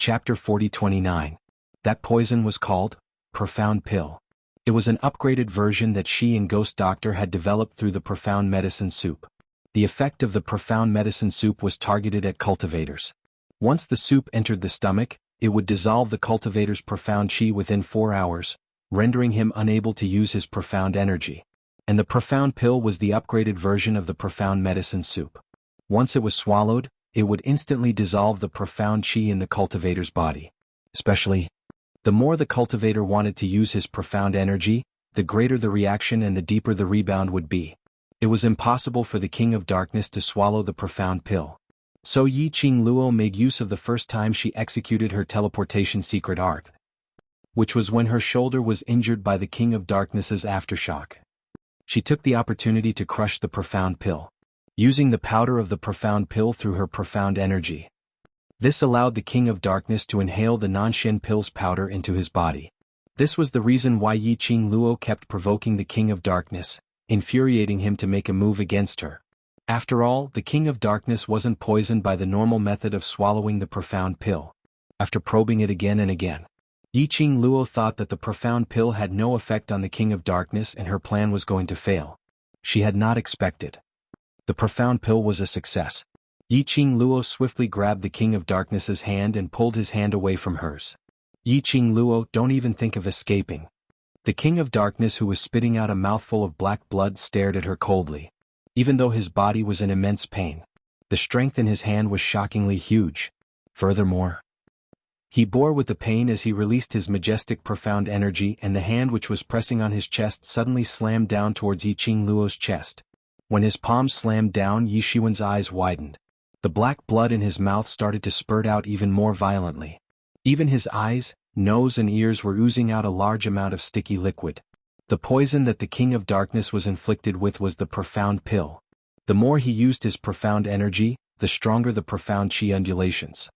Chapter 4029. That poison was called Profound Pill. It was an upgraded version that she and Ghost Doctor had developed through the Profound Medicine Soup. The effect of the Profound Medicine Soup was targeted at cultivators. Once the soup entered the stomach, it would dissolve the cultivator's profound chi within 4 hours, rendering him unable to use his profound energy. And the Profound Pill was the upgraded version of the Profound Medicine Soup. Once it was swallowed, it would instantly dissolve the profound chi in the cultivator's body. Especially, the more the cultivator wanted to use his profound energy, the greater the reaction and the deeper the rebound would be. It was impossible for the King of Darkness to swallow the Profound Pill. So Yi Qing Luo made use of the first time she executed her teleportation secret art, which was when her shoulder was injured by the King of Darkness's aftershock. She took the opportunity to crush the Profound Pill, using the powder of the Profound Pill through her profound energy. This allowed the King of Darkness to inhale the Nanshen Pill's powder into his body. This was the reason why Yi Qing Luo kept provoking the King of Darkness, infuriating him to make a move against her. After all, the King of Darkness wasn't poisoned by the normal method of swallowing the Profound Pill. After probing it again and again, Yi Qing Luo thought that the Profound Pill had no effect on the King of Darkness and her plan was going to fail. She had not expected. The Profound Pill was a success. Yi Qing Luo swiftly grabbed the King of Darkness's hand and pulled his hand away from hers. Yi Qing Luo, don't even think of escaping. The King of Darkness, who was spitting out a mouthful of black blood, stared at her coldly. Even though his body was in immense pain, the strength in his hand was shockingly huge. Furthermore, he bore with the pain as he released his majestic profound energy, and the hand which was pressing on his chest suddenly slammed down towards Yi Qing Luo's chest. When his palm slammed down, Yi Shiwen's eyes widened. The black blood in his mouth started to spurt out even more violently. Even his eyes, nose and ears were oozing out a large amount of sticky liquid. The poison that the King of Darkness was inflicted with was the Profound Pill. The more he used his profound energy, the stronger the profound chi undulations.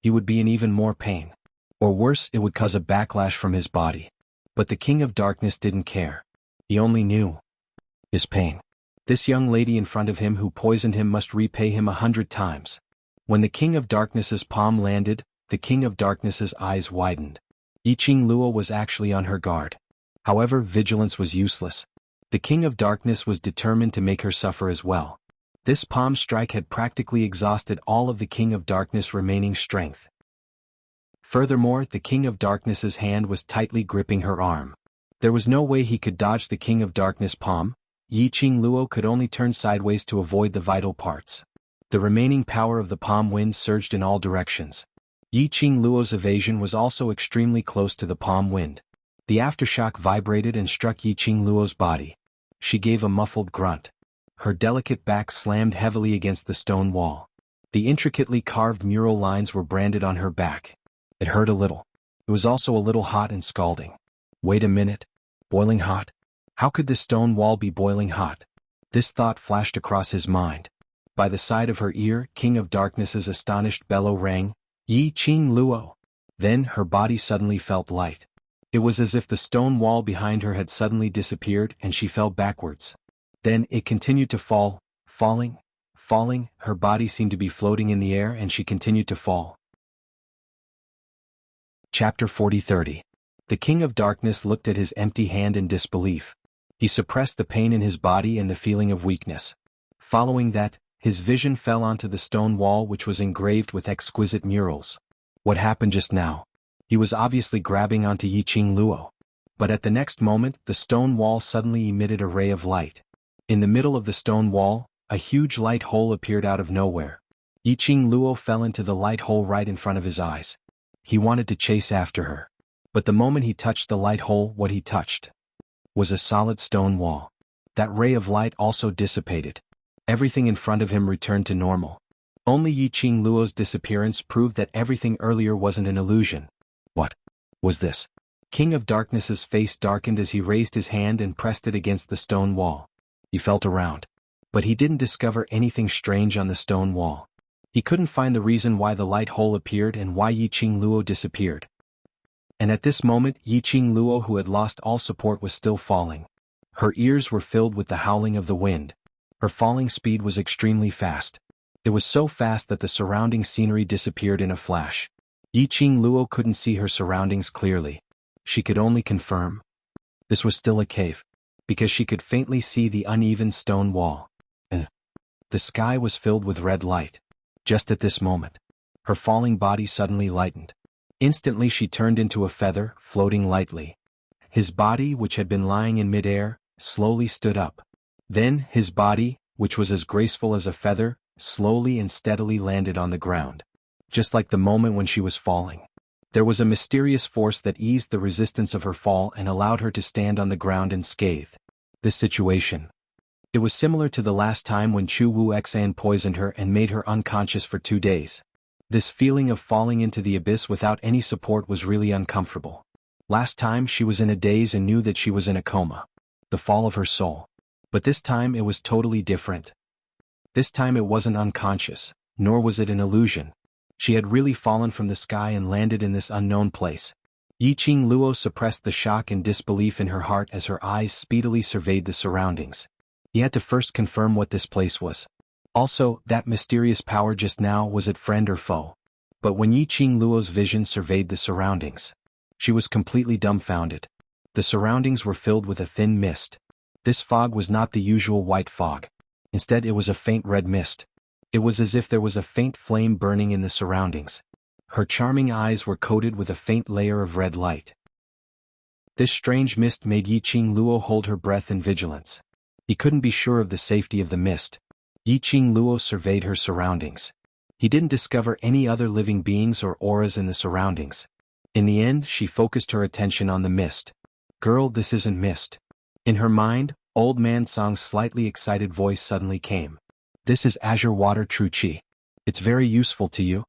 He would be in even more pain. Or worse, it would cause a backlash from his body. But the King of Darkness didn't care. He only knew his pain. This young lady in front of him who poisoned him must repay him 100 times. When the King of Darkness's palm landed, the King of Darkness's eyes widened. Yi Qing Luo was actually on her guard. However, vigilance was useless. The King of Darkness was determined to make her suffer as well. This palm strike had practically exhausted all of the King of Darkness' remaining strength. Furthermore, the King of Darkness's hand was tightly gripping her arm. There was no way he could dodge the King of Darkness' palm. Yi Qing Luo could only turn sideways to avoid the vital parts. The remaining power of the palm wind surged in all directions. Yi Qing Luo's evasion was also extremely close to the palm wind. The aftershock vibrated and struck Yi Qing Luo's body. She gave a muffled grunt. Her delicate back slammed heavily against the stone wall. The intricately carved mural lines were branded on her back. It hurt a little. It was also a little hot and scalding. Wait a minute. Boiling hot? How could this stone wall be boiling hot? This thought flashed across his mind. By the side of her ear, King of Darkness's astonished bellow rang, "Yi Qing Luo." Then her body suddenly felt light. It was as if the stone wall behind her had suddenly disappeared and she fell backwards. Then it continued to fall, falling. Her body seemed to be floating in the air and she continued to fall. Chapter 4030. The King of Darkness looked at his empty hand in disbelief. He suppressed the pain in his body and the feeling of weakness. Following that, his vision fell onto the stone wall which was engraved with exquisite murals. What happened just now? He was obviously grabbing onto Yi Qing Luo. But at the next moment, the stone wall suddenly emitted a ray of light. In the middle of the stone wall, a huge light hole appeared out of nowhere. Yi Qing Luo fell into the light hole right in front of his eyes. He wanted to chase after her. But the moment he touched the light hole, what he touched was a solid stone wall. That ray of light also dissipated. Everything in front of him returned to normal. Only Yi Qing Luo's disappearance proved that everything earlier wasn't an illusion. What was this? King of Darkness's face darkened as he raised his hand and pressed it against the stone wall. He felt around. But he didn't discover anything strange on the stone wall. He couldn't find the reason why the light hole appeared and why Yi Qing Luo disappeared. And at this moment, Yi Qing Luo, who had lost all support, was still falling. Her ears were filled with the howling of the wind. Her falling speed was extremely fast. It was so fast that the surrounding scenery disappeared in a flash. Yiqing Luo couldn't see her surroundings clearly. She could only confirm this was still a cave, because she could faintly see the uneven stone wall. The sky was filled with red light. Just at this moment, her falling body suddenly lightened. Instantly she turned into a feather, floating lightly. His body, which had been lying in midair, slowly stood up. Then, his body, which was as graceful as a feather, slowly and steadily landed on the ground. Just like the moment when she was falling. There was a mysterious force that eased the resistance of her fall and allowed her to stand on the ground unscathed. This situation. It was similar to the last time when Chu Wuxian poisoned her and made her unconscious for 2 days. This feeling of falling into the abyss without any support was really uncomfortable. Last time she was in a daze and knew that she was in a coma. The fall of her soul. But this time it was totally different. This time it wasn't unconscious, nor was it an illusion. She had really fallen from the sky and landed in this unknown place. Yiqing Luo suppressed the shock and disbelief in her heart as her eyes speedily surveyed the surroundings. He had to first confirm what this place was. Also, that mysterious power just now, was it friend or foe? But when Yiqing Luo's vision surveyed the surroundings, she was completely dumbfounded. The surroundings were filled with a thin mist. This fog was not the usual white fog. Instead, it was a faint red mist. It was as if there was a faint flame burning in the surroundings. Her charming eyes were coated with a faint layer of red light. This strange mist made Yiqing Luo hold her breath in vigilance. He couldn't be sure of the safety of the mist. Yiqing Luo surveyed her surroundings. He didn't discover any other living beings or auras in the surroundings. In the end, she focused her attention on the mist. Girl, this isn't mist. In her mind, Old Man Song's slightly excited voice suddenly came. This is azure water true qi. It's very useful to you.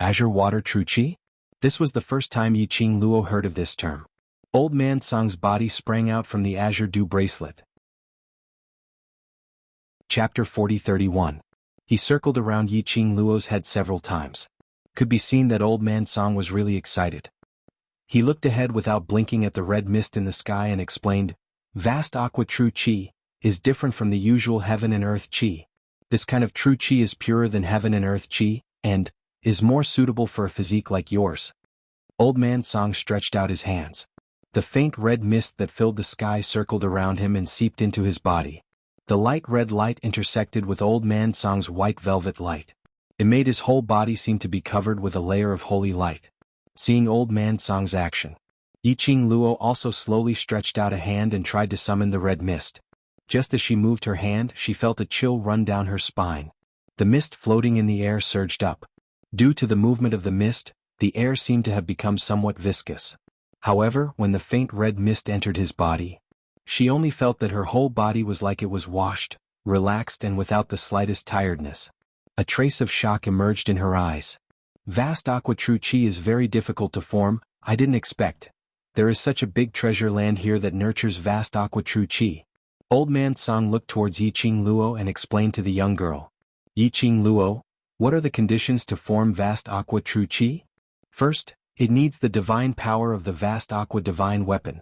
Azure water true qi? This was the first time Yiqing Luo heard of this term. Old Man Song's body sprang out from the azure dew bracelet. Chapter 40-31. He circled around Yiqing Luo's head several times. Could be seen that Old Man Song was really excited. He looked ahead without blinking at the red mist in the sky and explained, Vast aqua true qi is different from the usual heaven and earth qi. This kind of true qi is purer than heaven and earth qi, and is more suitable for a physique like yours. Old Man Song stretched out his hands. The faint red mist that filled the sky circled around him and seeped into his body. The light red light intersected with Old Man Song's white velvet light. It made his whole body seem to be covered with a layer of holy light. Seeing Old Man Song's action, Yiqing Luo also slowly stretched out a hand and tried to summon the red mist. Just as she moved her hand, she felt a chill run down her spine. The mist floating in the air surged up. Due to the movement of the mist, the air seemed to have become somewhat viscous. However, when the faint red mist entered his body, she only felt that her whole body was like it was washed, relaxed and without the slightest tiredness. A trace of shock emerged in her eyes. Vast aqua true qi is very difficult to form, I didn't expect. There is such a big treasure land here that nurtures vast aqua true qi. Old Man Song looked towards Yiqing Luo and explained to the young girl. Yiqing Luo, what are the conditions to form vast aqua true qi? First, it needs the divine power of the vast aqua divine weapon,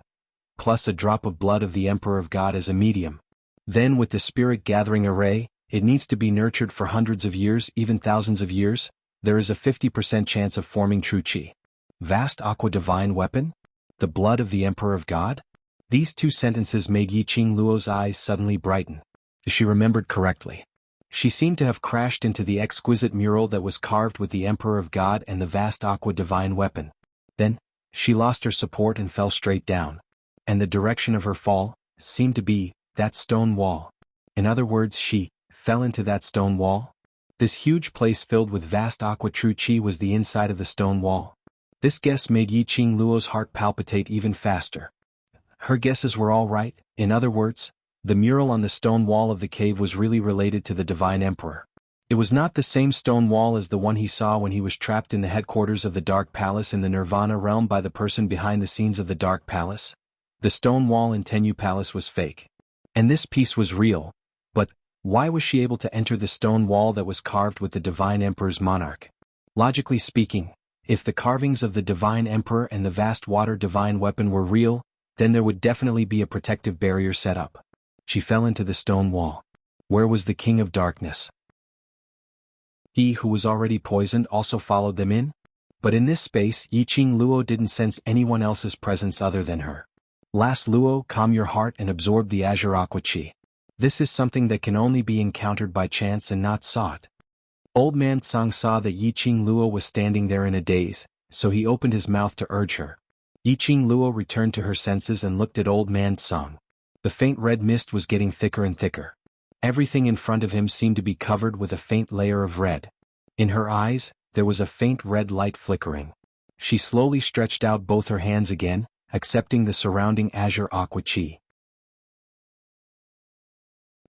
plus a drop of blood of the Emperor of God as a medium. Then with the spirit gathering array, it needs to be nurtured for hundreds of years, even thousands of years. There is a 50% chance of forming true qi. Vast aqua divine weapon? The blood of the Emperor of God? These two sentences made Yiqing Luo's eyes suddenly brighten. She remembered correctly. She seemed to have crashed into the exquisite mural that was carved with the Emperor of God and the vast aqua divine weapon. Then, she lost her support and fell straight down. And the direction of her fall seemed to be that stone wall. In other words, she fell into that stone wall. This huge place filled with vast aqua true qi was the inside of the stone wall. This guess made Yiqing Luo's heart palpitate even faster. Her guesses were all right. In other words, the mural on the stone wall of the cave was really related to the Divine Emperor. It was not the same stone wall as the one he saw when he was trapped in the headquarters of the Dark Palace in the Nirvana realm by the person behind the scenes of the Dark Palace. The stone wall in Tenyu Palace was fake. And this piece was real. But why was she able to enter the stone wall that was carved with the Divine Emperor's monarch? Logically speaking, if the carvings of the Divine Emperor and the vast water divine weapon were real, then there would definitely be a protective barrier set up. She fell into the stone wall. Where was the King of Darkness? He who was already poisoned also followed them in? But in this space, Yiqing Luo didn't sense anyone else's presence other than her. Last Luo, calm your heart and absorb the azure aqua chi. This is something that can only be encountered by chance and not sought. Old man Tsang saw that Yiqing Luo was standing there in a daze, so he opened his mouth to urge her. Yiqing Luo returned to her senses and looked at old man Tsang. The faint red mist was getting thicker and thicker. Everything in front of him seemed to be covered with a faint layer of red. In her eyes, there was a faint red light flickering. She slowly stretched out both her hands again, accepting the surrounding azure aqua chi.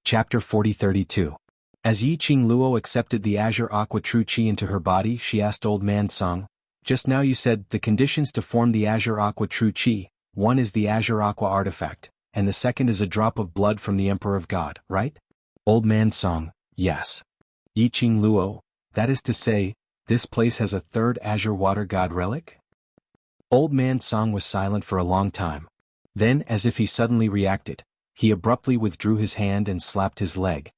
Chapter 40-32. As Yiqing Luo accepted the azure aqua true chi into her body, she asked old man Tsang, just now you said the conditions to form the azure aqua true chi, one is the azure aqua artifact, and the second is a drop of blood from the Emperor of God, right? Old man Tsang, yes. Yiqing Luo, that is to say, this place has a third azure water god relic? Old man Tsang was silent for a long time. Then, as if he suddenly reacted, he abruptly withdrew his hand and slapped his leg.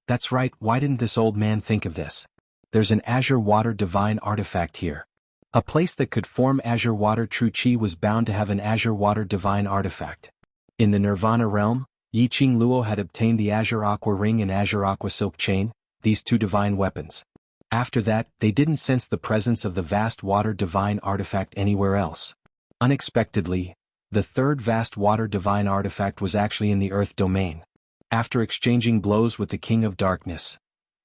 That's right, why didn't this old man think of this? There's an azure water divine artifact here. A place that could form azure water true chi was bound to have an azure water divine artifact. In the Nirvana realm, Yiqing Luo had obtained the azure aqua ring and azure aqua silk chain, these two divine weapons. After that, they didn't sense the presence of the vast water divine artifact anywhere else. Unexpectedly, the third vast water divine artifact was actually in the earth domain. After exchanging blows with the King of Darkness,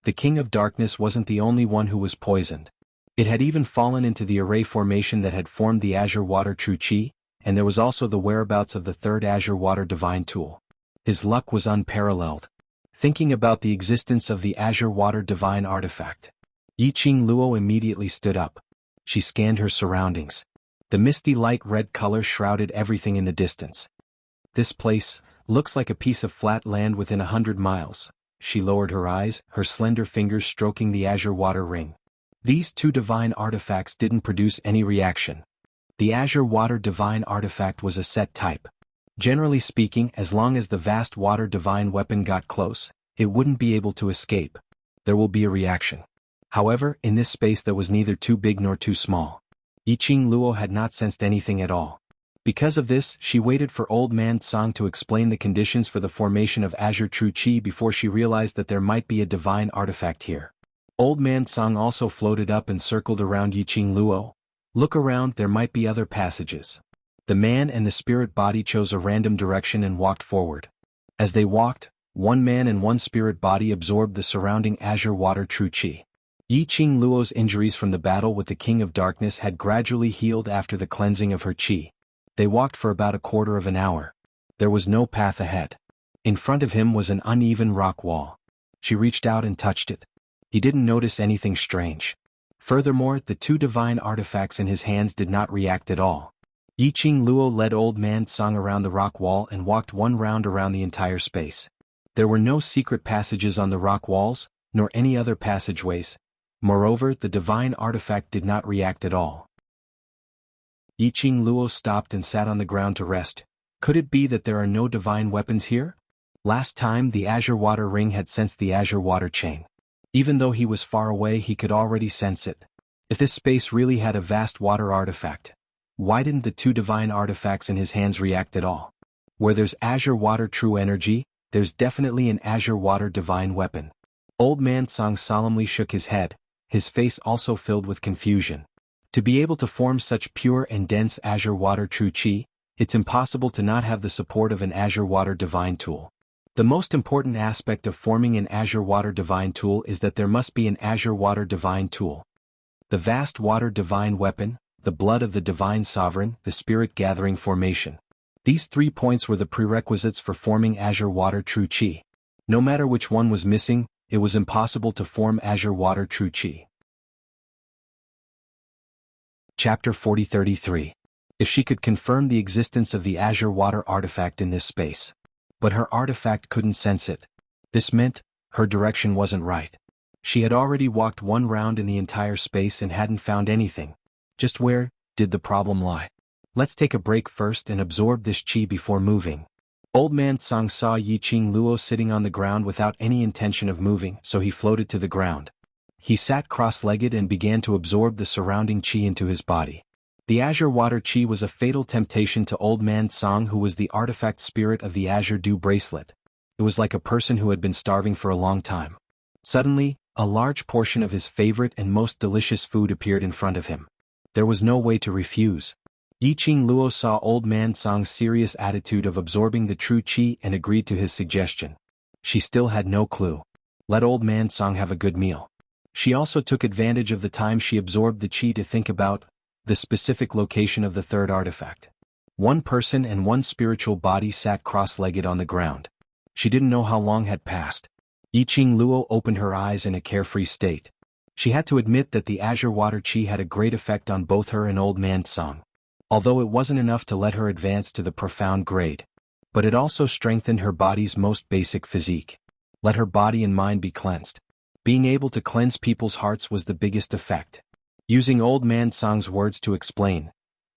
the King of Darkness wasn't the only one who was poisoned. It had even fallen into the array formation that had formed the azure water true chi, and there was also the whereabouts of the third azure water divine tool. His luck was unparalleled. Thinking about the existence of the azure water divine artifact, Yiqing Luo immediately stood up. She scanned her surroundings. The misty light red color shrouded everything in the distance. This place looks like a piece of flat land within 100 miles. She lowered her eyes, her slender fingers stroking the azure water ring. These two divine artifacts didn't produce any reaction. The azure water divine artifact was a set type. Generally speaking, as long as the vast water divine weapon got close, it wouldn't be able to escape. There will be a reaction. However, in this space there was neither too big nor too small. Yiqing Luo had not sensed anything at all. Because of this, she waited for old man Tsang to explain the conditions for the formation of azure true chi before she realized that there might be a divine artifact here. Old man Tsang also floated up and circled around Yiqing Luo. Look around, there might be other passages. The man and the spirit body chose a random direction and walked forward. As they walked, one man and one spirit body absorbed the surrounding azure water true chi. Yiqing Luo's injuries from the battle with the King of Darkness had gradually healed after the cleansing of her chi. They walked for about a quarter of an hour. There was no path ahead. In front of him was an uneven rock wall. She reached out and touched it. He didn't notice anything strange. Furthermore, the two divine artifacts in his hands did not react at all. Yiqing Luo led old man Tsang around the rock wall and walked one round around the entire space. There were no secret passages on the rock walls, nor any other passageways. Moreover, the divine artifact did not react at all. Yiqing Luo stopped and sat on the ground to rest. Could it be that there are no divine weapons here? Last time the azure water ring had sensed the azure water chain. Even though he was far away, he could already sense it. If this space really had a vast water artifact, why didn't the two divine artifacts in his hands react at all? Where there's azure water true energy, there's definitely an azure water divine weapon. Old man Tsang solemnly shook his head, his face also filled with confusion. To be able to form such pure and dense azure water true chi, it's impossible to not have the support of an azure water divine tool. The most important aspect of forming an azure water divine tool is that there must be an azure water divine tool. The vast water divine weapon, the blood of the divine sovereign, the spirit gathering formation. These 3 points were the prerequisites for forming azure water true chi. No matter which one was missing, it was impossible to form azure water true chi. Chapter 40-33. If she could confirm the existence of the azure water artifact in this space. But her artifact couldn't sense it. This meant, her direction wasn't right. She had already walked one round in the entire space and hadn't found anything. Just where did the problem lie? Let's take a break first and absorb this chi before moving. Old man Tsang saw Yiqing Luo sitting on the ground without any intention of moving, so he floated to the ground. He sat cross-legged and began to absorb the surrounding qi into his body. The azure water qi was a fatal temptation to Old Man Song, who was the artifact spirit of the azure dew bracelet. It was like a person who had been starving for a long time. Suddenly, a large portion of his favorite and most delicious food appeared in front of him. There was no way to refuse. Yiqing Luo saw Old Man Song's serious attitude of absorbing the true qi and agreed to his suggestion. She still had no clue. Let Old Man Song have a good meal. She also took advantage of the time she absorbed the qi to think about the specific location of the third artifact. One person and one spiritual body sat cross-legged on the ground. She didn't know how long had passed. Yiqing Luo opened her eyes in a carefree state. She had to admit that the azure water qi had a great effect on both her and Old Man Song. Although it wasn't enough to let her advance to the profound grade. But it also strengthened her body's most basic physique. Let her body and mind be cleansed. Being able to cleanse people's hearts was the biggest effect. Using Old Man Song's words to explain,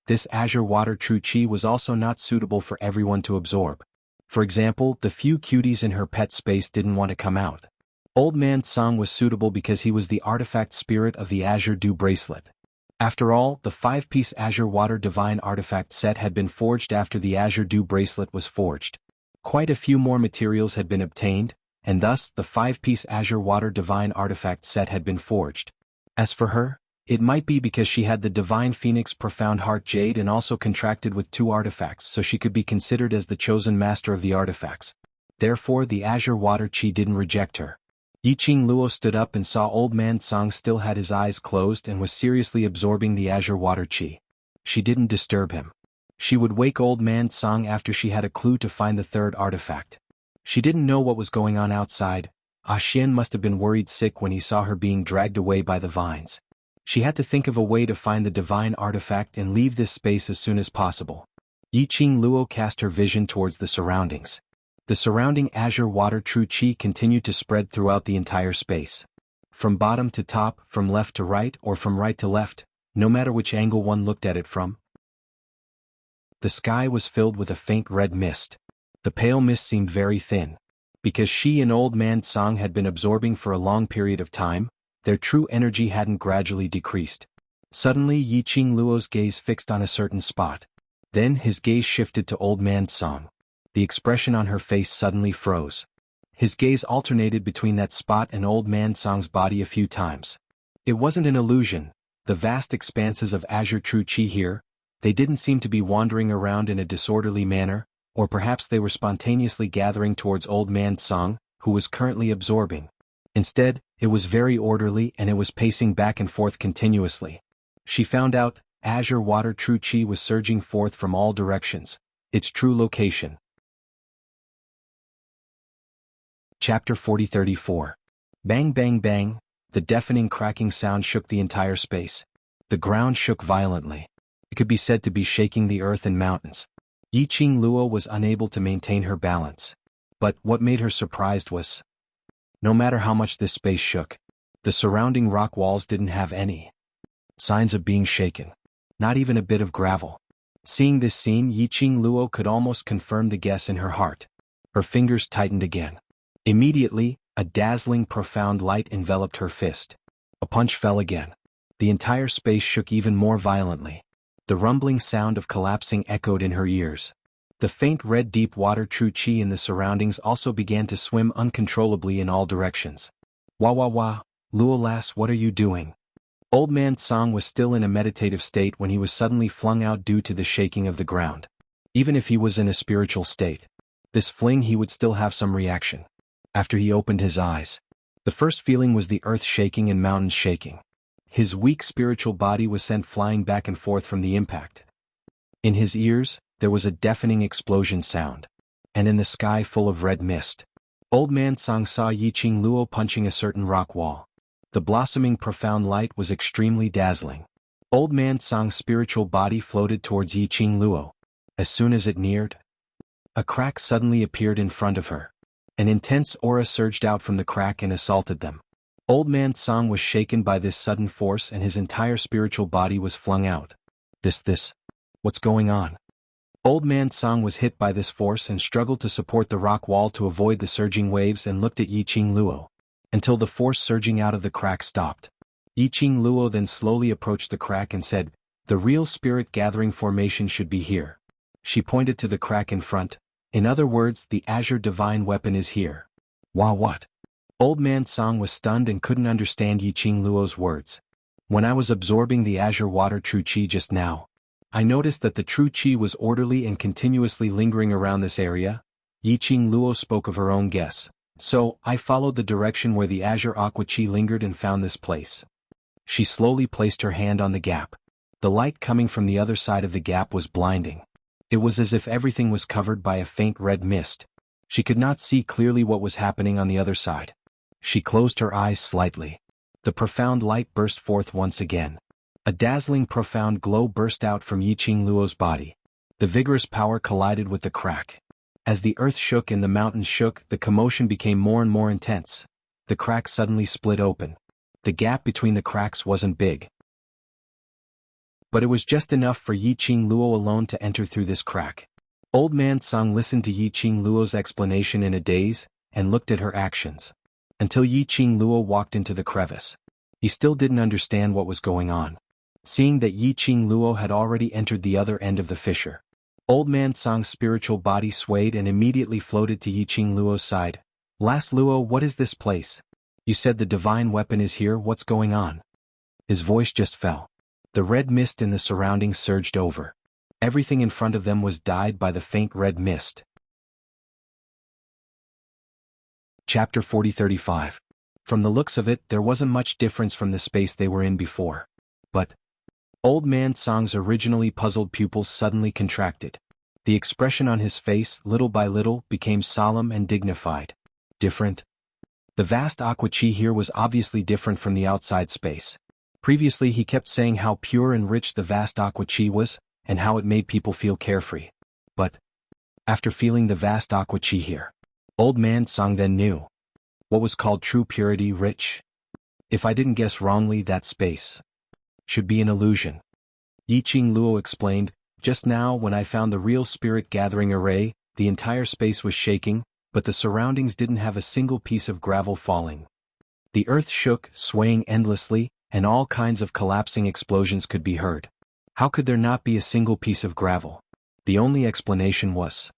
this azure water true qi was also not suitable for everyone to absorb. For example, the few cuties in her pet space didn't want to come out. Old Man Song was suitable because he was the artifact spirit of the azure dew bracelet. After all, the 5-piece azure water divine artifact set had been forged after the azure dew bracelet was forged. Quite a few more materials had been obtained, and thus the 5-piece azure water divine artifact set had been forged. As for her, it might be because she had the divine phoenix profound heart jade and also contracted with 2 artifacts, so she could be considered as the chosen master of the artifacts. Therefore the azure water qi didn't reject her. Yiqing Luo stood up and saw Old Man Song still had his eyes closed and was seriously absorbing the azure water qi. She didn't disturb him. She would wake Old Man Song after she had a clue to find the third artifact. She didn't know what was going on outside. Ah Xian must have been worried sick when he saw her being dragged away by the vines. She had to think of a way to find the divine artifact and leave this space as soon as possible. Yiqing Luo cast her vision towards the surroundings. The surrounding azure water true qi continued to spread throughout the entire space. From bottom to top, from left to right, or from right to left, no matter which angle one looked at it from. The sky was filled with a faint red mist. The pale mist seemed very thin. Because she and Old Man Song had been absorbing for a long period of time, their true energy hadn't gradually decreased. Suddenly Yiqing Luo's gaze fixed on a certain spot. Then his gaze shifted to Old Man Song. The expression on her face suddenly froze. His gaze alternated between that spot and Old Man Song's body a few times. It wasn't an illusion. The vast expanses of azure true qi here, they didn't seem to be wandering around in a disorderly manner, or perhaps they were spontaneously gathering towards Old Man Song, who was currently absorbing. Instead, it was very orderly and it was pacing back and forth continuously. She found out, azure water true qi was surging forth from all directions. Its true location. Chapter 40-34. Bang bang bang, the deafening cracking sound shook the entire space. The ground shook violently. It could be said to be shaking the earth and mountains. Yiqing Luo was unable to maintain her balance. But what made her surprised was, no matter how much this space shook, the surrounding rock walls didn't have any signs of being shaken. Not even a bit of gravel. Seeing this scene, Yiqing Luo could almost confirm the guess in her heart. Her fingers tightened again. Immediately, a dazzling profound light enveloped her fist. A punch fell again. The entire space shook even more violently. The rumbling sound of collapsing echoed in her ears. The faint red deep water true qi in the surroundings also began to swim uncontrollably in all directions. Wah wah wah, Luo lass, what are you doing? Old Man Song was still in a meditative state when he was suddenly flung out due to the shaking of the ground. Even if he was in a spiritual state, this fling he would still have some reaction. After he opened his eyes, the first feeling was the earth shaking and mountains shaking. His weak spiritual body was sent flying back and forth from the impact. In his ears, there was a deafening explosion sound. And in the sky full of red mist, Old Man Song saw Yiqing Luo punching a certain rock wall. The blossoming profound light was extremely dazzling. Old Man Song's spiritual body floated towards Yiqing Luo. As soon as it neared, a crack suddenly appeared in front of her. An intense aura surged out from the crack and assaulted them. Old Man Song was shaken by this sudden force and his entire spiritual body was flung out. What's going on? Old Man Song was hit by this force and struggled to support the rock wall to avoid the surging waves and looked at Yiqing Luo. until the force surging out of the crack stopped. Yiqing Luo then slowly approached the crack and said, "The real spirit gathering formation should be here." She pointed to the crack in front. "In other words, the Azure Divine Weapon is here." "Wow, what?" Old Man Song was stunned and couldn't understand Yiqing Luo's words. "When I was absorbing the Azure Water True Qi just now, I noticed that the True Qi was orderly and continuously lingering around this area." Yiqing Luo spoke of her own guess. "So, I followed the direction where the Azure Aqua Qi lingered and found this place." She slowly placed her hand on the gap. The light coming from the other side of the gap was blinding. It was as if everything was covered by a faint red mist. She could not see clearly what was happening on the other side. She closed her eyes slightly. The profound light burst forth once again. A dazzling profound glow burst out from Yiqing Luo's body. The vigorous power collided with the crack. As the earth shook and the mountains shook, the commotion became more and more intense. The crack suddenly split open. The gap between the cracks wasn't big, but it was just enough for Yiqing Luo alone to enter through this crack. Old Man Song listened to Yiqing Luo's explanation in a daze, and looked at her actions. Until Yiqing Luo walked into the crevice. He still didn't understand what was going on. Seeing that Yiqing Luo had already entered the other end of the fissure, Old Man Song's spiritual body swayed and immediately floated to Yiqing Luo's side. "Last Luo, what is this place? You said the divine weapon is here, what's going on?" His voice just fell. The red mist in the surroundings surged over. Everything in front of them was dyed by the faint red mist. Chapter 40-35. From the looks of it, there wasn't much difference from the space they were in before. But Old Man Song's originally puzzled pupils suddenly contracted. The expression on his face, little by little, became solemn and dignified. Different? The vast aqua chi here was obviously different from the outside space. Previously he kept saying how pure and rich the vast aqua chi was, and how it made people feel carefree. But after feeling the vast aqua chi here, Old Man Song then knew what was called true purity, rich. If I didn't guess wrongly, that space should be an illusion. Yiqing Luo explained, "Just now when I found the real spirit gathering array, the entire space was shaking, but the surroundings didn't have a single piece of gravel falling. The earth shook, swaying endlessly, and all kinds of collapsing explosions could be heard. How could there not be a single piece of gravel? The only explanation was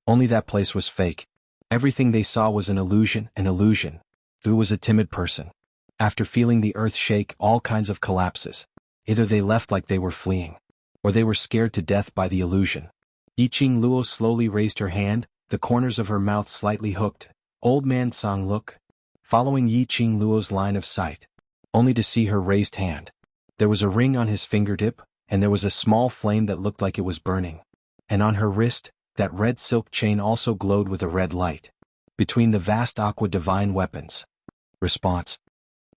only that place was fake. Everything they saw was an illusion, an illusion." Who was a timid person. After feeling the earth shake, all kinds of collapses. Either they left like they were fleeing, or they were scared to death by the illusion. Yiqing Luo slowly raised her hand, the corners of her mouth slightly hooked. Old Man Song looked, following Yiqing Luo's line of sight, only to see her raised hand. There was a ring on his fingertip, and there was a small flame that looked like it was burning. And on her wrist, that red silk chain also glowed with a red light. Between the vast aqua divine weapons. Response.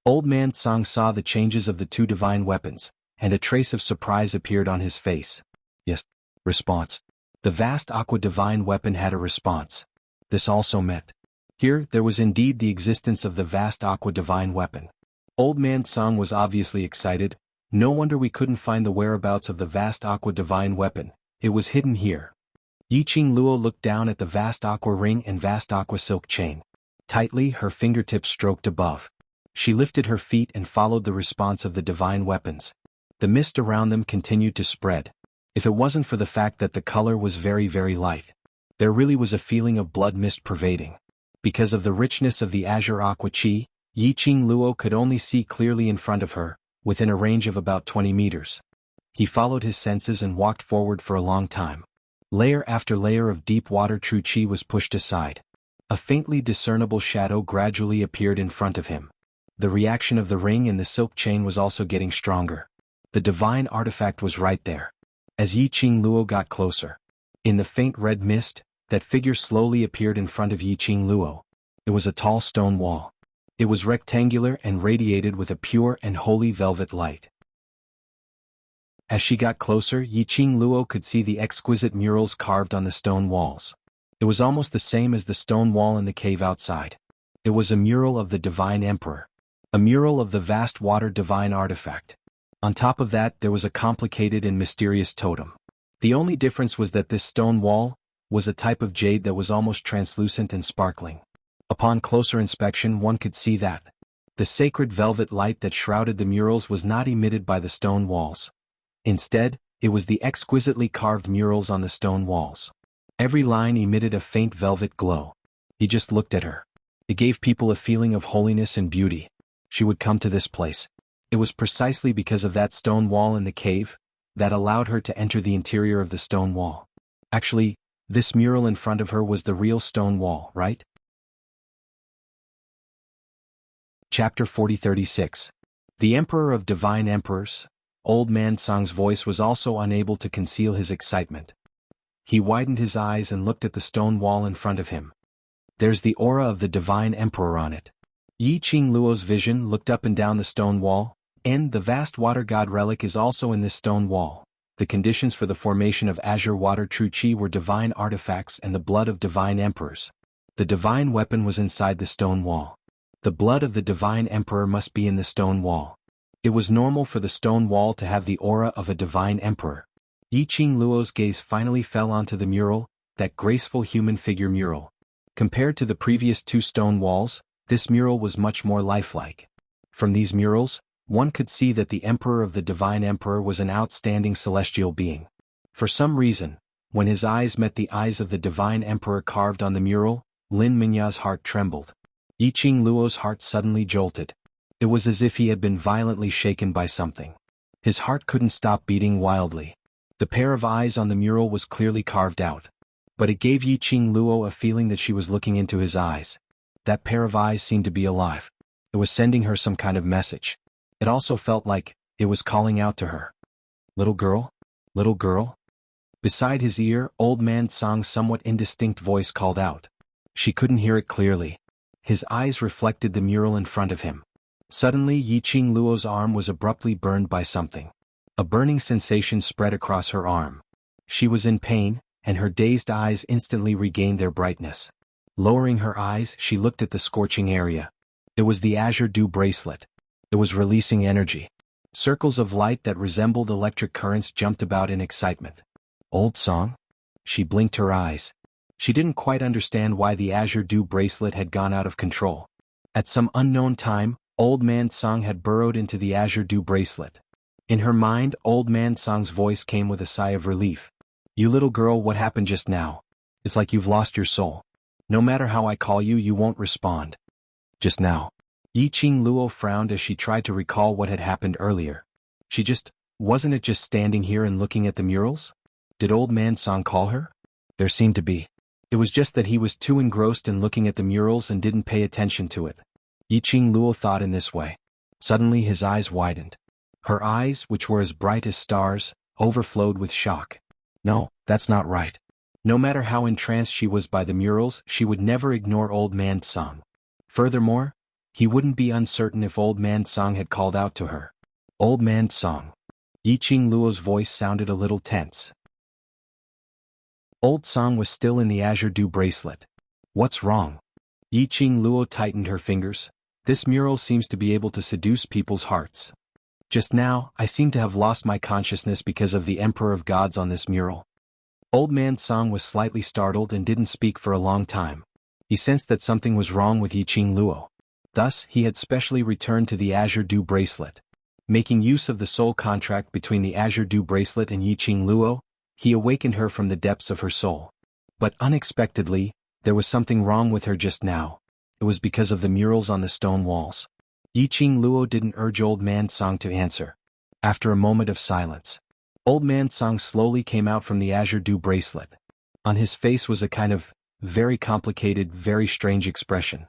Old Man Song saw the changes of the two divine weapons, and a trace of surprise appeared on his face. Yes. Response. The vast aqua divine weapon had a response. This also meant here there was indeed the existence of the vast aqua divine weapon. Old Man Song was obviously excited. "No wonder we couldn't find the whereabouts of the vast aqua divine weapon. It was hidden here." Yiqing Luo looked down at the vast aqua ring and vast aqua silk chain. Tightly, her fingertips stroked above. She lifted her feet and followed the response of the divine weapons. The mist around them continued to spread. If it wasn't for the fact that the color was very, very light, there really was a feeling of blood mist pervading. Because of the richness of the azure aqua chi, Yiqing Luo could only see clearly in front of her, within a range of about 20 meters. He followed his senses and walked forward for a long time. Layer after layer of deep water true chi was pushed aside. A faintly discernible shadow gradually appeared in front of him. The reaction of the ring and the silk chain was also getting stronger. The divine artifact was right there. As Yiqing Luo got closer, in the faint red mist, that figure slowly appeared in front of Yiqing Luo. It was a tall stone wall. It was rectangular and radiated with a pure and holy velvet light. As she got closer, Yiqing Luo could see the exquisite murals carved on the stone walls. It was almost the same as the stone wall in the cave outside. It was a mural of the Divine Emperor. A mural of the vast water divine artifact. On top of that, there was a complicated and mysterious totem. The only difference was that this stone wall was a type of jade that was almost translucent and sparkling. Upon closer inspection one could see that the sacred velvet light that shrouded the murals was not emitted by the stone walls. Instead, it was the exquisitely carved murals on the stone walls. Every line emitted a faint velvet glow. He just looked at her. It gave people a feeling of holiness and beauty. She would come to this place. It was precisely because of that stone wall in the cave that allowed her to enter the interior of the stone wall. Actually, this mural in front of her was the real stone wall, right? Chapter 4036. The Emperor of Divine Emperors. Old Man Song's voice was also unable to conceal his excitement. He widened his eyes and looked at the stone wall in front of him. There's the aura of the Divine Emperor on it. Yi Qing Luo's vision looked up and down the stone wall, and the vast water god relic is also in this stone wall. The conditions for the formation of azure water true qi were divine artifacts and the blood of divine emperors. The divine weapon was inside the stone wall. The blood of the divine emperor must be in the stone wall. It was normal for the stone wall to have the aura of a divine emperor. Yi Qing Luo's gaze finally fell onto the mural, that graceful human figure mural. Compared to the previous two stone walls, this mural was much more lifelike. From these murals, one could see that the Emperor of the Divine Emperor was an outstanding celestial being. For some reason, when his eyes met the eyes of the Divine Emperor carved on the mural, Lin Mingya's heart trembled. Yi Qing Luo's heart suddenly jolted. It was as if he had been violently shaken by something. His heart couldn't stop beating wildly. The pair of eyes on the mural was clearly carved out. But it gave Yi Qing Luo a feeling that she was looking into his eyes. That pair of eyes seemed to be alive. It was sending her some kind of message. It also felt like it was calling out to her. Little girl? Little girl? Beside his ear, Old Man Song's somewhat indistinct voice called out. She couldn't hear it clearly. His eyes reflected the mural in front of him. Suddenly Yi Qing Luo's arm was abruptly burned by something. A burning sensation spread across her arm. She was in pain, and her dazed eyes instantly regained their brightness. Lowering her eyes, she looked at the scorching area. It was the azure dew bracelet. It was releasing energy. Circles of light that resembled electric currents jumped about in excitement. Old Song? She blinked her eyes. She didn't quite understand why the azure dew bracelet had gone out of control. At some unknown time, Old Man Song had burrowed into the azure dew bracelet. In her mind, Old Man Song's voice came with a sigh of relief. You little girl, what happened just now? It's like you've lost your soul. No matter how I call you, you won't respond. Just now. Yi Qing Luo frowned as she tried to recall what had happened earlier. Wasn't it just standing here and looking at the murals? Did Old Man Song call her? There seemed to be. It was just that he was too engrossed in looking at the murals and didn't pay attention to it. Yi Qing Luo thought in this way. Suddenly his eyes widened. Her eyes, which were as bright as stars, overflowed with shock. No, that's not right. No matter how entranced she was by the murals, she would never ignore Old Man Song. Furthermore, he wouldn't be uncertain if Old Man Song had called out to her. Old Man Song. Yi Qing Luo's voice sounded a little tense. Old Song was still in the azure dew bracelet. What's wrong? Yi Qing Luo tightened her fingers. This mural seems to be able to seduce people's hearts. Just now, I seem to have lost my consciousness because of the Emperor of Gods on this mural. Old Man Song was slightly startled and didn't speak for a long time. He sensed that something was wrong with Yi Qing Luo. Thus, he had specially returned to the azure dew bracelet. Making use of the soul contract between the azure dew bracelet and Yi Qing Luo, he awakened her from the depths of her soul. But unexpectedly, there was something wrong with her just now. It was because of the murals on the stone walls. Yi Qing Luo didn't urge Old Man Song to answer. After a moment of silence, Old Man Song slowly came out from the azure dew bracelet. On his face was a kind of very complicated, very strange expression.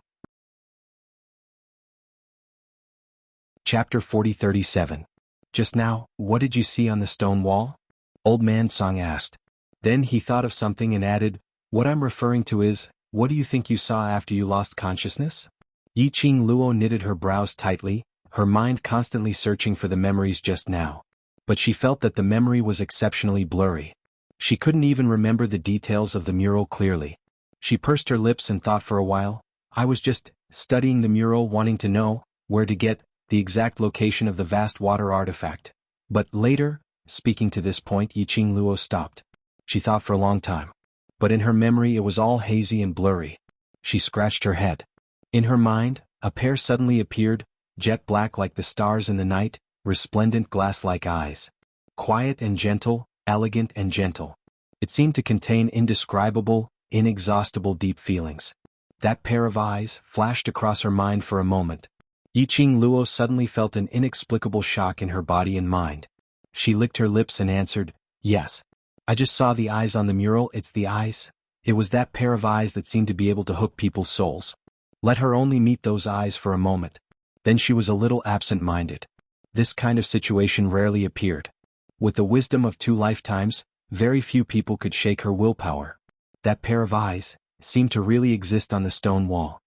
Chapter 4037. Just now, what did you see on the stone wall? Old Man Song asked. Then he thought of something and added, what I'm referring to is, what do you think you saw after you lost consciousness? Yi Qing Luo knitted her brows tightly, her mind constantly searching for the memories just now. But she felt that the memory was exceptionally blurry. She couldn't even remember the details of the mural clearly. She pursed her lips and thought for a while. I was just studying the mural, wanting to know where to get the exact location of the vast water artifact. But later, speaking to this point, Yi Qing Luo stopped. She thought for a long time. But in her memory it was all hazy and blurry. She scratched her head. In her mind, a pair suddenly appeared, jet black like the stars in the night, resplendent glass-like eyes. Quiet and gentle, elegant and gentle. It seemed to contain indescribable, inexhaustible deep feelings. That pair of eyes flashed across her mind for a moment. Yiqing Luo suddenly felt an inexplicable shock in her body and mind. She licked her lips and answered, "Yes. I just saw the eyes on the mural. It's the eyes. It was that pair of eyes that seemed to be able to hook people's souls." Let her only meet those eyes for a moment. Then she was a little absent-minded. This kind of situation rarely appeared. With the wisdom of 2 lifetimes, very few people could shake her willpower. That pair of eyes seemed to really exist on the stone wall.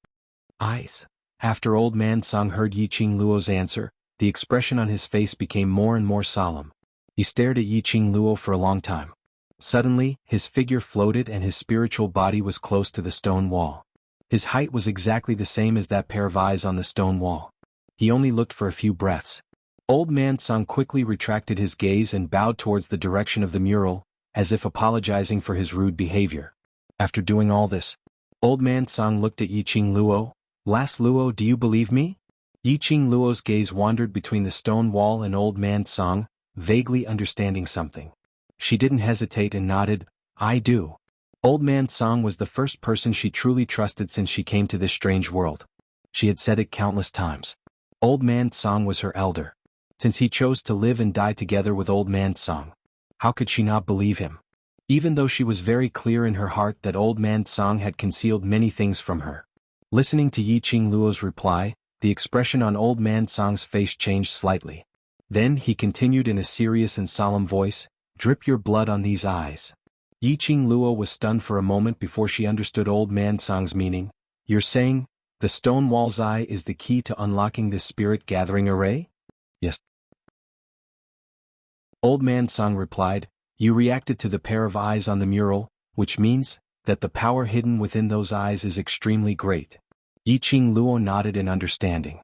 Eyes. After Old Man Song heard Yiqing Luo's answer, the expression on his face became more and more solemn. He stared at Yiqing Luo for a long time. Suddenly, his figure floated and his spiritual body was close to the stone wall. His height was exactly the same as that pair of eyes on the stone wall. He only looked for a few breaths. Old Man Song quickly retracted his gaze and bowed towards the direction of the mural, as if apologizing for his rude behavior. After doing all this, Old Man Song looked at Yiqing Luo. "Last Luo, do you believe me?" Yiqing Luo's gaze wandered between the stone wall and Old Man Song, vaguely understanding something. She didn't hesitate and nodded, "I do." Old Man Song was the first person she truly trusted since she came to this strange world. She had said it countless times. Old Man Song was her elder. Since he chose to live and die together with Old Man Song, how could she not believe him? Even though she was very clear in her heart that Old Man Song had concealed many things from her. Listening to Yiqing Luo's reply, the expression on Old Man Song's face changed slightly. Then he continued in a serious and solemn voice, "Drip your blood on these eyes." Yiqing Luo was stunned for a moment before she understood Old Man Song's meaning. "You're saying, the stone wall's eye is the key to unlocking this spirit gathering array?" "Yes." Old Man Song replied, "You reacted to the pair of eyes on the mural, which means that the power hidden within those eyes is extremely great." Yiqing Luo nodded in understanding.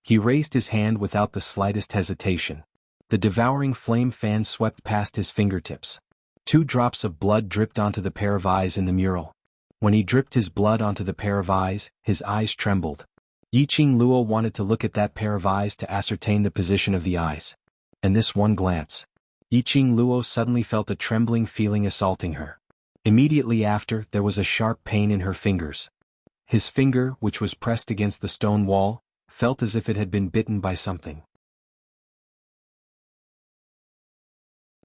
He raised his hand without the slightest hesitation. The devouring flame fan swept past his fingertips. 2 drops of blood dripped onto the pair of eyes in the mural. When he dripped his blood onto the pair of eyes, his eyes trembled. Yiqing Luo wanted to look at that pair of eyes to ascertain the position of the eyes. And this one glance. Yiqing Luo suddenly felt a trembling feeling assaulting her. Immediately after, there was a sharp pain in her fingers. His finger, which was pressed against the stone wall, felt as if it had been bitten by something.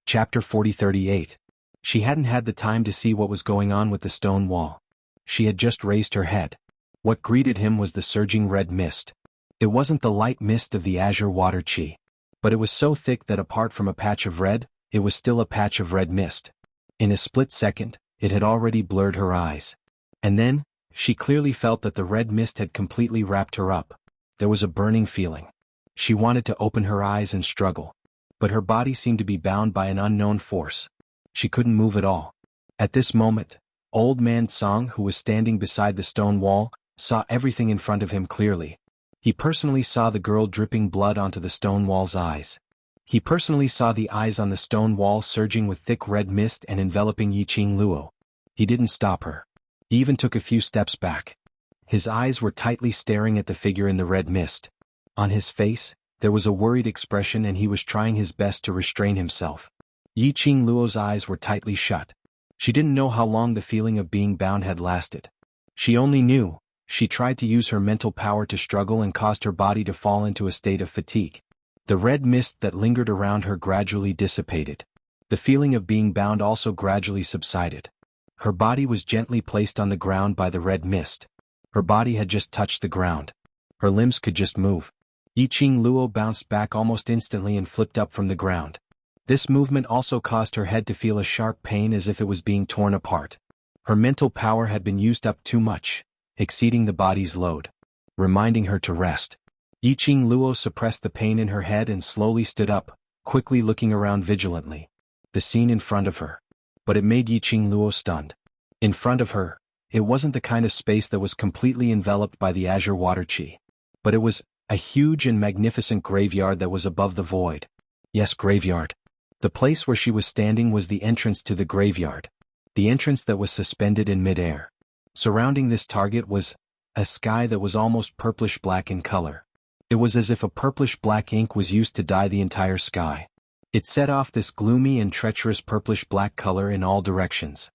Chapter 4038. She hadn't had the time to see what was going on with the stone wall. She had just raised her head. What greeted him was the surging red mist. It wasn't the light mist of the azure water chi. But it was so thick that apart from a patch of red, it was still a patch of red mist. In a split second, it had already blurred her eyes. And then, she clearly felt that the red mist had completely wrapped her up. There was a burning feeling. She wanted to open her eyes and struggle. But her body seemed to be bound by an unknown force. She couldn't move at all. At this moment, Old Man Song, who was standing beside the stone wall, saw everything in front of him clearly. He personally saw the girl dripping blood onto the stone wall's eyes. He personally saw the eyes on the stone wall surging with thick red mist and enveloping Yiqing Luo. He didn't stop her. He even took a few steps back. His eyes were tightly staring at the figure in the red mist. On his face, there was a worried expression and he was trying his best to restrain himself. Yiqing Luo's eyes were tightly shut. She didn't know how long the feeling of being bound had lasted. She only knew. She tried to use her mental power to struggle and caused her body to fall into a state of fatigue. The red mist that lingered around her gradually dissipated. The feeling of being bound also gradually subsided. Her body was gently placed on the ground by the red mist. Her body had just touched the ground. Her limbs could just move. Yiqing Luo bounced back almost instantly and flipped up from the ground. This movement also caused her head to feel a sharp pain as if it was being torn apart. Her mental power had been used up too much, exceeding the body's load, reminding her to rest. Yiqing Luo suppressed the pain in her head and slowly stood up, quickly looking around vigilantly. The scene in front of her. But it made Yiqing Luo stunned. In front of her, it wasn't the kind of space that was completely enveloped by the azure water chi. But it was a huge and magnificent graveyard that was above the void. Yes, graveyard. The place where she was standing was the entrance to the graveyard. The entrance that was suspended in midair. Surrounding this target was a sky that was almost purplish-black in color. It was as if a purplish-black ink was used to dye the entire sky. It set off this gloomy and treacherous purplish-black color in all directions.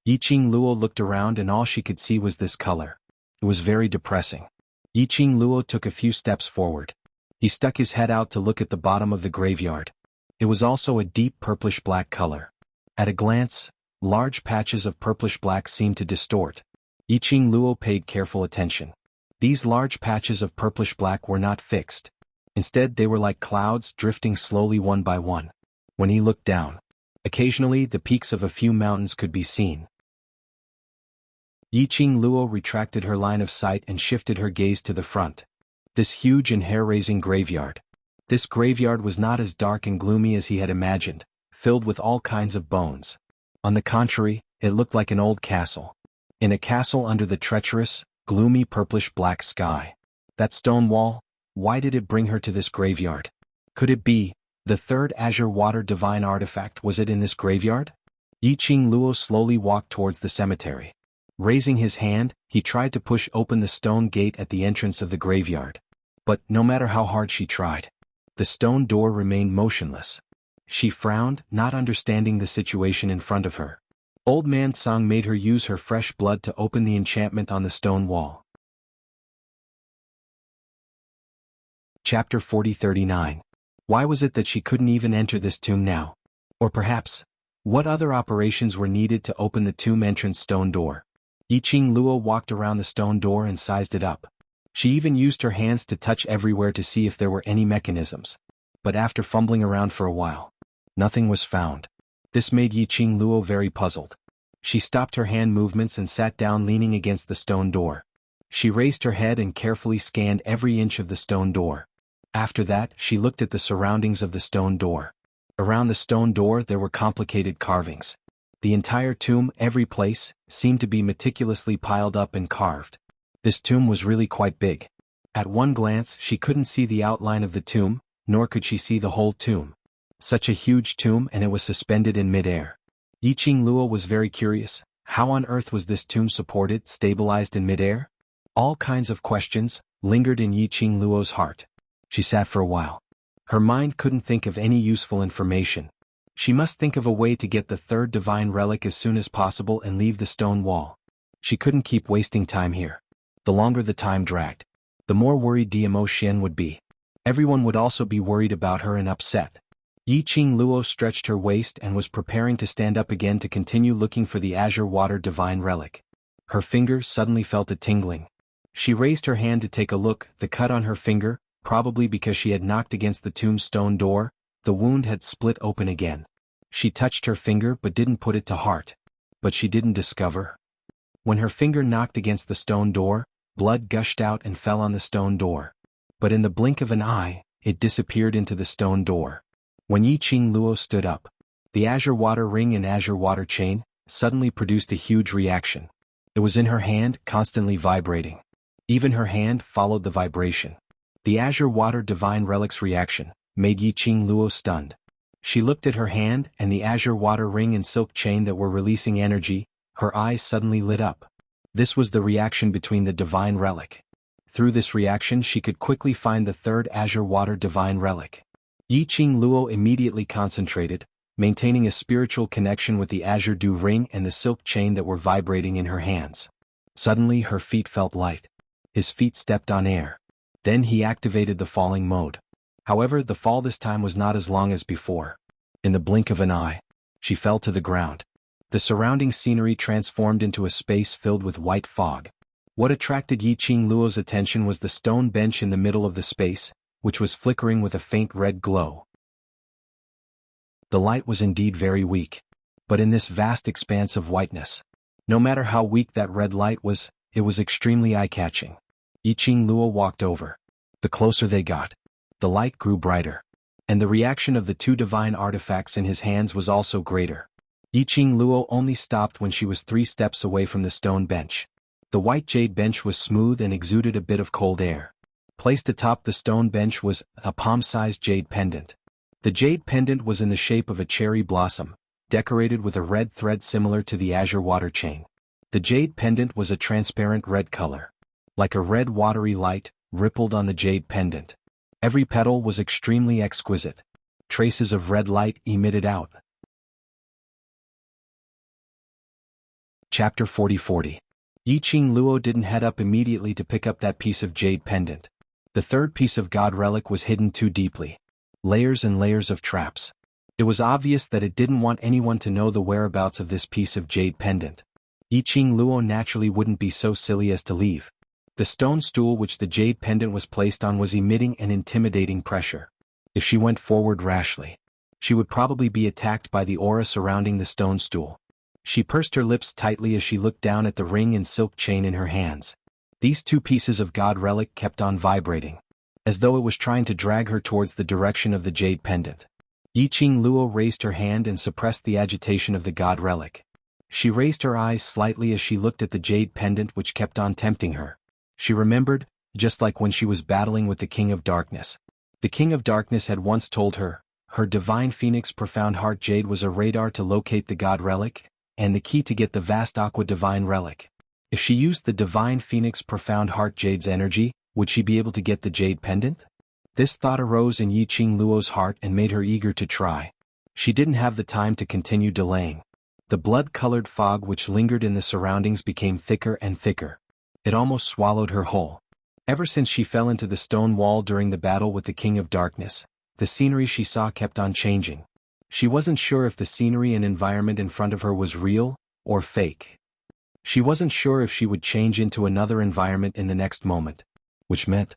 Yiqing Luo looked around and all she could see was this color. It was very depressing. Yiqing Luo took a few steps forward. He stuck his head out to look at the bottom of the graveyard. It was also a deep purplish-black color. At a glance, large patches of purplish-black seemed to distort. Yiqing Luo paid careful attention. These large patches of purplish-black were not fixed. Instead, they were like clouds drifting slowly one by one. When he looked down, occasionally the peaks of a few mountains could be seen. Yiqing Luo retracted her line of sight and shifted her gaze to the front. This huge and hair-raising graveyard. This graveyard was not as dark and gloomy as he had imagined, filled with all kinds of bones. On the contrary, it looked like an old castle. In a castle under the treacherous, gloomy purplish-black sky. That stone wall, why did it bring her to this graveyard? Could it be the third azure water divine artifact? Was it in this graveyard? Yiqing Luo slowly walked towards the cemetery. Raising his hand, he tried to push open the stone gate at the entrance of the graveyard. But no matter how hard she tried, the stone door remained motionless. She frowned, not understanding the situation in front of her. Old Man Song made her use her fresh blood to open the enchantment on the stone wall. Chapter 40-39. Why was it that she couldn't even enter this tomb now? Or perhaps, what other operations were needed to open the tomb entrance stone door? Yiqing Luo walked around the stone door and sized it up. She even used her hands to touch everywhere to see if there were any mechanisms. But after fumbling around for a while, nothing was found. This made Yiqing Luo very puzzled. She stopped her hand movements and sat down leaning against the stone door. She raised her head and carefully scanned every inch of the stone door. After that, she looked at the surroundings of the stone door. Around the stone door there were complicated carvings. The entire tomb, every place, seemed to be meticulously piled up and carved. This tomb was really quite big. At one glance she couldn't see the outline of the tomb, nor could she see the whole tomb. Such a huge tomb, and it was suspended in mid-air. Yiqing Luo was very curious. How on earth was this tomb supported, stabilized in mid-air? All kinds of questions lingered in Yiqing Luo's heart. She sat for a while. Her mind couldn't think of any useful information. She must think of a way to get the third divine relic as soon as possible and leave the stone wall. She couldn't keep wasting time here. The longer the time dragged, the more worried Diamo Xian would be. Everyone would also be worried about her and upset. Yiqing Luo stretched her waist and was preparing to stand up again to continue looking for the azure water divine relic. Her finger suddenly felt a tingling. She raised her hand to take a look. The cut on her finger, probably because she had knocked against the tombstone door, the wound had split open again. She touched her finger but didn't put it to heart. But she didn't discover. When her finger knocked against the stone door, blood gushed out and fell on the stone door. But in the blink of an eye, it disappeared into the stone door. When Yiqing Luo stood up, the azure water ring and azure water chain suddenly produced a huge reaction. It was in her hand, constantly vibrating. Even her hand followed the vibration. The azure water divine relic's reaction made Yiqing Luo stunned. She looked at her hand and the azure water ring and silk chain that were releasing energy. Her eyes suddenly lit up. This was the reaction between the divine relic. Through this reaction she could quickly find the third azure water divine relic. Yiqing Luo immediately concentrated, maintaining a spiritual connection with the azure dew ring and the silk chain that were vibrating in her hands. Suddenly her feet felt light. His feet stepped on air. Then he activated the falling mode. However, the fall this time was not as long as before. In the blink of an eye, she fell to the ground. The surrounding scenery transformed into a space filled with white fog. What attracted Yiqing Luo's attention was the stone bench in the middle of the space, which was flickering with a faint red glow. The light was indeed very weak. But in this vast expanse of whiteness, no matter how weak that red light was, it was extremely eye-catching. Yiqing Luo walked over. The closer they got, the light grew brighter. And the reaction of the two divine artifacts in his hands was also greater. Yiqing Luo only stopped when she was 3 steps away from the stone bench. The white jade bench was smooth and exuded a bit of cold air. Placed atop the stone bench was a palm-sized jade pendant. The jade pendant was in the shape of a cherry blossom, decorated with a red thread similar to the azure water chain. The jade pendant was a transparent red color. Like a red watery light, rippled on the jade pendant. Every petal was extremely exquisite. Traces of red light emitted out. Chapter 40. Yiqing Luo didn't head up immediately to pick up that piece of jade pendant. The third piece of god relic was hidden too deeply. Layers and layers of traps. It was obvious that it didn't want anyone to know the whereabouts of this piece of jade pendant. Yiqing Luo naturally wouldn't be so silly as to leave. The stone stool which the jade pendant was placed on was emitting an intimidating pressure. If she went forward rashly, she would probably be attacked by the aura surrounding the stone stool. She pursed her lips tightly as she looked down at the ring and silk chain in her hands. These two pieces of god relic kept on vibrating, as though it was trying to drag her towards the direction of the jade pendant. Yiqing Luo raised her hand and suppressed the agitation of the god relic. She raised her eyes slightly as she looked at the jade pendant which kept on tempting her. She remembered, just like when she was battling with the King of Darkness. The King of Darkness had once told her, her Divine Phoenix Profound Heart Jade was a radar to locate the god relic, and the key to get the vast Aqua Divine relic. If she used the Divine Phoenix Profound Heart Jade's energy, would she be able to get the jade pendant? This thought arose in Yiqing Luo's heart and made her eager to try. She didn't have the time to continue delaying. The blood-colored fog which lingered in the surroundings became thicker and thicker. It almost swallowed her whole. Ever since she fell into the stone wall during the battle with the King of Darkness, the scenery she saw kept on changing. She wasn't sure if the scenery and environment in front of her was real or fake. She wasn't sure if she would change into another environment in the next moment. Which meant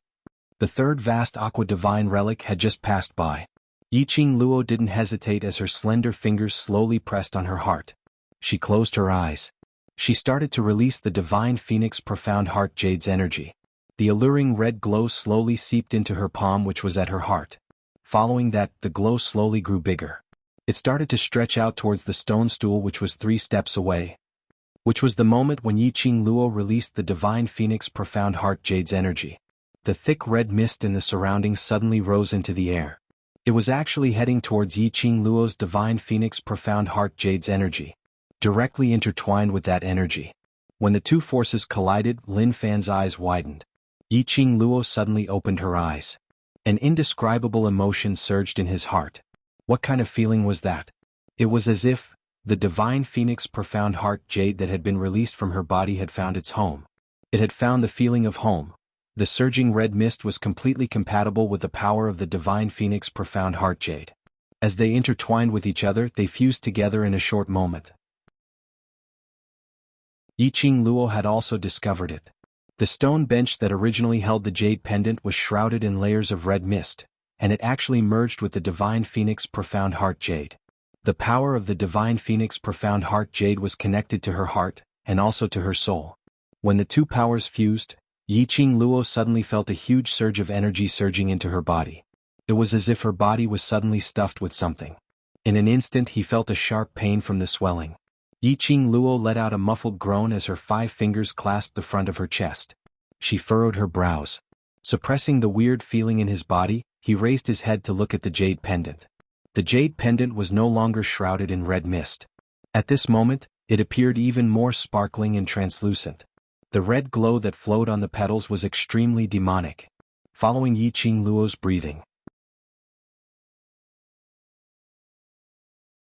the third vast Aqua Divine relic had just passed by. Yiqing Luo didn't hesitate as her slender fingers slowly pressed on her heart. She closed her eyes. She started to release the Divine Phoenix Profound Heart Jade's energy. The alluring red glow slowly seeped into her palm which was at her heart. Following that, the glow slowly grew bigger. It started to stretch out towards the stone stool which was 3 steps away. Which was the moment when Yiqing Luo released the Divine Phoenix Profound Heart Jade's energy. The thick red mist in the surroundings suddenly rose into the air. It was actually heading towards Yiqing Luo's Divine Phoenix Profound Heart Jade's energy. Directly intertwined with that energy. When the two forces collided, Lin Fan's eyes widened. Yiqing Luo suddenly opened her eyes. An indescribable emotion surged in his heart. What kind of feeling was that? It was as if the Divine Phoenix Profound Heart Jade that had been released from her body had found its home. It had found the feeling of home. The surging red mist was completely compatible with the power of the Divine Phoenix Profound Heart Jade. As they intertwined with each other, they fused together in a short moment. Yiqing Luo had also discovered it. The stone bench that originally held the jade pendant was shrouded in layers of red mist, and it actually merged with the Divine Phoenix Profound Heart Jade. The power of the Divine Phoenix Profound Heart Jade was connected to her heart, and also to her soul. When the two powers fused, Yiqing Luo suddenly felt a huge surge of energy surging into her body. It was as if her body was suddenly stuffed with something. In an instant he felt a sharp pain from the swelling. Yiqing Luo let out a muffled groan as her 5 fingers clasped the front of her chest. She furrowed her brows. Suppressing the weird feeling in his body, he raised his head to look at the jade pendant. The jade pendant was no longer shrouded in red mist. At this moment, it appeared even more sparkling and translucent. The red glow that flowed on the petals was extremely demonic. Following Yiqing Luo's breathing.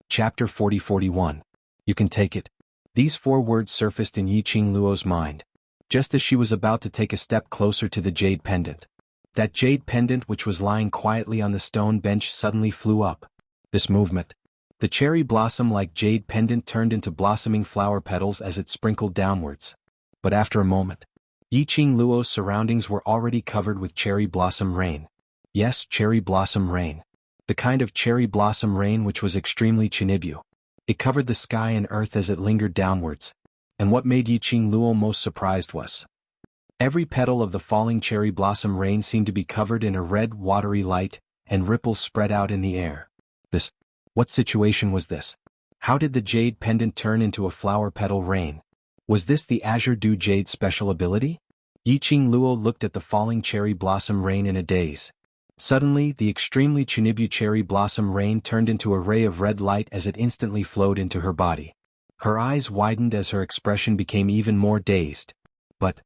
Chapter 40-41. You can take it. These 4 words surfaced in Yiqing Luo's mind, just as she was about to take a step closer to the jade pendant. That jade pendant which was lying quietly on the stone bench suddenly flew up. This movement. The cherry blossom-like jade pendant turned into blossoming flower petals as it sprinkled downwards. But after a moment, Yiqing Luo's surroundings were already covered with cherry blossom rain. Yes, cherry blossom rain. The kind of cherry blossom rain which was extremely Chinibyu. It covered the sky and earth as it lingered downwards. And what made Yiqing Luo most surprised was every petal of the falling cherry blossom rain seemed to be covered in a red watery light, and ripples spread out in the air. What situation was this? How did the jade pendant turn into a flower petal rain? Was this the Azure Dew Jade's special ability? Yiqing Luo looked at the falling cherry blossom rain in a daze. Suddenly, the extremely Chinibyu cherry blossom rain turned into a ray of red light as it instantly flowed into her body. Her eyes widened as her expression became even more dazed. But,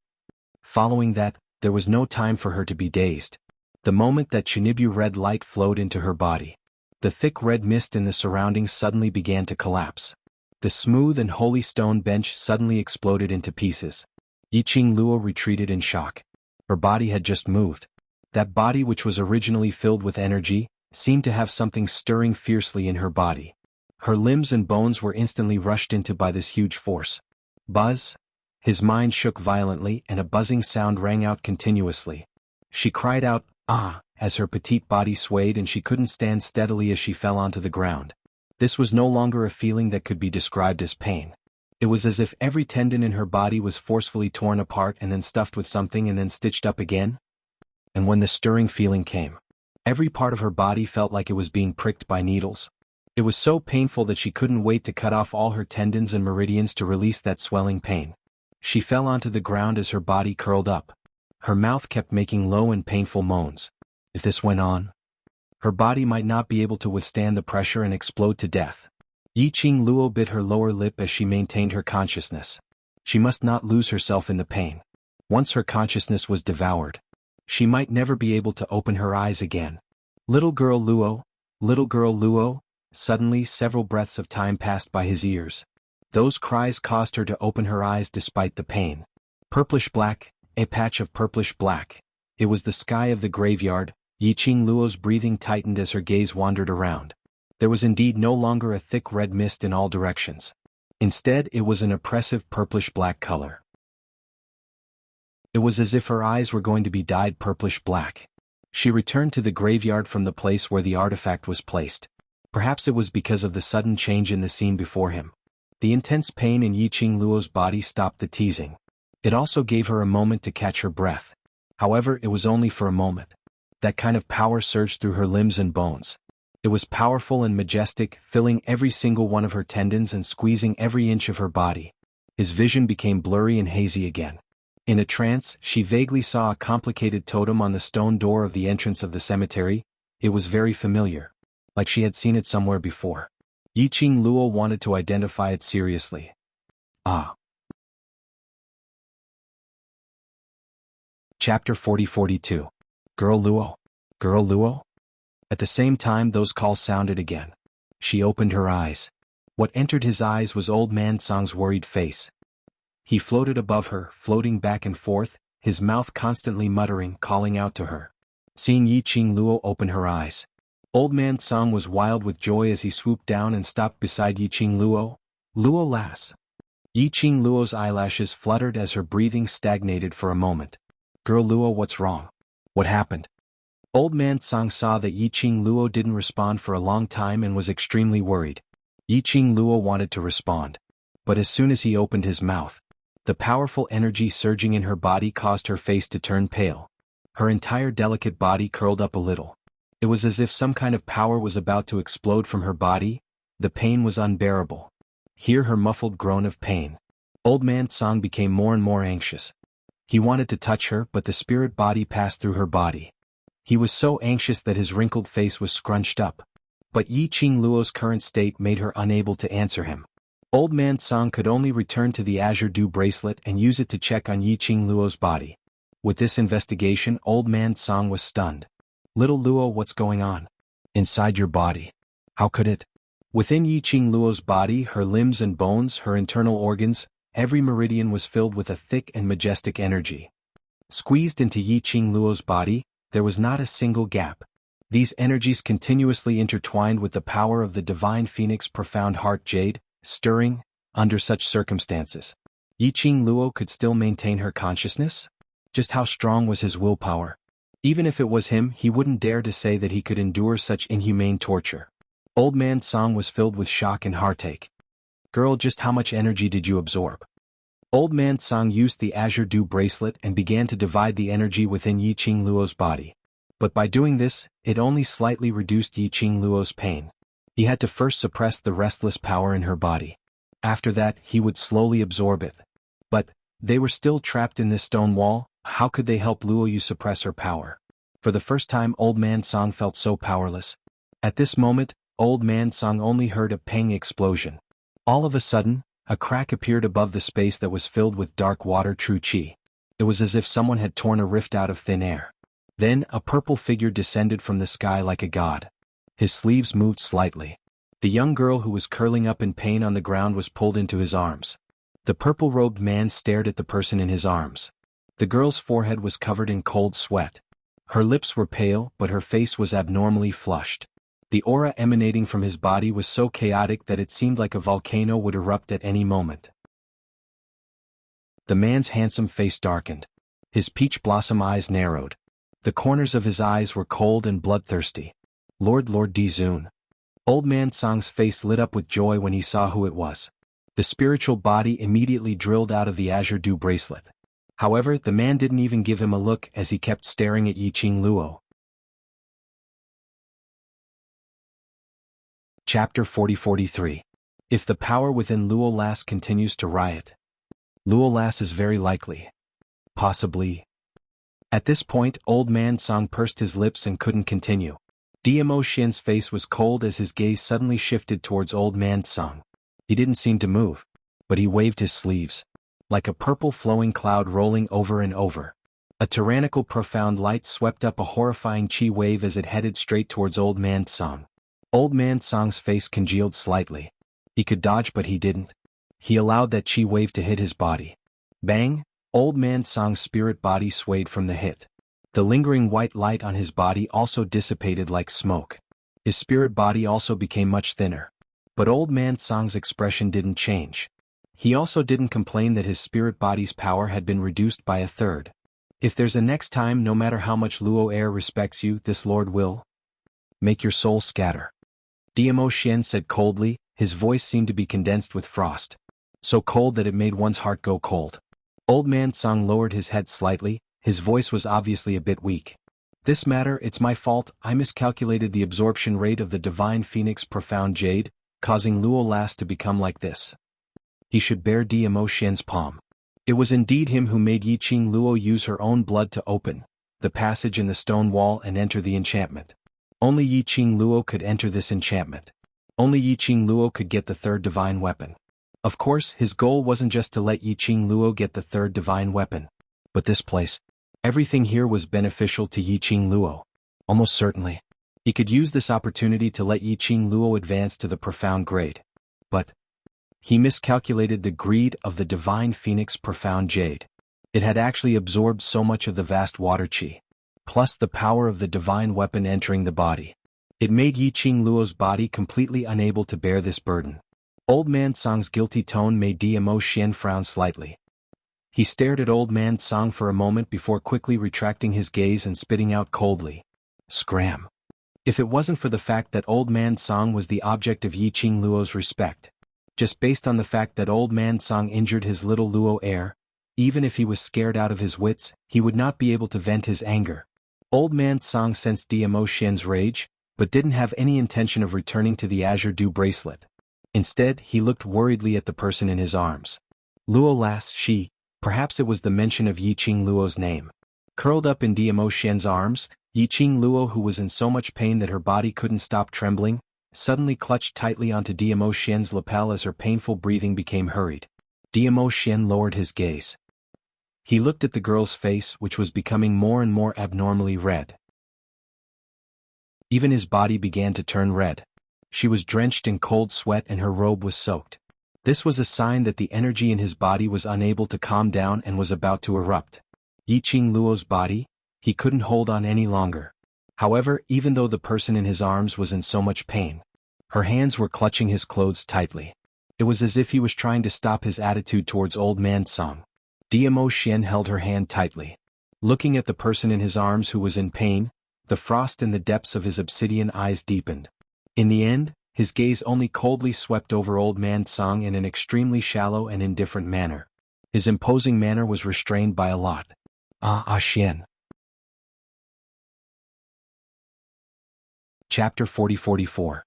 following that, there was no time for her to be dazed. The moment that Chinibu red light flowed into her body, the thick red mist in the surroundings suddenly began to collapse. The smooth and holy stone bench suddenly exploded into pieces. Yiqing Luo retreated in shock. Her body had just moved. That body, which was originally filled with energy, seemed to have something stirring fiercely in her body. Her limbs and bones were instantly rushed into by this huge force. Buzz! His mind shook violently and a buzzing sound rang out continuously. She cried out, "Ah!" as her petite body swayed and she couldn't stand steadily as she fell onto the ground. This was no longer a feeling that could be described as pain. It was as if every tendon in her body was forcefully torn apart and then stuffed with something and then stitched up again. And when the stirring feeling came, every part of her body felt like it was being pricked by needles. It was so painful that she couldn't wait to cut off all her tendons and meridians to release that swelling pain. She fell onto the ground as her body curled up. Her mouth kept making low and painful moans. If this went on, her body might not be able to withstand the pressure and explode to death. Yiqing Luo bit her lower lip as she maintained her consciousness. She must not lose herself in the pain. Once her consciousness was devoured, she might never be able to open her eyes again. Little girl Luo, little girl Luo. Suddenly several breaths of time passed by his ears. Those cries caused her to open her eyes despite the pain. Purplish black, a patch of purplish black. It was the sky of the graveyard. Yiqing Luo's breathing tightened as her gaze wandered around. There was indeed no longer a thick red mist in all directions. Instead, it was an oppressive purplish-black color. It was as if her eyes were going to be dyed purplish-black. She returned to the graveyard from the place where the artifact was placed. Perhaps it was because of the sudden change in the scene before him. The intense pain in Yiqing Luo's body stopped the teasing. It also gave her a moment to catch her breath. However, it was only for a moment. That kind of power surged through her limbs and bones. It was powerful and majestic, filling every single one of her tendons and squeezing every inch of her body. His vision became blurry and hazy again. In a trance, she vaguely saw a complicated totem on the stone door of the entrance of the cemetery. It was very familiar, like she had seen it somewhere before. Yiqing Luo wanted to identify it seriously. Ah. Chapter 40-42. Girl Luo. Girl Luo? At the same time those calls sounded again. She opened her eyes. What entered his eyes was Old Man Song's worried face. He floated above her, floating back and forth, his mouth constantly muttering, calling out to her. Seeing Yiqing Luo open her eyes, Old Man Song was wild with joy as he swooped down and stopped beside Yiqing Luo. Luo lass. Yiqing Luo's eyelashes fluttered as her breathing stagnated for a moment. Girl Luo, what's wrong? What happened? Old Man Song saw that Yiqing Luo didn't respond for a long time and was extremely worried. Yiqing Luo wanted to respond, but as soon as he opened his mouth, the powerful energy surging in her body caused her face to turn pale. Her entire delicate body curled up a little. It was as if some kind of power was about to explode from her body. The pain was unbearable. Hear her muffled groan of pain. Old Man Song became more and more anxious. He wanted to touch her, but the spirit body passed through her body. He was so anxious that his wrinkled face was scrunched up. But Yiqing Luo's current state made her unable to answer him. Old Man Song could only return to the Azure Dew bracelet and use it to check on Yiqing Luo's body. With this investigation, Old Man Song was stunned. Little Luo, what's going on? Inside your body. How could it? Within Yiqing Luo's body, her limbs and bones, her internal organs, every meridian was filled with a thick and majestic energy. Squeezed into Yiqing Luo's body, there was not a single gap. These energies continuously intertwined with the power of the divine phoenix profound heart jade, stirring, under such circumstances. Yiqing Luo could still maintain her consciousness? Just how strong was his willpower? Even if it was him, he wouldn't dare to say that he could endure such inhumane torture. Old Man Song was filled with shock and heartache. Girl, just how much energy did you absorb? Old Man Song used the Azure Dew bracelet and began to divide the energy within Yiqing Luo's body. But by doing this, it only slightly reduced Yiqing Luo's pain. He had to first suppress the restless power in her body. After that, he would slowly absorb it. But they were still trapped in this stone wall. How could they help Luo Yu suppress her power? For the first time, Old Man Song felt so powerless. At this moment, Old Man Song only heard a pang explosion. All of a sudden, A crack appeared above the space that was filled with dark water true chi. It was as if someone had torn a rift out of thin air. Then, a purple figure descended from the sky like a god. His sleeves moved slightly. The young girl who was curling up in pain on the ground was pulled into his arms. The purple-robed man stared at the person in his arms. The girl's forehead was covered in cold sweat. Her lips were pale, but her face was abnormally flushed. The aura emanating from his body was so chaotic that it seemed like a volcano would erupt at any moment. The man's handsome face darkened. His peach blossom eyes narrowed. The corners of his eyes were cold and bloodthirsty. Lord Dizun. Old man Song's face lit up with joy when he saw who it was. The spiritual body immediately drilled out of the azure dew bracelet. However, the man didn't even give him a look as he kept staring at Yiqing Luo. Chapter 40-43. If the power within Luo Lass continues to riot. Luo Lass is very likely. Possibly. At this point, old man Song pursed his lips and couldn't continue. Dmo Xian's face was cold as his gaze suddenly shifted towards old man Song. He didn't seem to move, but he waved his sleeves. Like a purple flowing cloud rolling over and over. A tyrannical profound light swept up a horrifying chi wave as it headed straight towards old man Song. Old man Song's face congealed slightly. He could dodge but he didn't. He allowed that chi wave to hit his body. Bang! Old man Song's spirit body swayed from the hit. The lingering white light on his body also dissipated like smoke. His spirit body also became much thinner. But old man Song's expression didn't change. He also didn't complain that his spirit body's power had been reduced by a third. If there's a next time, no matter how much Luo Air respects you, this lord will make your soul scatter. Dmo Xian said coldly, his voice seemed to be condensed with frost. So cold that it made one's heart go cold. Old man Song lowered his head slightly, his voice was obviously a bit weak. This matter, it's my fault, I miscalculated the absorption rate of the divine phoenix profound jade, causing Luo Lass to become like this. He should bear Dmo Xian's palm. It was indeed him who made Yiqing Luo use her own blood to open the passage in the stone wall and enter the enchantment. Only Yiqing Luo could enter this enchantment. Only Yiqing Luo could get the third divine weapon. Of course, his goal wasn't just to let Yiqing Luo get the third divine weapon. But this place, everything here was beneficial to Yiqing Luo. Almost certainly. He could use this opportunity to let Yiqing Luo advance to the profound grade. But he miscalculated the greed of the divine phoenix profound jade. It had actually absorbed so much of the vast water chi. Plus the power of the divine weapon entering the body. It made Yiqing Luo's body completely unable to bear this burden. Old man Song's guilty tone made Dmo Xian frown slightly. He stared at old man Song for a moment before quickly retracting his gaze and spitting out coldly. Scram. If it wasn't for the fact that old man Song was the object of Yiqing Luo's respect. Just based on the fact that old man Song injured his little Luo Air, even if he was scared out of his wits, he would not be able to vent his anger. Old man Song sensed Dmo Xian's rage, but didn't have any intention of returning to the azure dew bracelet. Instead, he looked worriedly at the person in his arms. Luo Lass, she, perhaps it was the mention of Yiqing Luo's name. Curled up in Dmo Xian's arms, Yiqing Luo, who was in so much pain that her body couldn't stop trembling, suddenly clutched tightly onto Dmo Xian's lapel as her painful breathing became hurried. Dmo Xian lowered his gaze. He looked at the girl's face, which was becoming more and more abnormally red. Even his body began to turn red. She was drenched in cold sweat and her robe was soaked. This was a sign that the energy in his body was unable to calm down and was about to erupt. Yiqing Luo's body? He couldn't hold on any longer. However, even though the person in his arms was in so much pain, her hands were clutching his clothes tightly. It was as if he was trying to stop his attitude towards old man Song. Dmo Xian held her hand tightly. Looking at the person in his arms who was in pain, the frost in the depths of his obsidian eyes deepened. In the end, his gaze only coldly swept over old man Song in an extremely shallow and indifferent manner. His imposing manner was restrained by a lot. Xian. Chapter 40-44.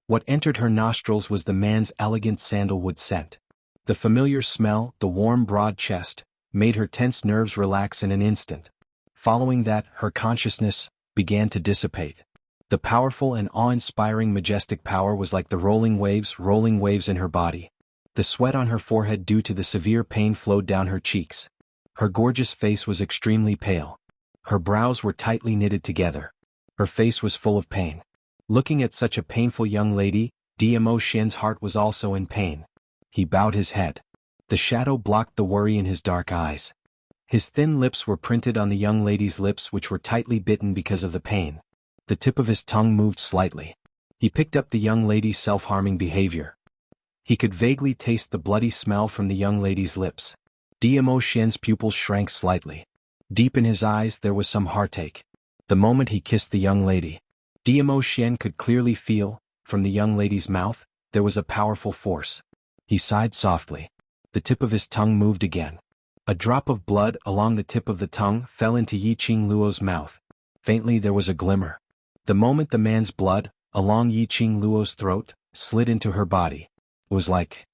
What entered her nostrils was the man's elegant sandalwood scent. The familiar smell, the warm broad chest, made her tense nerves relax in an instant. Following that, her consciousness began to dissipate. The powerful and awe-inspiring majestic power was like the rolling waves in her body. The sweat on her forehead due to the severe pain flowed down her cheeks. Her gorgeous face was extremely pale. Her brows were tightly knitted together. Her face was full of pain. Looking at such a painful young lady, Dmo Xian's heart was also in pain. He bowed his head. The shadow blocked the worry in his dark eyes. His thin lips were printed on the young lady's lips, which were tightly bitten because of the pain. The tip of his tongue moved slightly. He picked up the young lady's self-harming behavior. He could vaguely taste the bloody smell from the young lady's lips. Dmo Xian's pupils shrank slightly. Deep in his eyes there was some heartache. The moment he kissed the young lady, Dmo Xian could clearly feel, from the young lady's mouth, there was a powerful force. He sighed softly. The tip of his tongue moved again. A drop of blood along the tip of the tongue fell into Yiqing Luo's mouth. Faintly there was a glimmer. The moment the man's blood, along Yiqing Luo's throat, slid into her body, it was like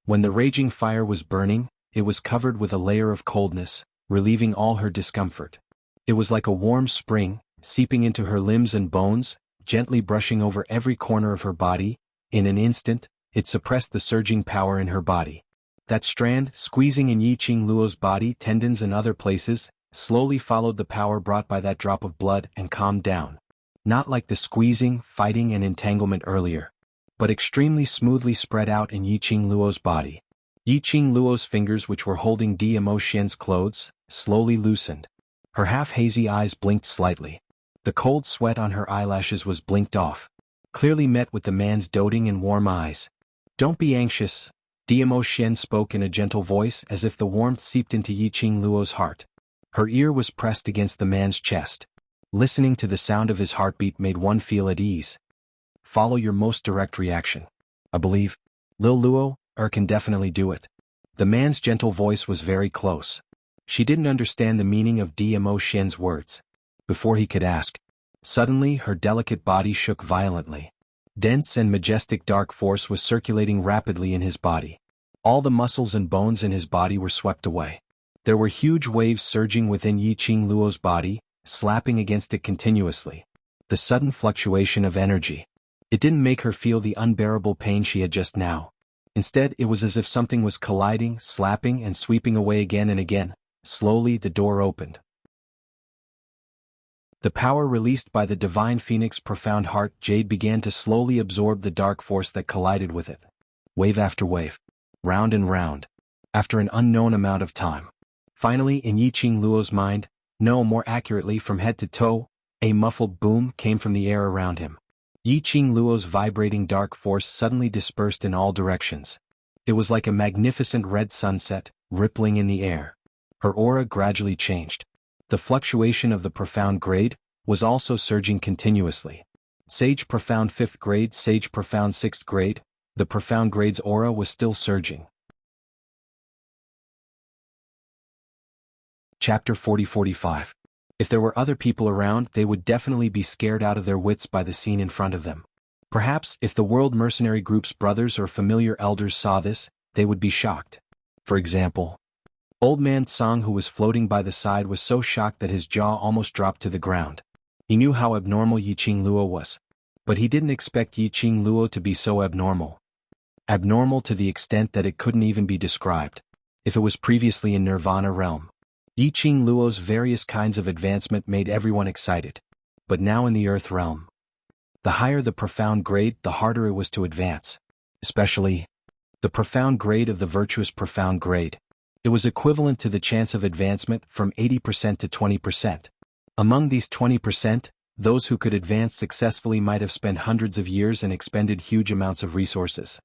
when the raging fire was burning, it was covered with a layer of coldness, relieving all her discomfort. It was like a warm spring, seeping into her limbs and bones, gently brushing over every corner of her body. In an instant, it suppressed the surging power in her body. That strand, squeezing in Yiqing Luo's body, tendons and other places, slowly followed the power brought by that drop of blood and calmed down. Not like the squeezing, fighting and entanglement earlier, but extremely smoothly spread out in Yiqing Luo's body. Yiqing Luo's fingers, which were holding Dmo Xian's clothes, slowly loosened. Her half-hazy eyes blinked slightly. The cold sweat on her eyelashes was blinked off, clearly met with the man's doting and warm eyes. "Don't be anxious," Dmo Xian spoke in a gentle voice, as if the warmth seeped into Yiqing Luo's heart. Her ear was pressed against the man's chest. Listening to the sound of his heartbeat made one feel at ease. "Follow your most direct reaction. I believe Lil Luo can definitely do it." The man's gentle voice was very close. She didn't understand the meaning of Dmo Xian's words. Before he could ask, suddenly her delicate body shook violently. Dense and majestic dark force was circulating rapidly in his body. All the muscles and bones in his body were swept away. There were huge waves surging within Yiqing Luo's body, slapping against it continuously. The sudden fluctuation of energy. It didn't make her feel the unbearable pain she had just now. Instead, it was as if something was colliding, slapping and sweeping away again and again. Slowly the door opened. The power released by the divine phoenix profound heart jade began to slowly absorb the dark force that collided with it. Wave after wave. Round and round. After an unknown amount of time. Finally, in Yiqing Luo's mind, no, more accurately from head to toe, a muffled boom came from the air around him. Yiqing Luo's vibrating dark force suddenly dispersed in all directions. It was like a magnificent red sunset, rippling in the air. Her aura gradually changed. The fluctuation of the profound grade was also surging continuously. Sage profound 5th grade, sage profound 6th grade, the profound grade's aura was still surging. Chapter 40-45. If there were other people around, they would definitely be scared out of their wits by the scene in front of them. Perhaps, if the World Mercenary Group's brothers or familiar elders saw this, they would be shocked. For example, Old Man Tsang, who was floating by the side, was so shocked that his jaw almost dropped to the ground. He knew how abnormal Yiqing Luo was. But he didn't expect Yiqing Luo to be so abnormal. Abnormal to the extent that it couldn't even be described. If it was previously in Nirvana realm. Yiqing Luo's various kinds of advancement made everyone excited. But now in the Earth realm. The higher the profound grade, the harder it was to advance. Especially the profound grade of the virtuous profound grade. It was equivalent to the chance of advancement from 80% to 20%. Among these 20%, those who could advance successfully might have spent hundreds of years and expended huge amounts of resources.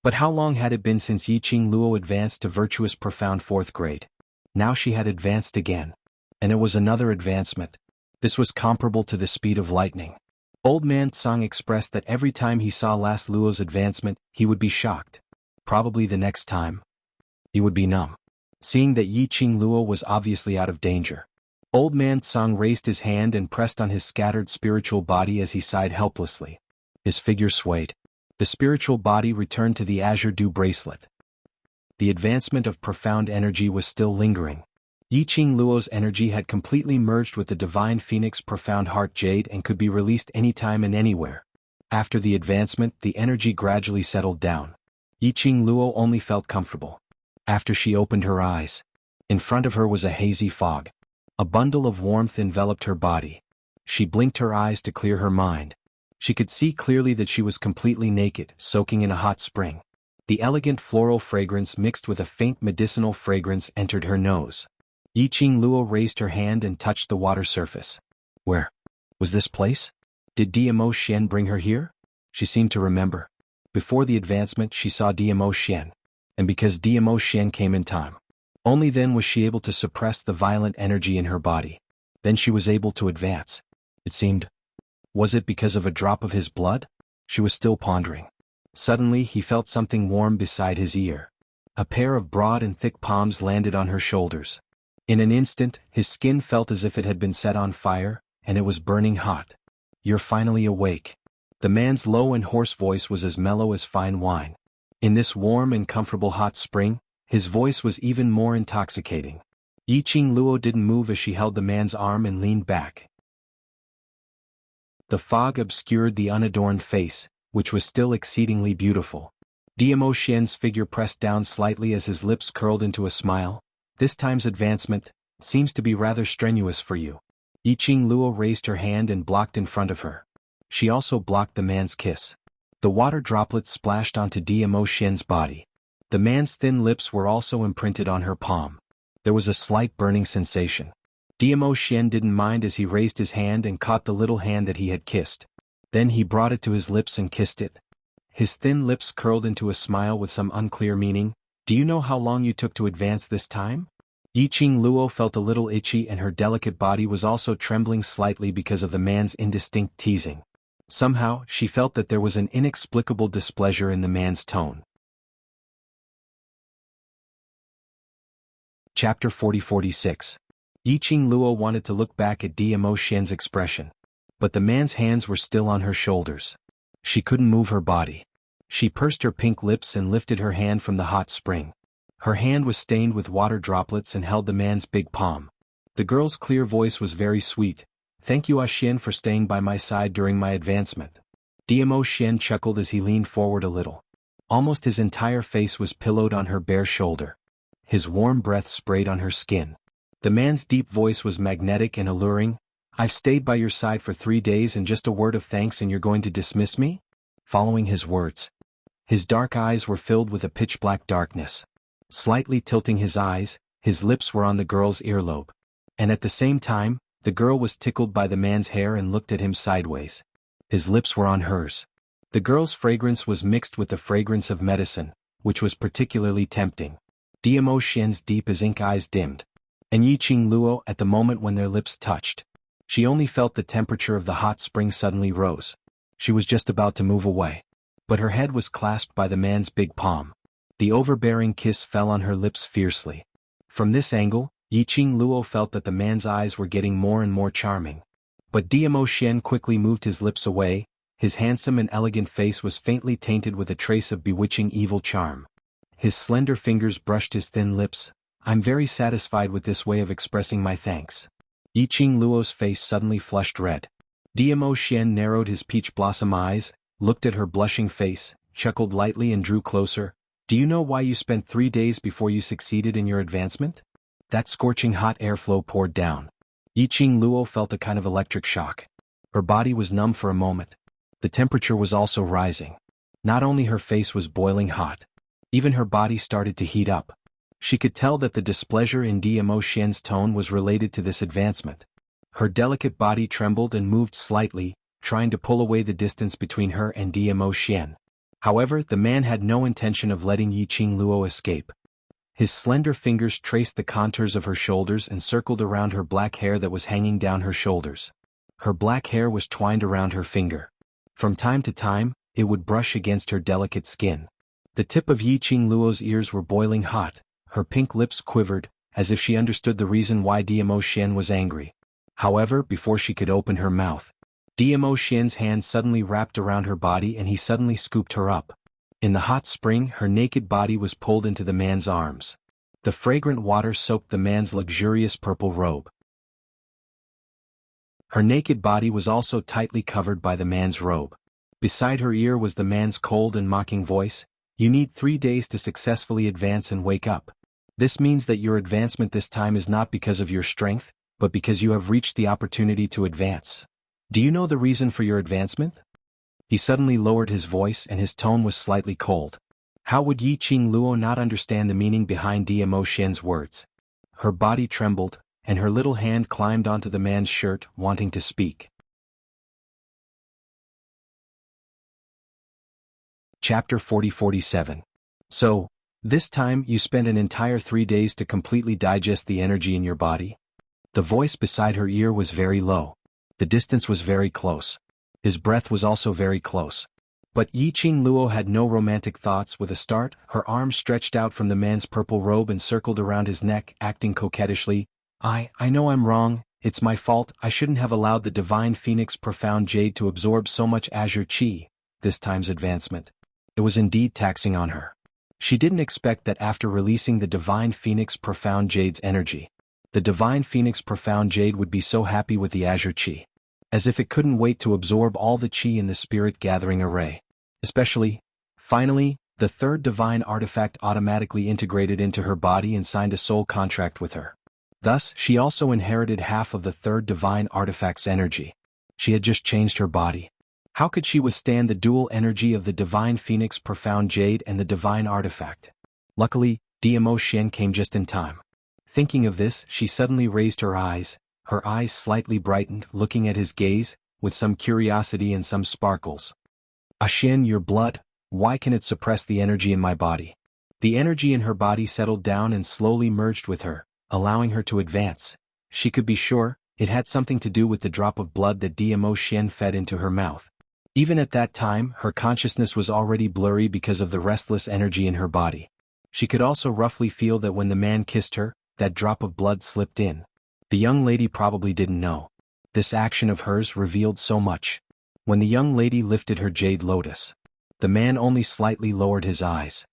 But how long had it been since Yiqing Luo advanced to virtuous profound 4th grade? Now she had advanced again. And it was another advancement. This was comparable to the speed of lightning. Old Man Tsang expressed that every time he saw last Luo's advancement, he would be shocked. Probably the next time, he would be numb. Seeing that Yiqing Luo was obviously out of danger. Old Man Tsang raised his hand and pressed on his scattered spiritual body as he sighed helplessly. His figure swayed. The spiritual body returned to the azure dew bracelet. The advancement of profound energy was still lingering. Yiqing Luo's energy had completely merged with the divine phoenix profound heart jade and could be released anytime and anywhere. After the advancement, the energy gradually settled down. Yiqing Luo only felt comfortable. After she opened her eyes, in front of her was a hazy fog. A bundle of warmth enveloped her body. She blinked her eyes to clear her mind. She could see clearly that she was completely naked, soaking in a hot spring. The elegant floral fragrance mixed with a faint medicinal fragrance entered her nose. Yiqing Luo raised her hand and touched the water surface. Where was this place? Did DMO Xian bring her here? She seemed to remember. Before the advancement she saw DMO Xian. And because DMO Xian came in time. Only then was she able to suppress the violent energy in her body. Then she was able to advance. It seemed. Was it because of a drop of his blood? She was still pondering. Suddenly he felt something warm beside his ear. A pair of broad and thick palms landed on her shoulders. In an instant, his skin felt as if it had been set on fire, and it was burning hot. You're finally awake. The man's low and hoarse voice was as mellow as fine wine. In this warm and comfortable hot spring, his voice was even more intoxicating. Yiqing Luo didn't move as she held the man's arm and leaned back. The fog obscured the unadorned face, which was still exceedingly beautiful. DMO Xian's figure pressed down slightly as his lips curled into a smile. This time's advancement seems to be rather strenuous for you. Yiqing Luo raised her hand and blocked in front of her. She also blocked the man's kiss. The water droplets splashed onto DMO Xian's body. The man's thin lips were also imprinted on her palm. There was a slight burning sensation. DMO Xian didn't mind as he raised his hand and caught the little hand that he had kissed. Then he brought it to his lips and kissed it. His thin lips curled into a smile with some unclear meaning. Do you know how long you took to advance this time? Yiqing Luo felt a little itchy and her delicate body was also trembling slightly because of the man's indistinct teasing. Somehow, she felt that there was an inexplicable displeasure in the man's tone. Chapter 40-46. Yiqing Luo wanted to look back at DMO Xian's expression. But the man's hands were still on her shoulders. She couldn't move her body. She pursed her pink lips and lifted her hand from the hot spring. Her hand was stained with water droplets and held the man's big palm. The girl's clear voice was very sweet. Thank you, Xian, for staying by my side during my advancement. DMO Xian chuckled as he leaned forward a little. Almost his entire face was pillowed on her bare shoulder. His warm breath sprayed on her skin. The man's deep voice was magnetic and alluring. I've stayed by your side for 3 days and just a word of thanks and you're going to dismiss me? Following his words. His dark eyes were filled with a pitch-black darkness. Slightly tilting his eyes, his lips were on the girl's earlobe. And at the same time, the girl was tickled by the man's hair and looked at him sideways. His lips were on hers. The girl's fragrance was mixed with the fragrance of medicine, which was particularly tempting. DMO Xian's deep as ink eyes dimmed. And Yiqing Luo at the moment when their lips touched. She only felt the temperature of the hot spring suddenly rose. She was just about to move away. But her head was clasped by the man's big palm. The overbearing kiss fell on her lips fiercely. From this angle, Yiqing Luo felt that the man's eyes were getting more and more charming. But DMO Xian quickly moved his lips away. His handsome and elegant face was faintly tainted with a trace of bewitching evil charm. His slender fingers brushed his thin lips. I'm very satisfied with this way of expressing my thanks. Yiqing Luo's face suddenly flushed red. DMO Xian narrowed his peach blossom eyes, looked at her blushing face, chuckled lightly and drew closer. Do you know why you spent 3 days before you succeeded in your advancement? That scorching hot airflow poured down. Yiqing Luo felt a kind of electric shock. Her body was numb for a moment. The temperature was also rising. Not only her face was boiling hot. Even her body started to heat up. She could tell that the displeasure in DMO Xian's tone was related to this advancement. Her delicate body trembled and moved slightly, trying to pull away the distance between her and DMO Xian. However, the man had no intention of letting Yiqing Luo escape. His slender fingers traced the contours of her shoulders and circled around her black hair that was hanging down her shoulders. Her black hair was twined around her finger. From time to time, it would brush against her delicate skin. The tip of Yiqing Luo's ears were boiling hot. Her pink lips quivered, as if she understood the reason why DMO Xian was angry. However, before she could open her mouth, DMO Xian's hand suddenly wrapped around her body and he suddenly scooped her up. In the hot spring, her naked body was pulled into the man's arms. The fragrant water soaked the man's luxurious purple robe. Her naked body was also tightly covered by the man's robe. Beside her ear was the man's cold and mocking voice. You need 3 days to successfully advance and wake up. This means that your advancement this time is not because of your strength, but because you have reached the opportunity to advance. Do you know the reason for your advancement? He suddenly lowered his voice and his tone was slightly cold. How would Yi Qing Luo not understand the meaning behind Demo Xian's words? Her body trembled, and her little hand climbed onto the man's shirt, wanting to speak. Chapter 40-47. So, this time you spent an entire 3 days to completely digest the energy in your body? The voice beside her ear was very low. The distance was very close. His breath was also very close. But Yi Qing Luo had no romantic thoughts. With a start, her arms stretched out from the man's purple robe and circled around his neck, acting coquettishly. I know I'm wrong, it's my fault, I shouldn't have allowed the Divine Phoenix Profound Jade to absorb so much azure chi. This time's advancement. It was indeed taxing on her. She didn't expect that after releasing the Divine Phoenix Profound Jade's energy, the Divine Phoenix Profound Jade would be so happy with the azure chi. As if it couldn't wait to absorb all the chi in the spirit gathering array. Especially, finally, the third divine artifact automatically integrated into her body and signed a soul contract with her. Thus, she also inherited half of the third divine artifact's energy. She had just changed her body. How could she withstand the dual energy of the Divine Phoenix Profound Jade and the divine artifact? Luckily, Demo Xian came just in time. Thinking of this, she suddenly raised her eyes slightly brightened, looking at his gaze, with some curiosity and some sparkles. Xian, your blood, why can it suppress the energy in my body? The energy in her body settled down and slowly merged with her, allowing her to advance. She could be sure, it had something to do with the drop of blood that Demo Xian fed into her mouth. Even at that time, her consciousness was already blurry because of the restless energy in her body. She could also roughly feel that when the man kissed her, that drop of blood slipped in. The young lady probably didn't know. This action of hers revealed so much. When the young lady lifted her jade lotus, the man only slightly lowered his eyes.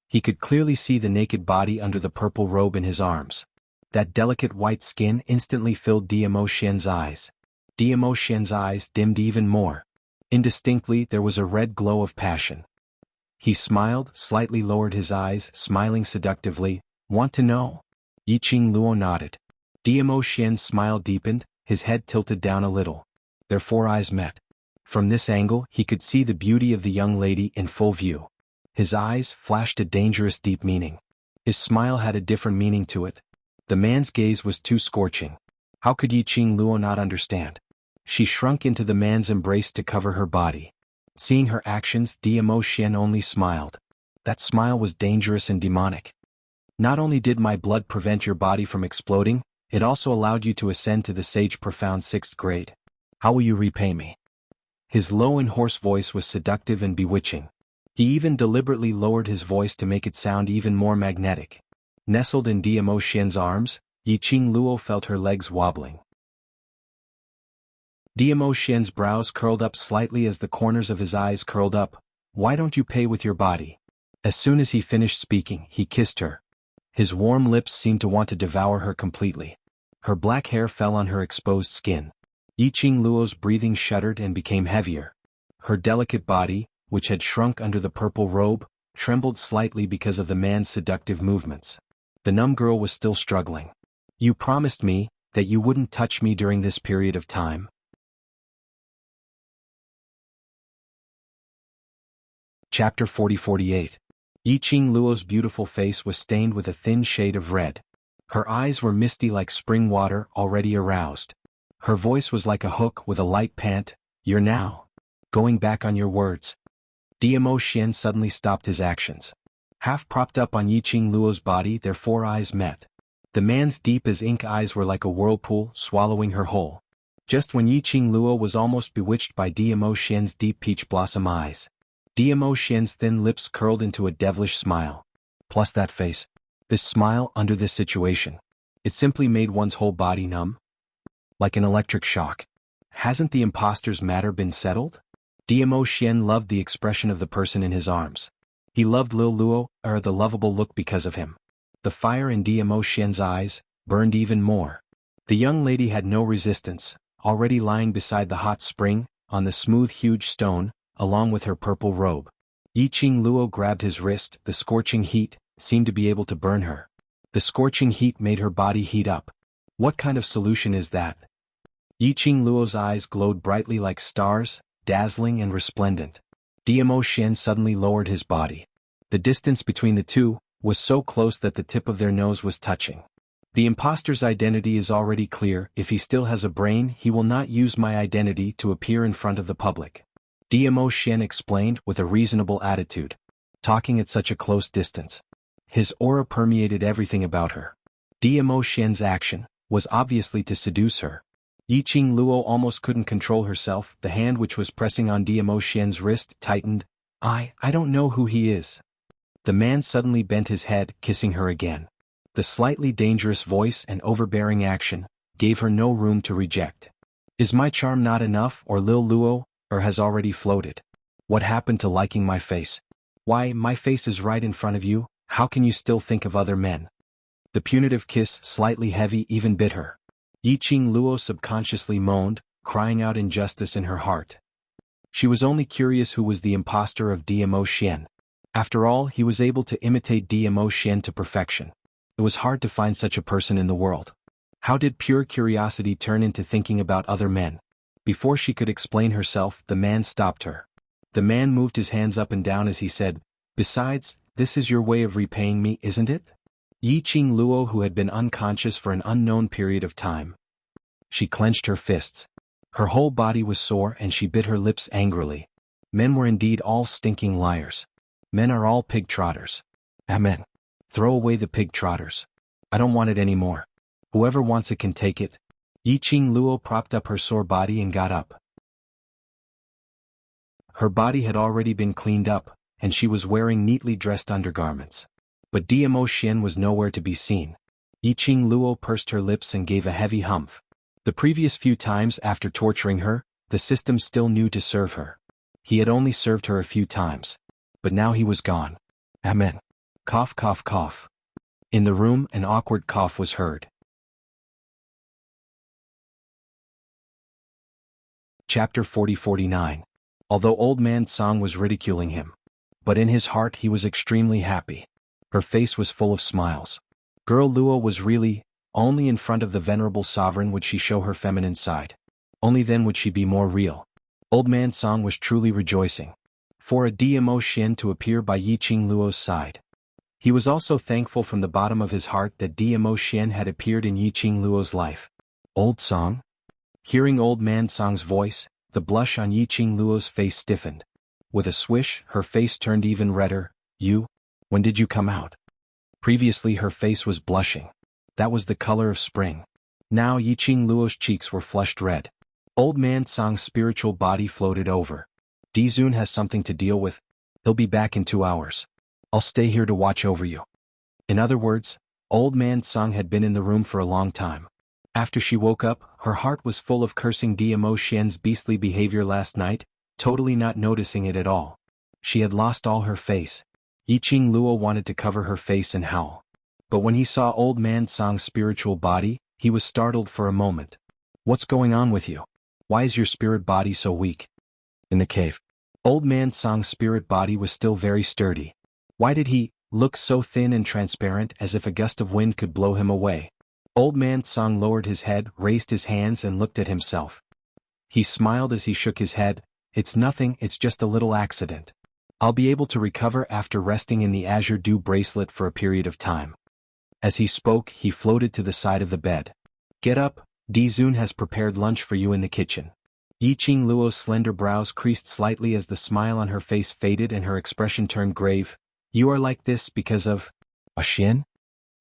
He could clearly see the naked body under the purple robe in his arms. That delicate white skin instantly filled Demo Xian's eyes. Demo Xian's eyes dimmed even more. Indistinctly, there was a red glow of passion. He smiled, slightly lowered his eyes, smiling seductively. Want to know? Yi Qing Luo nodded. Demo Xian's smile deepened, his head tilted down a little. Their 4 eyes met. From this angle, he could see the beauty of the young lady in full view. His eyes flashed a dangerous deep meaning. His smile had a different meaning to it. The man's gaze was too scorching. How could Yi Qing Luo not understand? She shrunk into the man's embrace to cover her body. Seeing her actions, Demo Xian only smiled. That smile was dangerous and demonic. Not only did my blood prevent your body from exploding, it also allowed you to ascend to the Sage Profound 6th grade. How will you repay me? His low and hoarse voice was seductive and bewitching. He even deliberately lowered his voice to make it sound even more magnetic. Nestled in Demo Xian's arms, Yi Qing Luo felt her legs wobbling. Demo Xian's brows curled up slightly as the corners of his eyes curled up. Why don't you pay with your body? As soon as he finished speaking, he kissed her. His warm lips seemed to want to devour her completely. Her black hair fell on her exposed skin. Yi Qing Luo's breathing shuddered and became heavier. Her delicate body, which had shrunk under the purple robe, trembled slightly because of the man's seductive movements. The numb girl was still struggling. You promised me that you wouldn't touch me during this period of time. Chapter 40-48. Yi Qing Luo's beautiful face was stained with a thin shade of red. Her eyes were misty like spring water already aroused. Her voice was like a hook with a light pant. You're now going back on your words. Demo Xian suddenly stopped his actions. Half propped up on Yi Qing Luo's body, their 4 eyes met. The man's deep as ink eyes were like a whirlpool, swallowing her whole. Just when Yi Qing Luo was almost bewitched by Demo Xian's deep peach blossom eyes, Demo Xian's thin lips curled into a devilish smile. Plus that face. This smile under this situation. It simply made one's whole body numb. Like an electric shock. Hasn't the imposter's matter been settled? Demo Xian loved the expression of the person in his arms. He loved Lil Luo, the lovable look because of him. The fire in Demo Xian's eyes burned even more. The young lady had no resistance, already lying beside the hot spring, on the smooth huge stone, along with her purple robe. Yiqing Luo grabbed his wrist. The scorching heat seemed to be able to burn her. The scorching heat made her body heat up. What kind of solution is that? Yiqing Luo's eyes glowed brightly like stars, dazzling and resplendent. Dimo Xian suddenly lowered his body. The distance between the two was so close that the tip of their nose was touching. The imposter's identity is already clear. If he still has a brain, he will not use my identity to appear in front of the public. Dimo Xian explained with a reasonable attitude, talking at such a close distance. His aura permeated everything about her. Dimo Xian's action was obviously to seduce her. Yiqing Luo almost couldn't control herself. The hand which was pressing on Dimo Xian's wrist tightened. I don't know who he is. The man suddenly bent his head, kissing her again. The slightly dangerous voice and overbearing action gave her no room to reject. Is my charm not enough, or Lil Luo, or has already floated? What happened to liking my face? Why, my face is right in front of you, how can you still think of other men? The punitive kiss, slightly heavy, even bit her. Yiqing Luo subconsciously moaned, crying out injustice in her heart. She was only curious who was the imposter of Dimo Xian. After all, he was able to imitate Dimo Xian to perfection. It was hard to find such a person in the world. How did pure curiosity turn into thinking about other men? Before she could explain herself, the man stopped her. The man moved his hands up and down as he said, "Besides, this is your way of repaying me, isn't it?" Yiqing Luo, who had been unconscious for an unknown period of time. She clenched her fists. Her whole body was sore and she bit her lips angrily. Men were indeed all stinking liars. Men are all pig trotters. Amen. Throw away the pig trotters. I don't want it anymore. Whoever wants it can take it. Yiqing Luo propped up her sore body and got up. Her body had already been cleaned up, and she was wearing neatly dressed undergarments. But Dimo Xian was nowhere to be seen. Yiqing Luo pursed her lips and gave a heavy humph. The previous few times after torturing her, the system still knew to serve her. He had only served her a few times. But now he was gone. Amen. Cough, cough, cough. In the room, an awkward cough was heard. Chapter 40-49. Although Old Man Song was ridiculing him, but in his heart he was extremely happy. Her face was full of smiles. Girl Luo was really, only in front of the venerable sovereign would she show her feminine side. Only then would she be more real. Old Man Song was truly rejoicing. For a Dimo Xian to appear by Yiqing Luo's side. He was also thankful from the bottom of his heart that Dimo Xian had appeared in Yiqing Luo's life. Old Song? Hearing Old Man Song's voice, the blush on Yiqing Luo's face stiffened. With a swish, her face turned even redder. You? When did you come out? Previously her face was blushing. That was the color of spring. Now Yiqing Luo's cheeks were flushed red. Old Man Song's spiritual body floated over. Dizun has something to deal with. He'll be back in 2 hours. I'll stay here to watch over you. In other words, Old Man Song had been in the room for a long time. After she woke up, her heart was full of cursing Dimo Xian's beastly behavior last night, totally not noticing it at all. She had lost all her face. Yiqing Luo wanted to cover her face and howl. But when he saw Old Man Song's spiritual body, he was startled for a moment. What's going on with you? Why is your spirit body so weak? In the cave. Old Man Song's spirit body was still very sturdy. Why did he look so thin and transparent, as if a gust of wind could blow him away? Old Man Song lowered his head, raised his hands and looked at himself. He smiled as he shook his head. It's nothing, it's just a little accident. I'll be able to recover after resting in the Azure Dew bracelet for a period of time. As he spoke, he floated to the side of the bed. Get up, Dizun has prepared lunch for you in the kitchen. Yiqing Luo's slender brows creased slightly as the smile on her face faded and her expression turned grave. You are like this because of a Xian?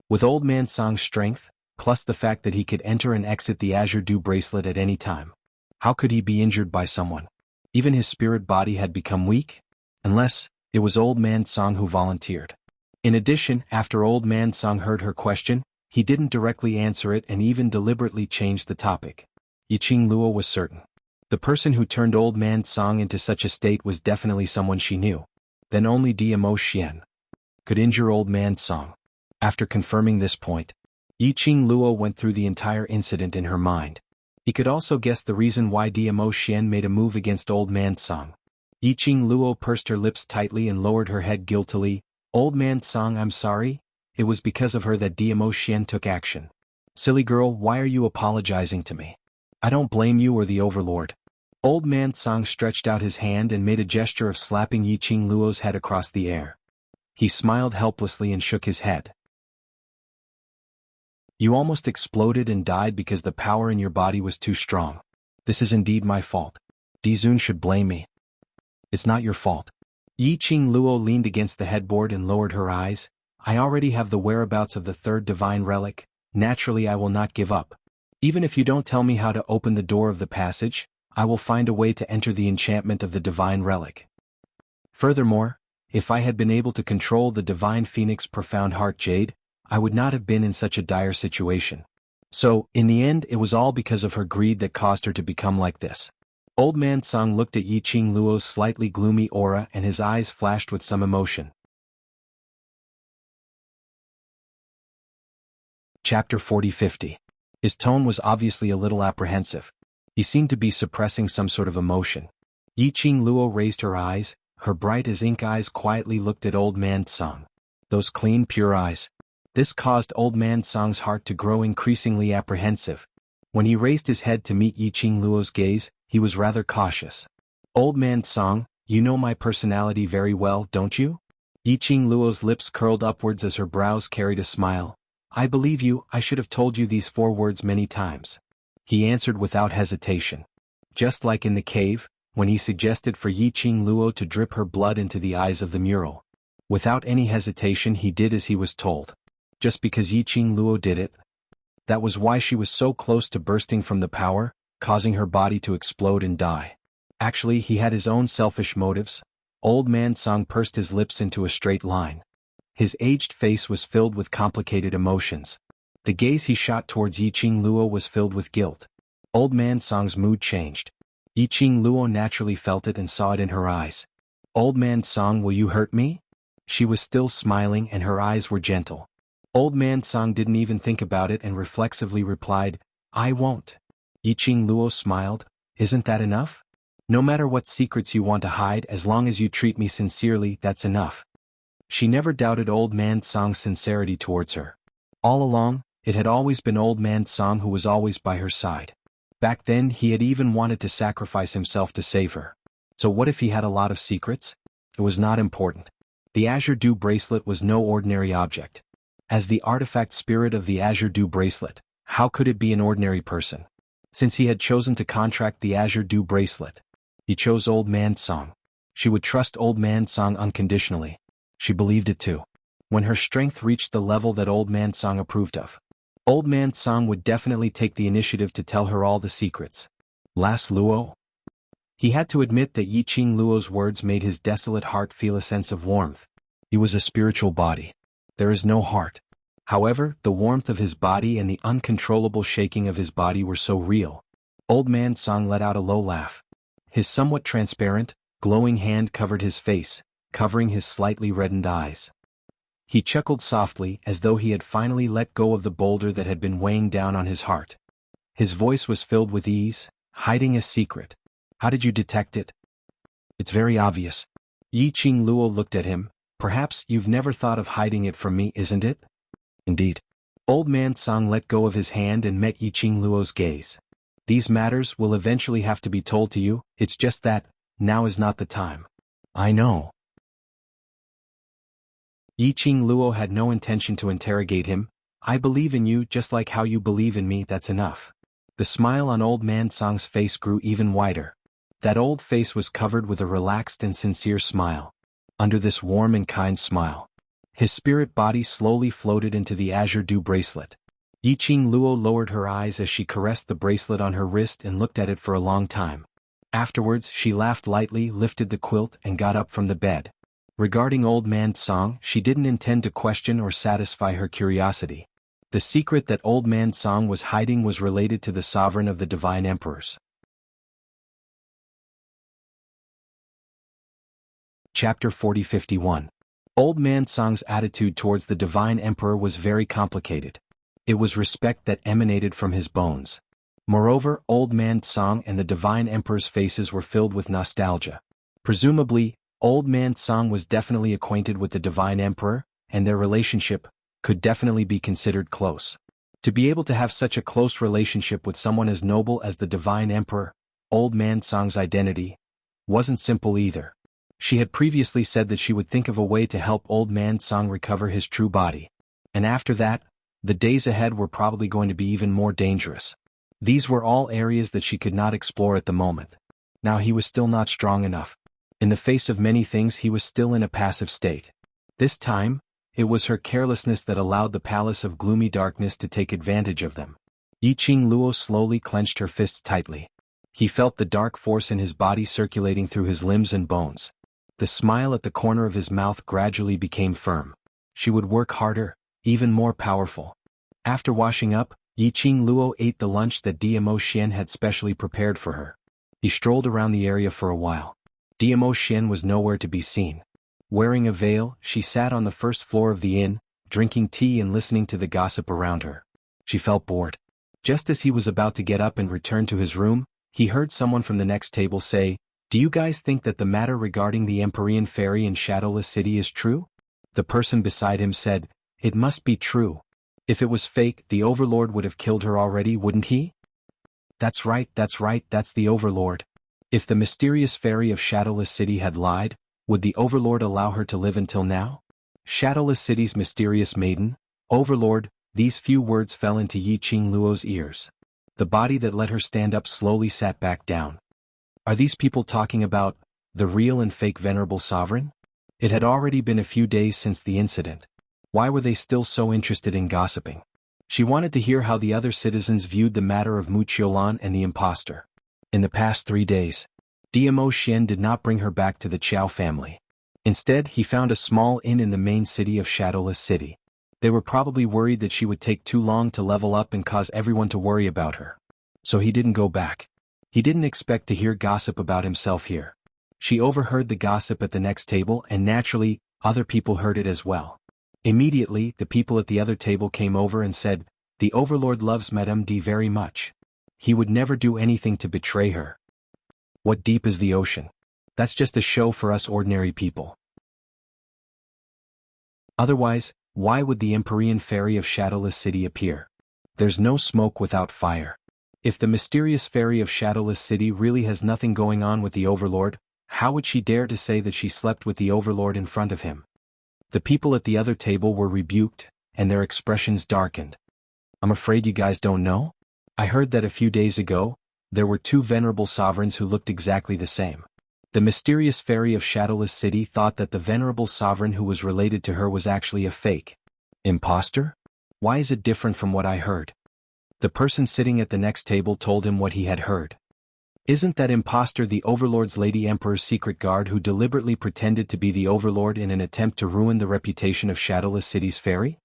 With Old Man Song's strength, plus the fact that he could enter and exit the Azure Dew bracelet at any time. How could he be injured by someone? Even his spirit body had become weak? Unless it was Old Man Song who volunteered. In addition, after Old Man Song heard her question, he didn't directly answer it and even deliberately changed the topic. Yiqing Luo was certain. The person who turned Old Man Song into such a state was definitely someone she knew. Then only Dimo Xian could injure Old Man Song. After confirming this point, Yiqing Luo went through the entire incident in her mind. He could also guess the reason why Dimo Xian made a move against Old Man Song. Yiqing Luo pursed her lips tightly and lowered her head guiltily. Old man Song, I'm sorry. It was because of her that Diamo Xian took action. Silly girl, why are you apologizing to me? I don't blame you or the Overlord. Old man Song stretched out his hand and made a gesture of slapping Yiqing Luo's head across the air. He smiled helplessly and shook his head. You almost exploded and died because the power in your body was too strong. This is indeed my fault. Dizun should blame me. It's not your fault. Yiqing Luo leaned against the headboard and lowered her eyes. I already have the whereabouts of the third divine relic. Naturally I will not give up. Even if you don't tell me how to open the door of the passage, I will find a way to enter the enchantment of the divine relic. Furthermore, if I had been able to control the divine phoenix profound heart jade, I would not have been in such a dire situation. So, in the end, it was all because of her greed that caused her to become like this. Old man Song looked at Yiqing Luo's slightly gloomy aura and his eyes flashed with some emotion. Chapter 40-50. His tone was obviously a little apprehensive. He seemed to be suppressing some sort of emotion. Yiqing Luo raised her eyes, her bright as ink eyes quietly looked at Old Man Song. Those clean, pure eyes. This caused Old Man Song's heart to grow increasingly apprehensive. When he raised his head to meet Yiqing Luo's gaze, he was rather cautious. Old Man Song, you know my personality very well, don't you? Yiqing Luo's lips curled upwards as her brows carried a smile. I believe you, I should have told you these 4 words many times. He answered without hesitation. Just like in the cave, when he suggested for Yiqing Luo to drip her blood into the eyes of the mural. Without any hesitation he did as he was told. Just because Yiqing Luo did it. That was why she was so close to bursting from the power, causing her body to explode and die. Actually, he had his own selfish motives. Old Man Song pursed his lips into a straight line. His aged face was filled with complicated emotions. The gaze he shot towards Yiqing Luo was filled with guilt. Old Man Song's mood changed. Yiqing Luo naturally felt it and saw it in her eyes. Old Man Song, will you hurt me? She was still smiling and her eyes were gentle. Old Man Song didn't even think about it and reflexively replied, I won't. Yiqing Luo smiled, isn't that enough? No matter what secrets you want to hide, as long as you treat me sincerely, that's enough. She never doubted Old Man Song's sincerity towards her. All along, it had always been Old Man Song who was always by her side. Back then he had even wanted to sacrifice himself to save her. So what if he had a lot of secrets? It was not important. The Azure Dew bracelet was no ordinary object. As the artifact spirit of the Azure Dew bracelet, how could it be an ordinary person? Since he had chosen to contract the Azure Dew bracelet, he chose Old Man Song. She would trust Old Man Song unconditionally. She believed it too. When her strength reached the level that Old Man Song approved of, Old Man Song would definitely take the initiative to tell her all the secrets. Last Luo? He had to admit that Yiqing Luo's words made his desolate heart feel a sense of warmth. He was a spiritual body. There is no heart. However, the warmth of his body and the uncontrollable shaking of his body were so real. Old Man Song let out a low laugh. His somewhat transparent, glowing hand covered his face, covering his slightly reddened eyes. He chuckled softly as though he had finally let go of the boulder that had been weighing down on his heart. His voice was filled with ease, hiding a secret. How did you detect it? It's very obvious. Yiqing Luo looked at him. Perhaps you've never thought of hiding it from me, isn't it? Indeed. Old Man Song let go of his hand and met Yiqing Luo's gaze. These matters will eventually have to be told to you, it's just that, now is not the time. I know. Yiqing Luo had no intention to interrogate him. I believe in you just like how you believe in me, that's enough. The smile on Old Man Song's face grew even wider. That old face was covered with a relaxed and sincere smile. Under this warm and kind smile, his spirit body slowly floated into the Azure Dew bracelet. Yiqing Luo lowered her eyes as she caressed the bracelet on her wrist and looked at it for a long time. Afterwards, she laughed lightly, lifted the quilt, and got up from the bed. Regarding Old Man Song, she didn't intend to question or satisfy her curiosity. The secret that Old Man Song was hiding was related to the sovereign of the Divine Emperors. Chapter 40-51. Old Man Song's attitude towards the Divine Emperor was very complicated. It was respect that emanated from his bones. Moreover, Old Man Song and the Divine Emperor's faces were filled with nostalgia. Presumably, Old Man Song was definitely acquainted with the Divine Emperor, and their relationship could definitely be considered close. To be able to have such a close relationship with someone as noble as the Divine Emperor, Old Man Song's identity wasn't simple either. She had previously said that she would think of a way to help Old Man Song recover his true body. And after that, the days ahead were probably going to be even more dangerous. These were all areas that she could not explore at the moment. Now he was still not strong enough. In the face of many things he was still in a passive state. This time, it was her carelessness that allowed the Palace of Gloomy Darkness to take advantage of them. Yiqing Luo slowly clenched her fists tightly. He felt the dark force in his body circulating through his limbs and bones. The smile at the corner of his mouth gradually became firm. She would work harder, even more powerful. After washing up, Yiqing Luo ate the lunch that Dmo Xian had specially prepared for her. He strolled around the area for a while. Dmo Xian was nowhere to be seen. Wearing a veil, she sat on the first floor of the inn, drinking tea and listening to the gossip around her. She felt bored. Just as he was about to get up and return to his room, he heard someone from the next table say, "Do you guys think that the matter regarding the Empyrean Ferry in Shadowless City is true?" The person beside him said, "It must be true. If it was fake, the Overlord would have killed her already, wouldn't he?" That's right, that's the Overlord. If the mysterious fairy of Shadowless City had lied, would the Overlord allow her to live until now? Shadowless City's mysterious maiden, Overlord, these few words fell into Yiqing Luo's ears. The body that let her stand up slowly sat back down. Are these people talking about the real and fake Venerable Sovereign? It had already been a few days since the incident. Why were they still so interested in gossiping? She wanted to hear how the other citizens viewed the matter of Mu Qiulan and the impostor. In the past 3 days, Dmo Xian did not bring her back to the Qiao family. Instead, he found a small inn in the main city of Shadowless City. They were probably worried that she would take too long to level up and cause everyone to worry about her. So he didn't go back. He didn't expect to hear gossip about himself here. She overheard the gossip at the next table and naturally, other people heard it as well. Immediately, the people at the other table came over and said, "The Overlord loves Madame D very much. He would never do anything to betray her. What deep is the ocean? That's just a show for us ordinary people. Otherwise, why would the Empyrean Fairy of Shadowless City appear? There's no smoke without fire. If the mysterious Fairy of Shadowless City really has nothing going on with the Overlord, how would she dare to say that she slept with the Overlord in front of him?" The people at the other table were rebuked, and their expressions darkened. "I'm afraid you guys don't know? I heard that a few days ago, there were 2 venerable sovereigns who looked exactly the same. The mysterious fairy of Shadowless City thought that the venerable sovereign who was related to her was actually a fake imposter? Why is it different from what I heard?" The person sitting at the next table told him what he had heard. "Isn't that imposter the Overlord's Lady Emperor's secret guard who deliberately pretended to be the Overlord in an attempt to ruin the reputation of Shadowless City's fairy?"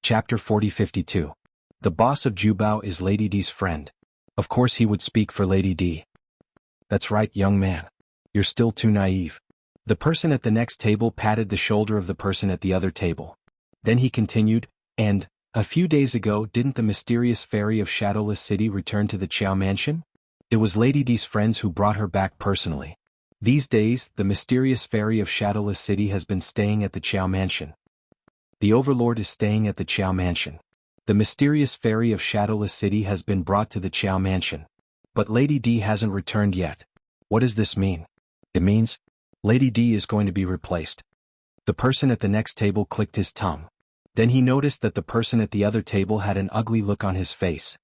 Chapter 4052. The boss of Jubao is Lady D's friend. Of course he would speak for Lady D. "That's right, young man. You're still too naive." The person at the next table patted the shoulder of the person at the other table. Then he continued, "And, a few days ago didn't the mysterious fairy of Shadowless City return to the Qiao mansion? It was Lady D's friends who brought her back personally. These days, the mysterious fairy of Shadowless City has been staying at the Qiao mansion. The Overlord is staying at the Qiao mansion. The mysterious fairy of Shadowless City has been brought to the Qiao mansion. But Lady D hasn't returned yet. What does this mean?" "It means Lady D is going to be replaced." The person at the next table clicked his tongue. Then he noticed that the person at the other table had an ugly look on his face.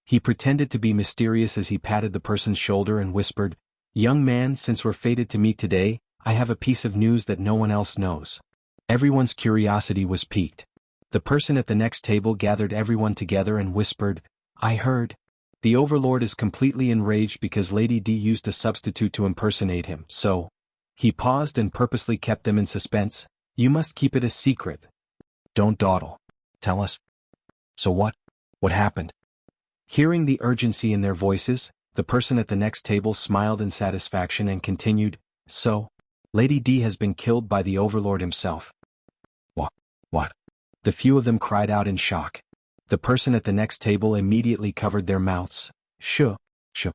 He pretended to be mysterious as he patted the person's shoulder and whispered, "Young man, since we're fated to meet today, I have a piece of news that no one else knows." Everyone's curiosity was piqued. The person at the next table gathered everyone together and whispered, "I heard. The Overlord is completely enraged because Lady D used a substitute to impersonate him, so..." He paused and purposely kept them in suspense. "You must keep it a secret. Don't dawdle. Tell us." "So what? What happened?" Hearing the urgency in their voices, the person at the next table smiled in satisfaction and continued, "So, Lady D has been killed by the Overlord himself." What? The few of them cried out in shock. The person at the next table immediately covered their mouths. Shoo, shoo.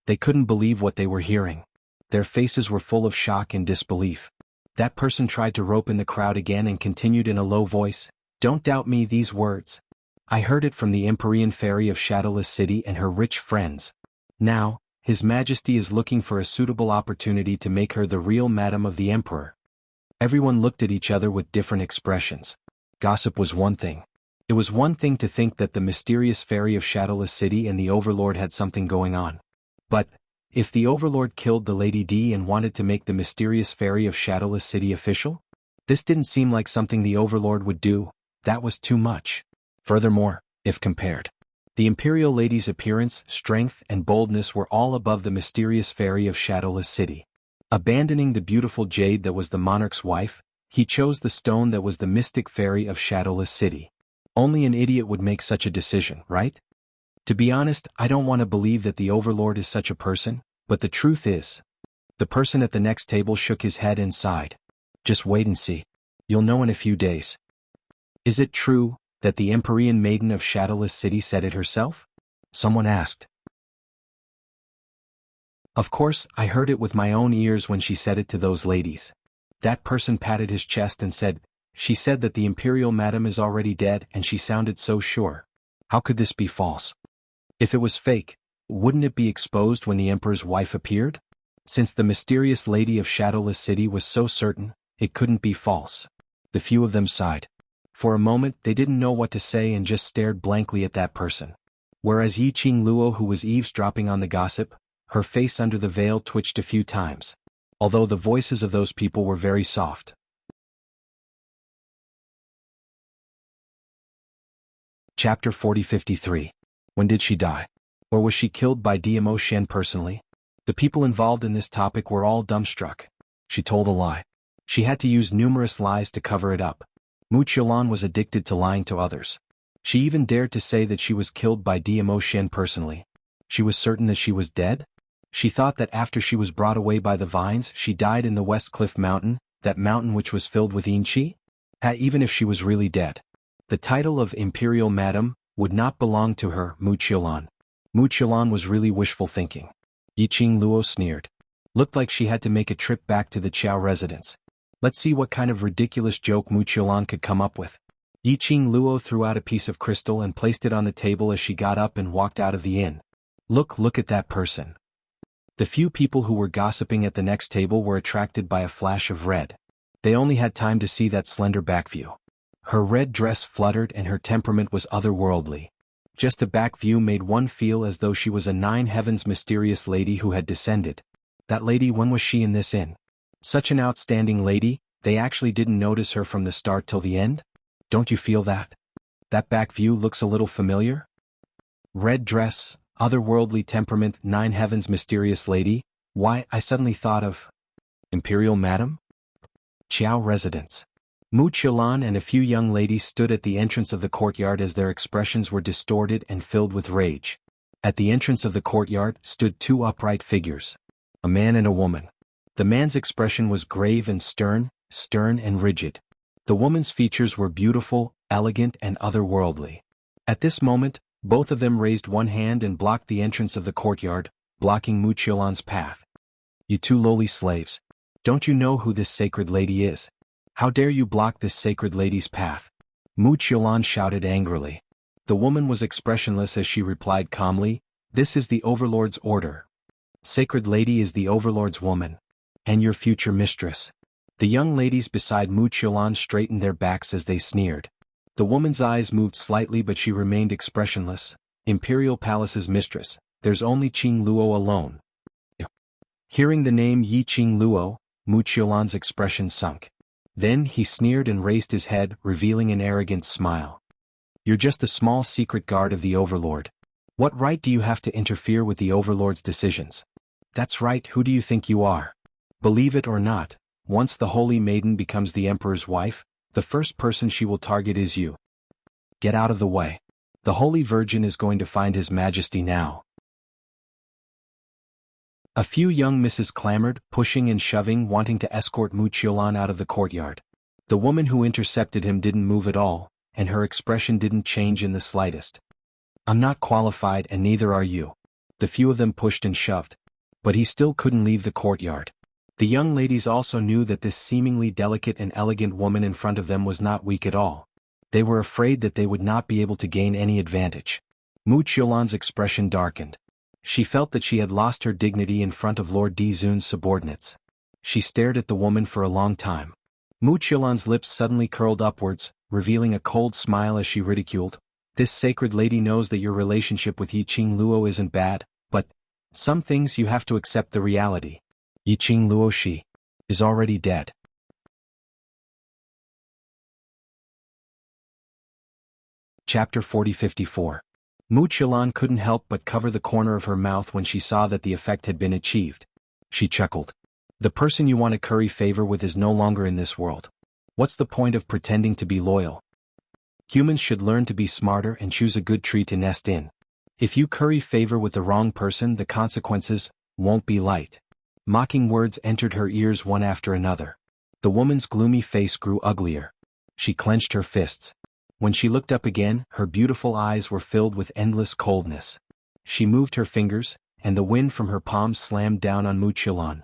They couldn't believe what they were hearing. Their faces were full of shock and disbelief. That person tried to rope in the crowd again and continued in a low voice, "Don't doubt me these words. I heard it from the Empyrean fairy of Shadowless City and her rich friends. Now, His Majesty is looking for a suitable opportunity to make her the real Madam of the Emperor." Everyone looked at each other with different expressions. Gossip was one thing. It was one thing to think that the mysterious fairy of Shadowless City and the Overlord had something going on. But, if the Overlord killed the Lady D and wanted to make the mysterious fairy of Shadowless City official? This didn't seem like something the Overlord would do. That was too much. Furthermore, if compared, the Imperial Lady's appearance, strength, and boldness were all above the mysterious fairy of Shadowless City. Abandoning the beautiful jade that was the monarch's wife, he chose the stone that was the mystic fairy of Shadowless City. Only an idiot would make such a decision, right? To be honest, I don't want to believe that the Overlord is such a person, but the truth is. The person at the next table shook his head and sighed. Just wait and see. You'll know in a few days. Is it true that the Empyrean maiden of Shadowless City said it herself? Someone asked. Of course, I heard it with my own ears when she said it to those ladies. That person patted his chest and said, "She said that the Imperial Madam is already dead, and she sounded so sure. How could this be false? If it was fake, wouldn't it be exposed when the Emperor's wife appeared? Since the mysterious lady of Shadowless City was so certain, it couldn't be false." The few of them sighed. For a moment they didn't know what to say and just stared blankly at that person. Whereas Yi Qing Luo, who was eavesdropping on the gossip, her face under the veil twitched a few times. Although the voices of those people were very soft. Chapter 4053. When did she die? Or was she killed by Diamo Shen personally? The people involved in this topic were all dumbstruck. She told a lie. She had to use numerous lies to cover it up. Mu Qiulan was addicted to lying to others. She even dared to say that she was killed by Diamo Shen personally. She was certain that she was dead? She thought that after she was brought away by the vines, she died in the West Cliff Mountain, that mountain which was filled with Yinqi? Even if she was really dead. The title of Imperial Madam would not belong to her, Mu Qiulan. Mu Qiulan was really wishful thinking. Yi Qing Luo sneered. Looked like she had to make a trip back to the Qiao residence. Let's see what kind of ridiculous joke Mu Qiulan could come up with. Yi Qing Luo threw out a piece of crystal and placed it on the table as she got up and walked out of the inn. Look at that person. The few people who were gossiping at the next table were attracted by a flash of red. They only had time to see that slender back view. Her red dress fluttered and her temperament was otherworldly. Just a back view made one feel as though she was a nine heavens mysterious lady who had descended. That lady, when was she in this inn? Such an outstanding lady, they actually didn't notice her from the start till the end? Don't you feel that? That back view looks a little familiar? Red dress, otherworldly temperament, nine heavens mysterious lady, why, I suddenly thought of Imperial Madam? Qiao residence. Mu Qiulan and a few young ladies stood at the entrance of the courtyard as their expressions were distorted and filled with rage. At the entrance of the courtyard stood two upright figures. A man and a woman. The man's expression was grave and stern and rigid. The woman's features were beautiful, elegant and otherworldly. At this moment, both of them raised one hand and blocked the entrance of the courtyard, blocking Mu Qiulan's path. You two lowly slaves. Don't you know who this sacred lady is? How dare you block this sacred lady's path? Mu Qiulan shouted angrily. The woman was expressionless as she replied calmly, "This is the Overlord's order. Sacred lady is the Overlord's woman. And your future mistress." The young ladies beside Mu Qiulan straightened their backs as they sneered. The woman's eyes moved slightly but she remained expressionless. Imperial Palace's mistress, there's only Qing Luo alone. Hearing the name Yi Qing Luo, Mu Qiulan's expression sunk. Then he sneered and raised his head, revealing an arrogant smile. You're just a small secret guard of the Overlord. What right do you have to interfere with the Overlord's decisions? That's right, who do you think you are? Believe it or not, once the Holy Maiden becomes the Emperor's wife, the first person she will target is you. Get out of the way. The Holy Virgin is going to find His Majesty now. A few young misses clamored, pushing and shoving, wanting to escort Mu Qiulan out of the courtyard. The woman who intercepted him didn't move at all, and her expression didn't change in the slightest. I'm not qualified and neither are you. The few of them pushed and shoved. But he still couldn't leave the courtyard. The young ladies also knew that this seemingly delicate and elegant woman in front of them was not weak at all. They were afraid that they would not be able to gain any advantage. Mu Qiulan's expression darkened. She felt that she had lost her dignity in front of Lord Dizun's subordinates. She stared at the woman for a long time. Mu Qiulan's lips suddenly curled upwards, revealing a cold smile as she ridiculed. This sacred lady knows that your relationship with Yiqing Luo isn't bad, but some things you have to accept the reality. Yiqing Luo she is already dead. Chapter 40-54. Mu Qiulan couldn't help but cover the corner of her mouth when she saw that the effect had been achieved. She chuckled. The person you want to curry favor with is no longer in this world. What's the point of pretending to be loyal? Humans should learn to be smarter and choose a good tree to nest in. If you curry favor with the wrong person, the consequences won't be light. Mocking words entered her ears one after another. The woman's gloomy face grew uglier. She clenched her fists. When she looked up again, her beautiful eyes were filled with endless coldness. She moved her fingers, and the wind from her palms slammed down on Mu Qiulan.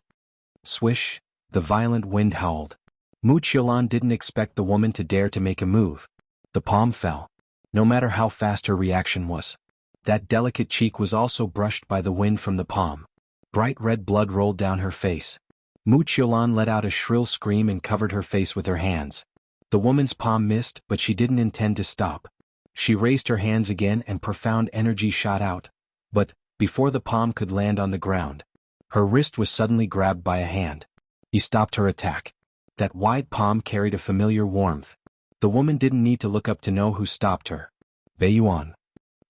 Swish, the violent wind howled. Mu Qiulan didn't expect the woman to dare to make a move. The palm fell. No matter how fast her reaction was. That delicate cheek was also brushed by the wind from the palm. Bright red blood rolled down her face. Mu Qiulan let out a shrill scream and covered her face with her hands. The woman's palm missed, but she didn't intend to stop. She raised her hands again and profound energy shot out. But, before the palm could land on the ground, her wrist was suddenly grabbed by a hand. He stopped her attack. That wide palm carried a familiar warmth. The woman didn't need to look up to know who stopped her. Beiyuan.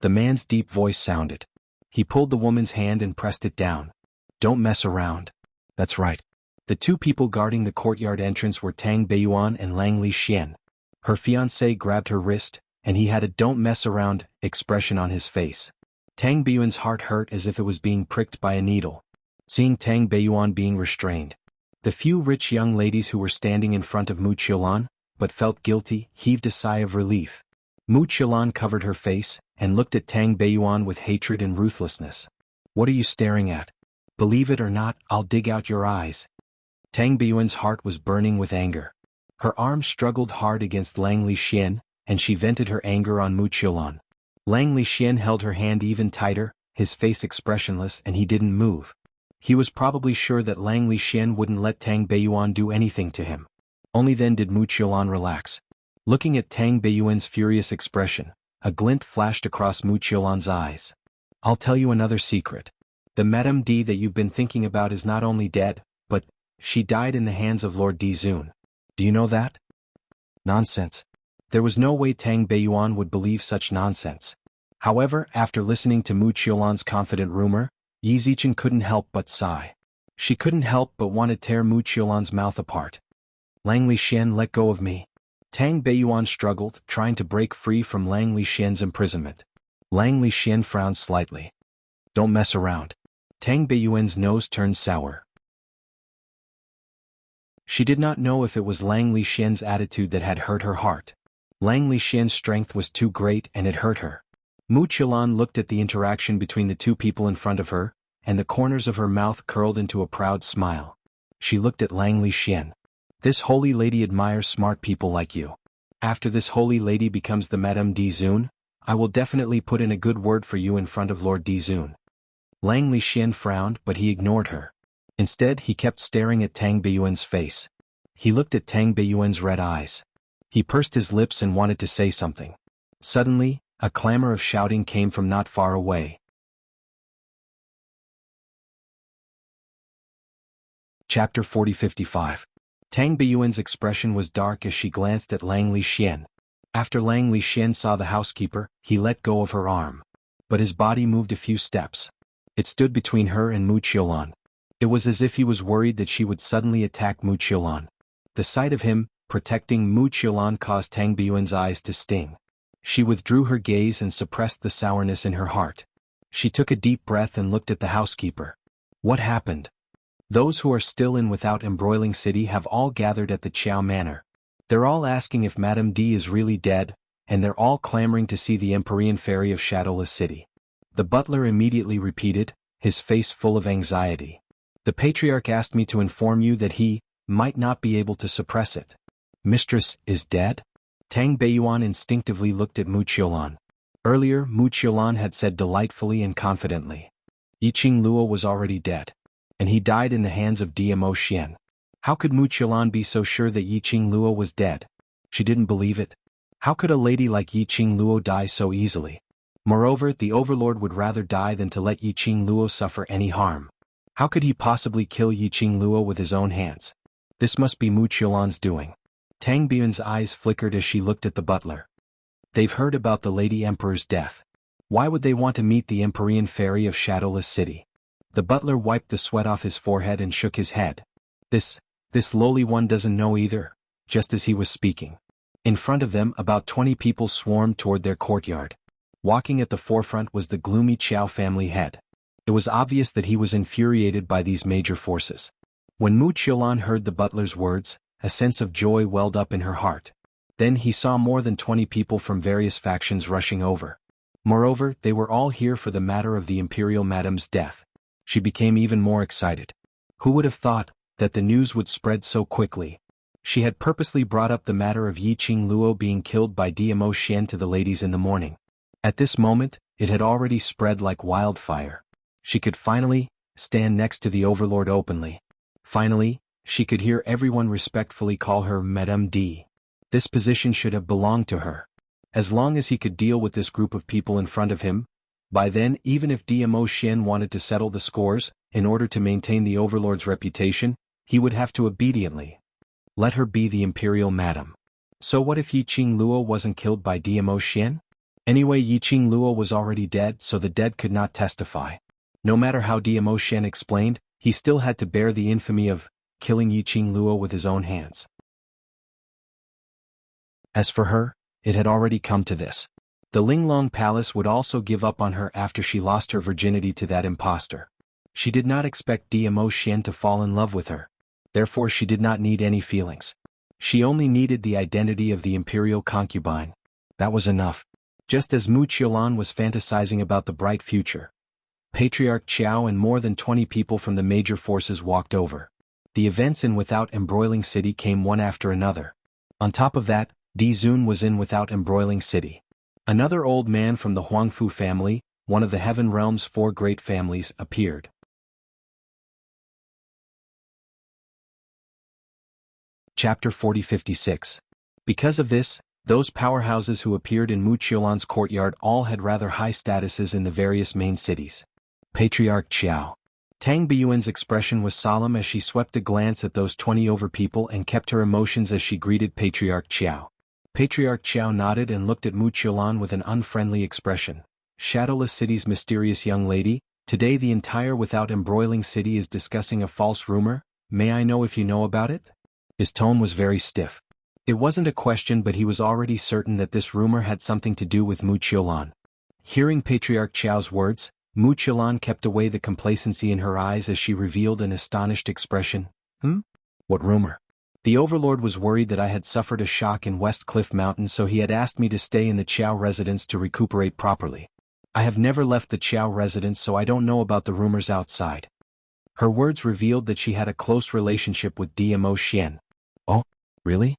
The man's deep voice sounded. He pulled the woman's hand and pressed it down. Don't mess around. That's right. The two people guarding the courtyard entrance were Tang Beiyuan and Lang Lixian. Her fiancé grabbed her wrist, and he had a "don't mess around" expression on his face. Tang Beiyuan's heart hurt as if it was being pricked by a needle. Seeing Tang Beiyuan being restrained, the few rich young ladies who were standing in front of Mu Qiulan, but felt guilty, heaved a sigh of relief. Mu Qiulan covered her face, and looked at Tang Beiyuan with hatred and ruthlessness. What are you staring at? Believe it or not, I'll dig out your eyes. Tang Beiyuan's heart was burning with anger. Her arms struggled hard against Lang Lixian, and she vented her anger on Mu Qiulan. Lang Lixian held her hand even tighter, his face expressionless, and he didn't move. He was probably sure that Lang Lixian wouldn't let Tang Beiyuan do anything to him. Only then did Mu Qiulan relax. Looking at Tang Beiyuan's furious expression, a glint flashed across Mu Qiulan's eyes. I'll tell you another secret. The Madame D that you've been thinking about is not only dead, but she died in the hands of Lord Dizun. Do you know that? Nonsense. There was no way Tang Beiyuan would believe such nonsense. However, after listening to Mu Qiulan's confident rumor, Yi Zichen couldn't help but sigh. She couldn't help but want to tear Mu Qiulan's mouth apart. Lang Lixian, let go of me. Tang Beiyuan struggled, trying to break free from Lang Lixian's imprisonment. Lang Lixian frowned slightly. Don't mess around. Tang Beiyuan's nose turned sour. She did not know if it was Lang Lixian's attitude that had hurt her heart. Lang Lixian's strength was too great and it hurt her. Mu Qiulan looked at the interaction between the two people in front of her, and the corners of her mouth curled into a proud smile. She looked at Lang Lixian. This holy lady admires smart people like you. After this holy lady becomes the Madame Dizun, I will definitely put in a good word for you in front of Lord Dizun. Lang Lixian frowned, but he ignored her. Instead, he kept staring at Tang Beiyuan's face. He looked at Tang Beiyuan's red eyes. He pursed his lips and wanted to say something. Suddenly, a clamor of shouting came from not far away. Chapter 40-55. Tang Beiyuan's expression was dark as she glanced at Lang Lixian. After Lang Lixian saw the housekeeper, he let go of her arm. But his body moved a few steps. It stood between her and Mu Qiulan. It was as if he was worried that she would suddenly attack Mu Qiulan. The sight of him, protecting Mu Qiulan, caused Tang Beiyuan's eyes to sting. She withdrew her gaze and suppressed the sourness in her heart. She took a deep breath and looked at the housekeeper. What happened? Those who are still in Without Embroiling City have all gathered at the Qiao Manor. They're all asking if Madame D is really dead, and they're all clamoring to see the Empyrean Fairy of Shadowless City. The butler immediately repeated, his face full of anxiety. The patriarch asked me to inform you that he might not be able to suppress it. Mistress is dead? Tang Beiyuan instinctively looked at Mu Qiulan. Earlier, Mu Qiulan had said delightfully and confidently. Yiqing Luo was already dead. And he died in the hands of Dmo Xian. How could Mu Qiulan be so sure that Yiqing Luo was dead? She didn't believe it. How could a lady like Yiqing Luo die so easily? Moreover, the overlord would rather die than to let Yiqing Luo suffer any harm. How could he possibly kill Yiqing Luo with his own hands? This must be Mu Qiulan's doing. Tang Biyun's eyes flickered as she looked at the butler. They've heard about the Lady Emperor's death. Why would they want to meet the Empyrean Fairy of Shadowless City? The butler wiped the sweat off his forehead and shook his head. This lowly one doesn't know either, just as he was speaking. In front of them, about 20 people swarmed toward their courtyard. Walking at the forefront was the gloomy Qiao family head. It was obvious that he was infuriated by these major forces. When Mu Qiulan heard the butler's words, a sense of joy welled up in her heart. Then he saw more than 20 people from various factions rushing over. Moreover, they were all here for the matter of the imperial madam's death. She became even more excited. Who would have thought that the news would spread so quickly? She had purposely brought up the matter of Yiqing Luo being killed by Dmo Xian to the ladies in the morning. At this moment, it had already spread like wildfire. She could finally stand next to the overlord openly. Finally, she could hear everyone respectfully call her Madame D. This position should have belonged to her. As long as he could deal with this group of people in front of him, by then even if Dmo Xian wanted to settle the scores, in order to maintain the overlord's reputation, he would have to obediently let her be the imperial madam. So what if Yiqing Luo wasn't killed by Dmo Xian? Anyway, Yiqing Luo was already dead, so the dead could not testify. No matter how Dmo Xian explained, he still had to bear the infamy of killing Yiqing Luo with his own hands. As for her, it had already come to this. The Linglong Palace would also give up on her after she lost her virginity to that impostor. She did not expect Dmo Xian to fall in love with her. Therefore she did not need any feelings. She only needed the identity of the imperial concubine. That was enough. Just as Mu Qiulan was fantasizing about the bright future, Patriarch Qiao and more than 20 people from the major forces walked over. The events in Without Embroiling City came one after another. On top of that, Di Zun was in Without Embroiling City. Another old man from the Huangfu family, one of the Heaven Realm's 4 great families, appeared. Chapter 4056. Because of this, those powerhouses who appeared in Mu Qiulan's courtyard all had rather high statuses in the various main cities. Patriarch Qiao. Tang Biyuan's expression was solemn as she swept a glance at those 20 over people and kept her emotions as she greeted Patriarch Qiao. Patriarch Qiao nodded and looked at Mu Qiulan with an unfriendly expression. Shadowless City's mysterious young lady, today the entire Without Embroiling City is discussing a false rumor. May I know if you know about it? His tone was very stiff. It wasn't a question, but he was already certain that this rumor had something to do with Mu Qiulan. Hearing Patriarch Qiao's words, Mu Qiulan kept away the complacency in her eyes as she revealed an astonished expression. What rumor? The overlord was worried that I had suffered a shock in West Cliff Mountain, so he had asked me to stay in the Qiao residence to recuperate properly. I have never left the Qiao residence, so I don't know about the rumors outside. Her words revealed that she had a close relationship with Dmo Xian. Oh, really?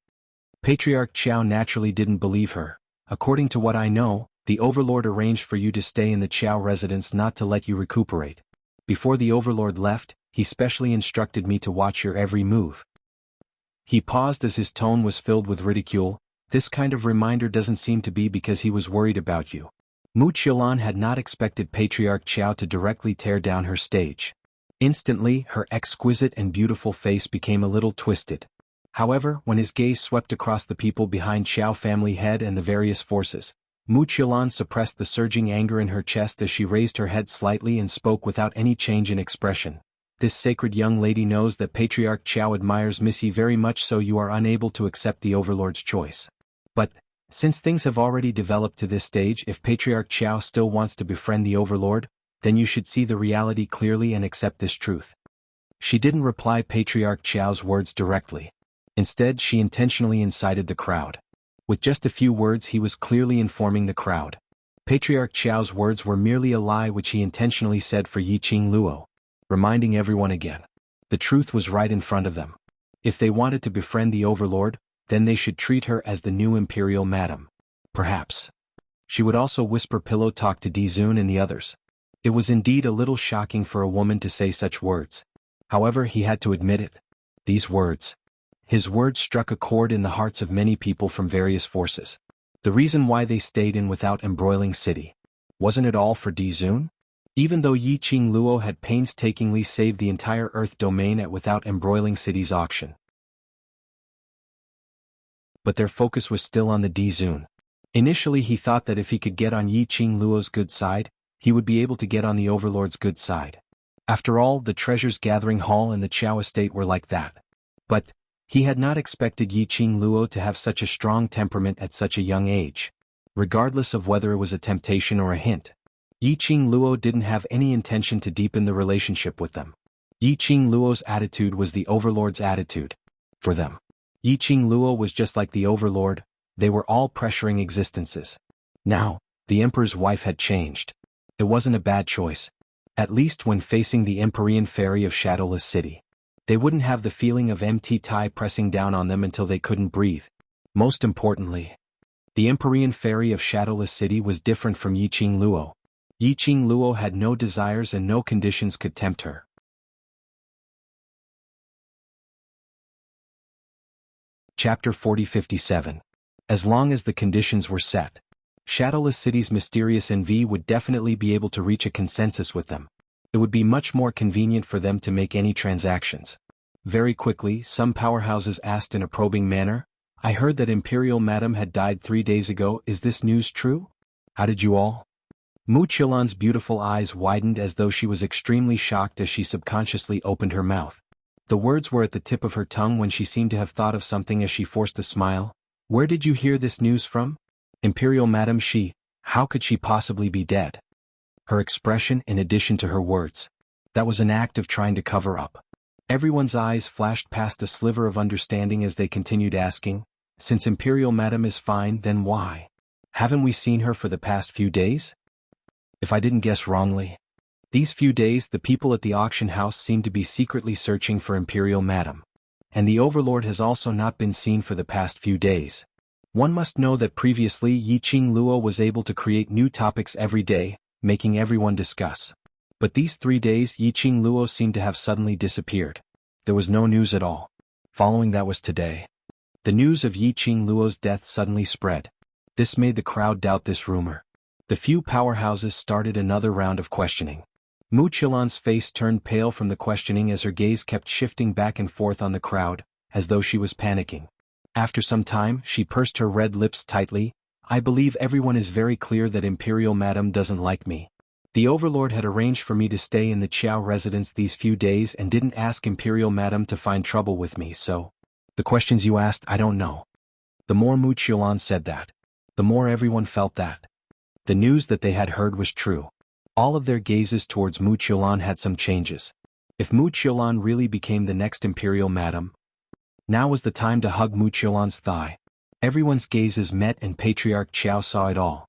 Patriarch Qiao naturally didn't believe her. According to what I know, the overlord arranged for you to stay in the Qiao residence, not to let you recuperate. Before the overlord left, he specially instructed me to watch your every move. He paused as his tone was filled with ridicule. This kind of reminder doesn't seem to be because he was worried about you. Mu Qiulan had not expected Patriarch Qiao to directly tear down her stage. Instantly, her exquisite and beautiful face became a little twisted. However, when his gaze swept across the people behind Qiao family head and the various forces, Mu Qiulan suppressed the surging anger in her chest as she raised her head slightly and spoke without any change in expression. This sacred young lady knows that Patriarch Qiao admires Missy very much, so you are unable to accept the overlord's choice. But, since things have already developed to this stage, if Patriarch Qiao still wants to befriend the overlord, then you should see the reality clearly and accept this truth. She didn't reply Patriarch Qiao's words directly. Instead, she intentionally incited the crowd. With just a few words, he was clearly informing the crowd. Patriarch Qiao's words were merely a lie which he intentionally said for Yiqing Luo, reminding everyone again. The truth was right in front of them. If they wanted to befriend the overlord, then they should treat her as the new imperial madam. Perhaps she would also whisper pillow talk to Dizun and the others. It was indeed a little shocking for a woman to say such words. However, he had to admit it. His words struck a chord in the hearts of many people from various forces. The reason why they stayed in without embroiling city. Wasn't it all for Dizun? Even though Yiqing Luo had painstakingly saved the entire Earth domain at Without Embroiling City's auction. But their focus was still on the Dizun. Initially he thought that if he could get on Yiqing Luo's good side, he would be able to get on the overlord's good side. After all, the treasures gathering hall and the Qiao estate were like that. But he had not expected Yiqing Luo to have such a strong temperament at such a young age. Regardless of whether it was a temptation or a hint, Yiqing Luo didn't have any intention to deepen the relationship with them. Yiqing Luo's attitude was the overlord's attitude. For them, Yiqing Luo was just like the overlord. They were all pressuring existences. Now, the emperor's wife had changed. It wasn't a bad choice. At least when facing the Empyrean Fairy of Shadowless City. They wouldn't have the feeling of empty tie pressing down on them until they couldn't breathe. Most importantly, the Empyrean Fairy of Shadowless City was different from Yiqing Luo. Yiqing Luo had no desires and no conditions could tempt her. Chapter 4057. As long as the conditions were set, Shadowless City's mysterious envy would definitely be able to reach a consensus with them. It would be much more convenient for them to make any transactions. Very quickly, some powerhouses asked in a probing manner, "I heard that Imperial Madam had died 3 days ago. Is this news true? How did you all?" Mu Qilan's beautiful eyes widened as though she was extremely shocked as she subconsciously opened her mouth. The words were at the tip of her tongue when she seemed to have thought of something as she forced a smile. "Where did you hear this news from? Imperial Madam how could she possibly be dead?" Her expression in addition to her words. That was an act of trying to cover up. Everyone's eyes flashed past a sliver of understanding as they continued asking, "Since Imperial Madam is fine, then why? Haven't we seen her for the past few days?" If I didn't guess wrongly, these few days the people at the auction house seemed to be secretly searching for Imperial Madam. And the overlord has also not been seen for the past few days. One must know that previously Yiqing Luo was able to create new topics every day, making everyone discuss. But these 3 days Yiqing Luo seemed to have suddenly disappeared. There was no news at all. Following that was today. The news of Yiqing Luo's death suddenly spread. This made the crowd doubt this rumor. The few powerhouses started another round of questioning. Mu Qilan's face turned pale from the questioning as her gaze kept shifting back and forth on the crowd, as though she was panicking. After some time, she pursed her red lips tightly. "I believe everyone is very clear that Imperial Madam doesn't like me. The overlord had arranged for me to stay in the Qiao residence these few days and didn't ask Imperial Madam to find trouble with me, so the questions you asked, I don't know." The more Mu Qilan said that, the more everyone felt that the news that they had heard was true. All of their gazes towards Mu Qilan had some changes. If Mu Qilan really became the next Imperial Madam, now was the time to hug Mu Qilan's thigh. Everyone's gazes met and Patriarch Qiao saw it all.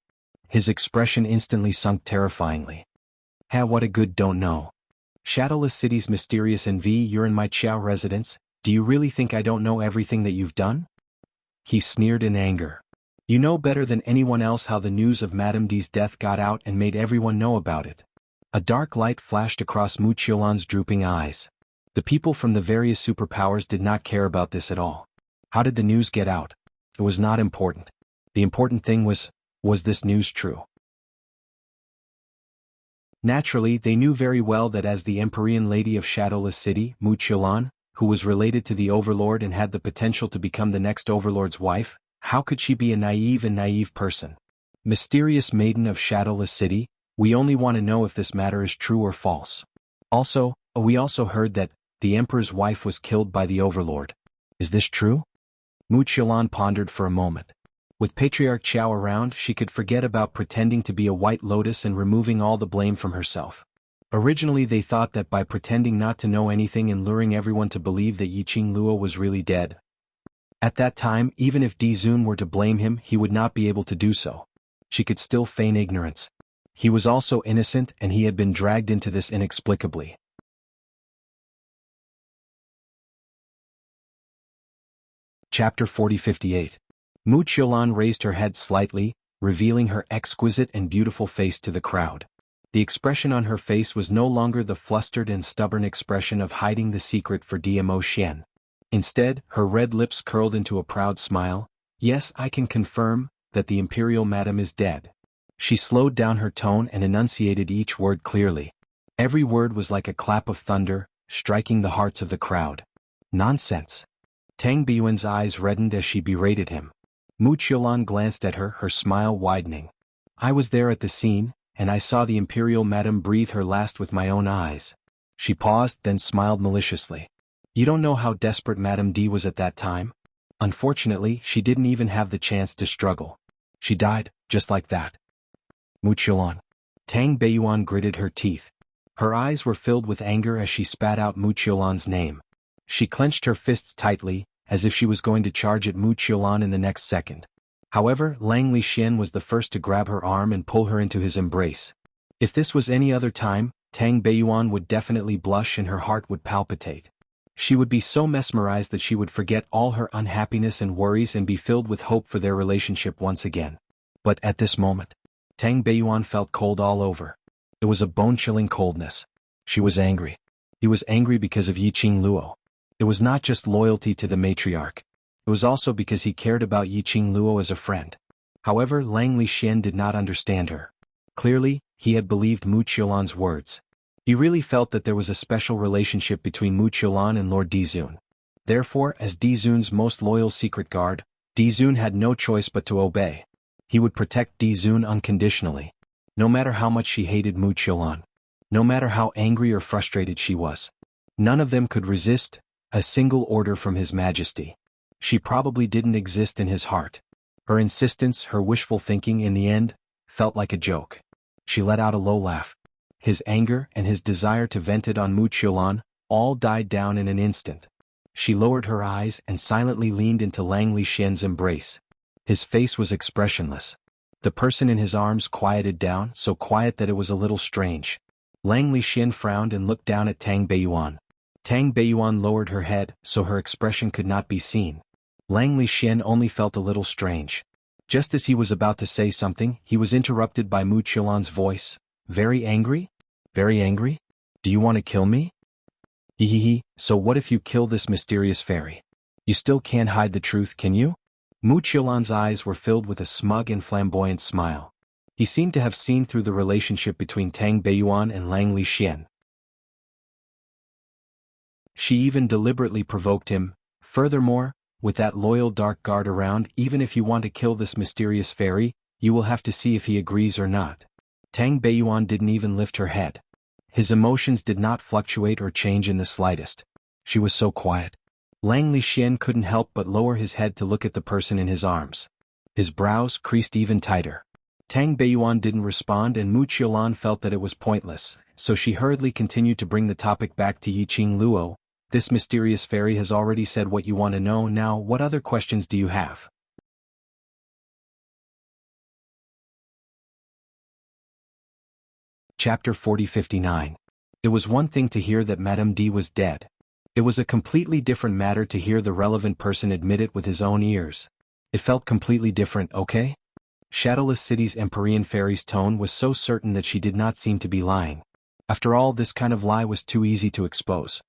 His expression instantly sunk terrifyingly. What a good don't know. Shadowless City's mysterious envy, you're in my Qiao residence, do you really think I don't know everything that you've done? He sneered in anger. You know better than anyone else how the news of Madame D's death got out and made everyone know about it. A dark light flashed across Mu Qilan's drooping eyes. The people from the various superpowers did not care about this at all. How did the news get out? It was not important. The important thing was this news true? Naturally, they knew very well that as the Empyrean Lady of Shadowless City, Mu Qilan, who was related to the Overlord and had the potential to become the next Overlord's wife, how could she be a naive person? Mysterious maiden of Shadowless City, we only want to know if this matter is true or false. Also, we also heard that the Emperor's wife was killed by the Overlord. Is this true? Mu Qilan pondered for a moment. With Patriarch Qiao around, she could forget about pretending to be a White Lotus and removing all the blame from herself. Originally they thought that by pretending not to know anything and luring everyone to believe that Yiqing Luo was really dead. At that time, even if Dizun were to blame him, he would not be able to do so. She could still feign ignorance. He was also innocent and he had been dragged into this inexplicably. Chapter 4058. Mu Qiulan raised her head slightly, revealing her exquisite and beautiful face to the crowd. The expression on her face was no longer the flustered and stubborn expression of hiding the secret for DMO Xian. Instead, her red lips curled into a proud smile. Yes, I can confirm that the Imperial Madam is dead. She slowed down her tone and enunciated each word clearly. Every word was like a clap of thunder, striking the hearts of the crowd. Nonsense. Tang Biyuan's eyes reddened as she berated him. Mu Qiulan glanced at her, her smile widening. I was there at the scene, and I saw the Imperial Madam breathe her last with my own eyes. She paused, then smiled maliciously. You don't know how desperate Madame D was at that time? Unfortunately, she didn't even have the chance to struggle. She died, just like that. Mu Qiulan. Tang Beiyuan gritted her teeth. Her eyes were filled with anger as she spat out Mu Qiulan's name. She clenched her fists tightly, as if she was going to charge at Mu Qiulan in the next second. However, Lang Lixian was the first to grab her arm and pull her into his embrace. If this was any other time, Tang Beiyuan would definitely blush and her heart would palpitate. She would be so mesmerized that she would forget all her unhappiness and worries and be filled with hope for their relationship once again. But at this moment, Tang Beiyuan felt cold all over. It was a bone-chilling coldness. She was angry. He was angry because of Yiqing Luo. It was not just loyalty to the matriarch. It was also because he cared about Yiqing Luo as a friend. However, Lang Lixian did not understand her. Clearly, he had believed Mu Qiulan's words. He really felt that there was a special relationship between Mu Qiulan and Lord Dizun. Therefore, as Dizun's most loyal secret guard, Dizun had no choice but to obey. He would protect Dizun unconditionally. No matter how much she hated Mu Qiulan. No matter how angry or frustrated she was. None of them could resist a single order from His Majesty. She probably didn't exist in his heart. Her insistence, her wishful thinking in the end, felt like a joke. She let out a low laugh. His anger and his desire to vent it on Mu Qiulan all died down in an instant. She lowered her eyes and silently leaned into Lang Lixian's embrace. His face was expressionless. The person in his arms quieted down, so quiet that it was a little strange. Lang Lixian frowned and looked down at Tang Beiyuan. Tang Beiyuan lowered her head, so her expression could not be seen. Lang Lixian only felt a little strange. Just as he was about to say something, he was interrupted by Mu Qiulan's voice. Very angry? Very angry? Do you want to kill me? Hehehe, so what if you kill this mysterious fairy? You still can't hide the truth, can you? Mu Qiulan's eyes were filled with a smug and flamboyant smile. He seemed to have seen through the relationship between Tang Beiyuan and Lang Lixian. She even deliberately provoked him. Furthermore, with that loyal dark guard around, even if you want to kill this mysterious fairy, you will have to see if he agrees or not. Tang Beiyuan didn't even lift her head. His emotions did not fluctuate or change in the slightest. She was so quiet. Lang Lixian couldn't help but lower his head to look at the person in his arms. His brows creased even tighter. Tang Beiyuan didn't respond and Mu Qiulan felt that it was pointless, so she hurriedly continued to bring the topic back to Yiqing Luo. This mysterious fairy has already said what you want to know. Now, what other questions do you have? Chapter 4059. It was one thing to hear that Madame D was dead. It was a completely different matter to hear the relevant person admit it with his own ears. It felt completely different, okay? Shadowless City's Empyrean fairy's tone was so certain that she did not seem to be lying. After all, this kind of lie was too easy to expose.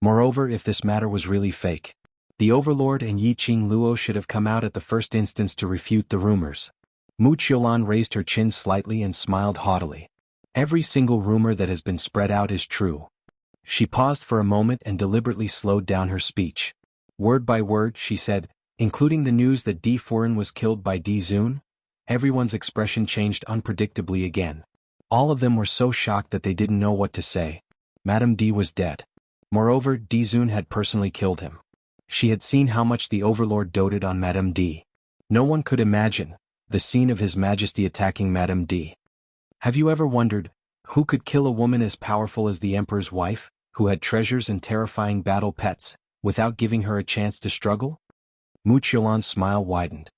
Moreover, if this matter was really fake, the Overlord and Yiqing Luo should have come out at the first instance to refute the rumors. Mu Qiulan raised her chin slightly and smiled haughtily. Every single rumor that has been spread out is true. She paused for a moment and deliberately slowed down her speech. Word by word, she said, including the news that Di Furen was killed by Dizun. Everyone's expression changed unpredictably again. All of them were so shocked that they didn't know what to say. Madame D was dead. Moreover, Dizun had personally killed him. She had seen how much the Overlord doted on Madame D. No one could imagine the scene of His Majesty attacking Madame D. Have you ever wondered, who could kill a woman as powerful as the Emperor's wife, who had treasures and terrifying battle pets, without giving her a chance to struggle? Mu Qiulan's smile widened.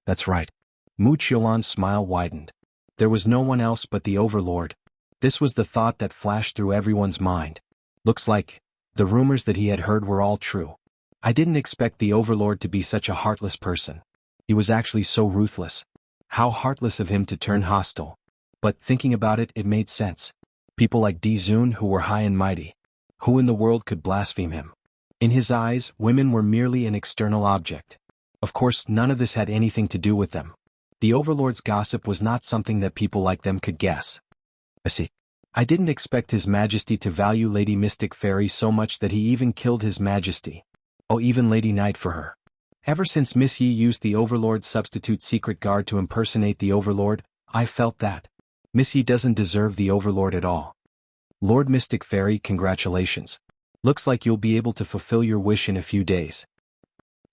That's right. Mu Qiulan's smile widened. There was no one else but the Overlord. This was the thought that flashed through everyone's mind. Looks like the rumors that he had heard were all true. I didn't expect the Overlord to be such a heartless person. He was actually so ruthless. How heartless of him to turn hostile. But thinking about it, it made sense. People like Di Zun who were high and mighty. Who in the world could blaspheme him? In his eyes, women were merely an external object. Of course, none of this had anything to do with them. The Overlord's gossip was not something that people like them could guess. I see. I didn't expect His Majesty to value Lady Mystic Fairy so much that he even killed His Majesty. Oh, even Lady Night for her. Ever since Miss Yi used the Overlord's substitute secret guard to impersonate the Overlord, I felt that Miss Yi doesn't deserve the Overlord at all. Lord Mystic Fairy, congratulations. Looks like you'll be able to fulfill your wish in a few days.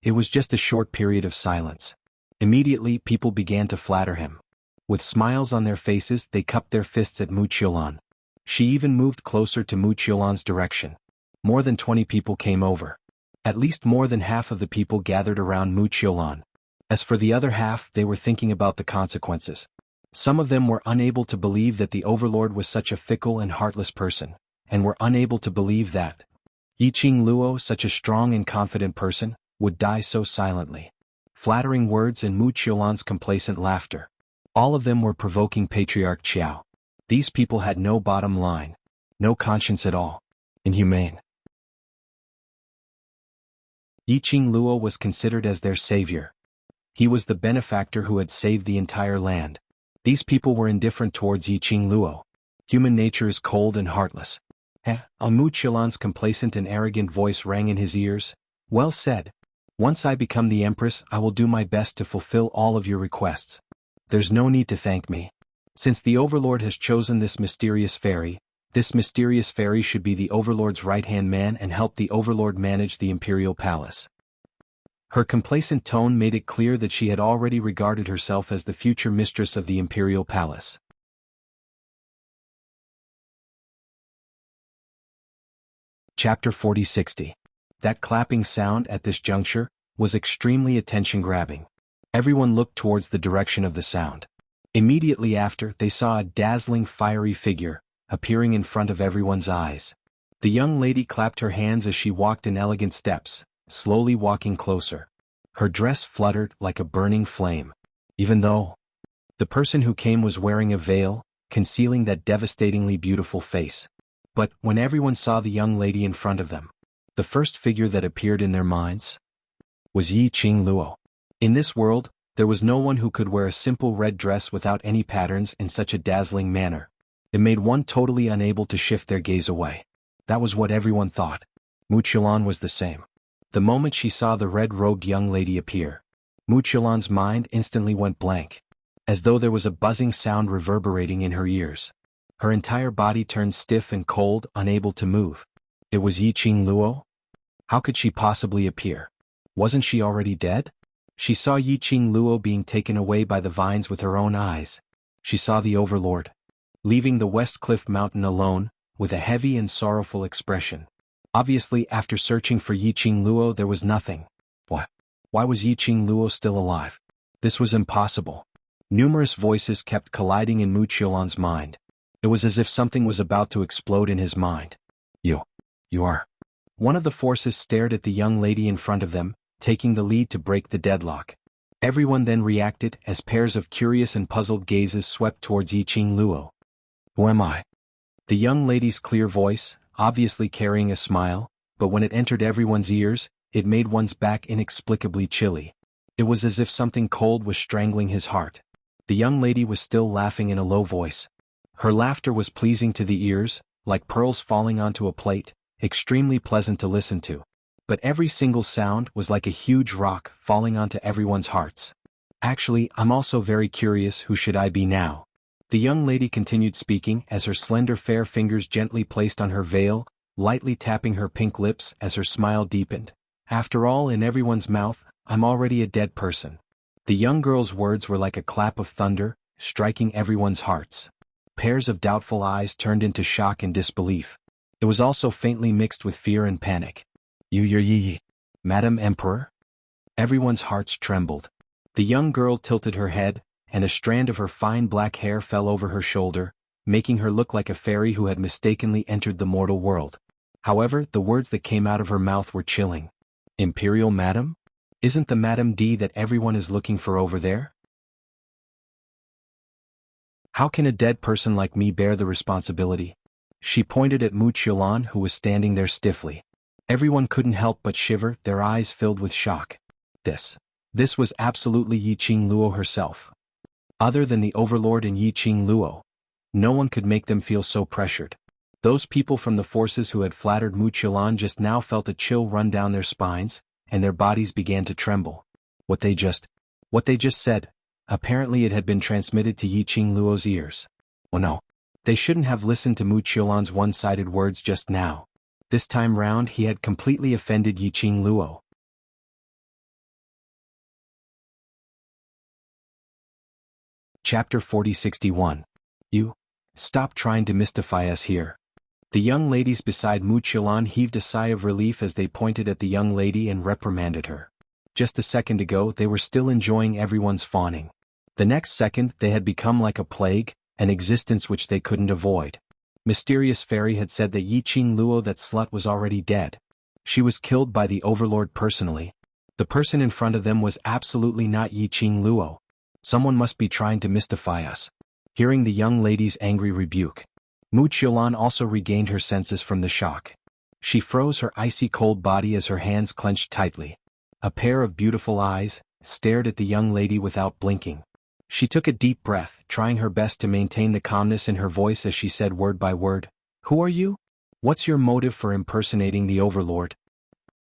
It was just a short period of silence. Immediately, people began to flatter him. With smiles on their faces, they cupped their fists at Mu Qiulan. She even moved closer to Mu Qiulan's direction. More than 20 people came over. At least more than half of the people gathered around Mu Qiulan. As for the other half, they were thinking about the consequences. Some of them were unable to believe that the Overlord was such a fickle and heartless person, and were unable to believe that Yiqing Luo, such a strong and confident person, would die so silently. Flattering words and Mu Qiulan's complacent laughter. All of them were provoking Patriarch Qiao. These people had no bottom line, no conscience at all. Inhumane. Yiqing Luo was considered as their savior. He was the benefactor who had saved the entire land. These people were indifferent towards Yiqing Luo. Human nature is cold and heartless. Mu Qiulan's complacent and arrogant voice rang in his ears. Well said. Once I become the Empress, I will do my best to fulfill all of your requests. There's no need to thank me. Since the Overlord has chosen this mysterious fairy should be the Overlord's right-hand man and help the Overlord manage the Imperial Palace. Her complacent tone made it clear that she had already regarded herself as the future mistress of the Imperial Palace. Chapter 40-60. That clapping sound at this juncture was extremely attention-grabbing. Everyone looked towards the direction of the sound. Immediately after, they saw a dazzling fiery figure appearing in front of everyone's eyes. The young lady clapped her hands as she walked in elegant steps, slowly walking closer. Her dress fluttered like a burning flame. Even though the person who came was wearing a veil, concealing that devastatingly beautiful face. But when everyone saw the young lady in front of them, the first figure that appeared in their minds was Yiqing Luo. In this world, there was no one who could wear a simple red dress without any patterns in such a dazzling manner. It made one totally unable to shift their gaze away. That was what everyone thought. Mu Qiulan was the same. The moment she saw the red-robed young lady appear, Mu Qiulan's mind instantly went blank, as though there was a buzzing sound reverberating in her ears. Her entire body turned stiff and cold, unable to move. It was Yiqing Luo? How could she possibly appear? Wasn't she already dead? She saw Yiqing Luo being taken away by the vines with her own eyes. She saw the Overlord leaving the West Cliff Mountain alone, with a heavy and sorrowful expression. Obviously, after searching for Yiqing Luo, there was nothing. Why was Yiqing Luo still alive? This was impossible. Numerous voices kept colliding in Mu Qiulan's mind. It was as if something was about to explode in his mind. You are. One of the forces stared at the young lady in front of them, taking the lead to break the deadlock. Everyone then reacted as pairs of curious and puzzled gazes swept towards Yiqing Luo. Who am I? The young lady's clear voice, obviously carrying a smile, but when it entered everyone's ears, it made one's back inexplicably chilly. It was as if something cold was strangling his heart. The young lady was still laughing in a low voice. Her laughter was pleasing to the ears, like pearls falling onto a plate, extremely pleasant to listen to. But every single sound was like a huge rock falling onto everyone's hearts. Actually, I'm also very curious, who should I be now? The young lady continued speaking as her slender fair fingers gently placed on her veil, lightly tapping her pink lips as her smile deepened. After all, in everyone's mouth, I'm already a dead person. The young girl's words were like a clap of thunder, striking everyone's hearts. Pairs of doubtful eyes turned into shock and disbelief. It was also faintly mixed with fear and panic. Yi, Madam Emperor? Everyone's hearts trembled. The young girl tilted her head, and a strand of her fine black hair fell over her shoulder, making her look like a fairy who had mistakenly entered the mortal world. However, the words that came out of her mouth were chilling. Imperial Madam? Isn't the Madame D that everyone is looking for over there? How can a dead person like me bear the responsibility? She pointed at Mu Qiulan, who was standing there stiffly. Everyone couldn't help but shiver, their eyes filled with shock. This was absolutely Yi Qing Luo herself. Other than the Overlord and Yi Qing Luo, no one could make them feel so pressured. Those people from the forces who had flattered Mu Qiulan just now felt a chill run down their spines, and their bodies began to tremble. What they just said, apparently it had been transmitted to Yi Qing Luo's ears. Oh no. They shouldn't have listened to Mu Qiulan's one-sided words just now. This time round he had completely offended Yi Qing Luo. Chapter 4061. You. Stop trying to mystify us here. The young ladies beside Mu Qiulan heaved a sigh of relief as they pointed at the young lady and reprimanded her. Just a second ago they were still enjoying everyone's fawning. The next second they had become like a plague, an existence which they couldn't avoid. Mysterious Fairy had said that Yi Qing Luo, that slut, was already dead. She was killed by the Overlord personally. The person in front of them was absolutely not Yi Qing Luo. Someone must be trying to mystify us. Hearing the young lady's angry rebuke, Mu Qiulan also regained her senses from the shock. She froze her icy cold body as her hands clenched tightly. A pair of beautiful eyes stared at the young lady without blinking. She took a deep breath, trying her best to maintain the calmness in her voice as she said word by word, "Who are you? What's your motive for impersonating the Overlord?"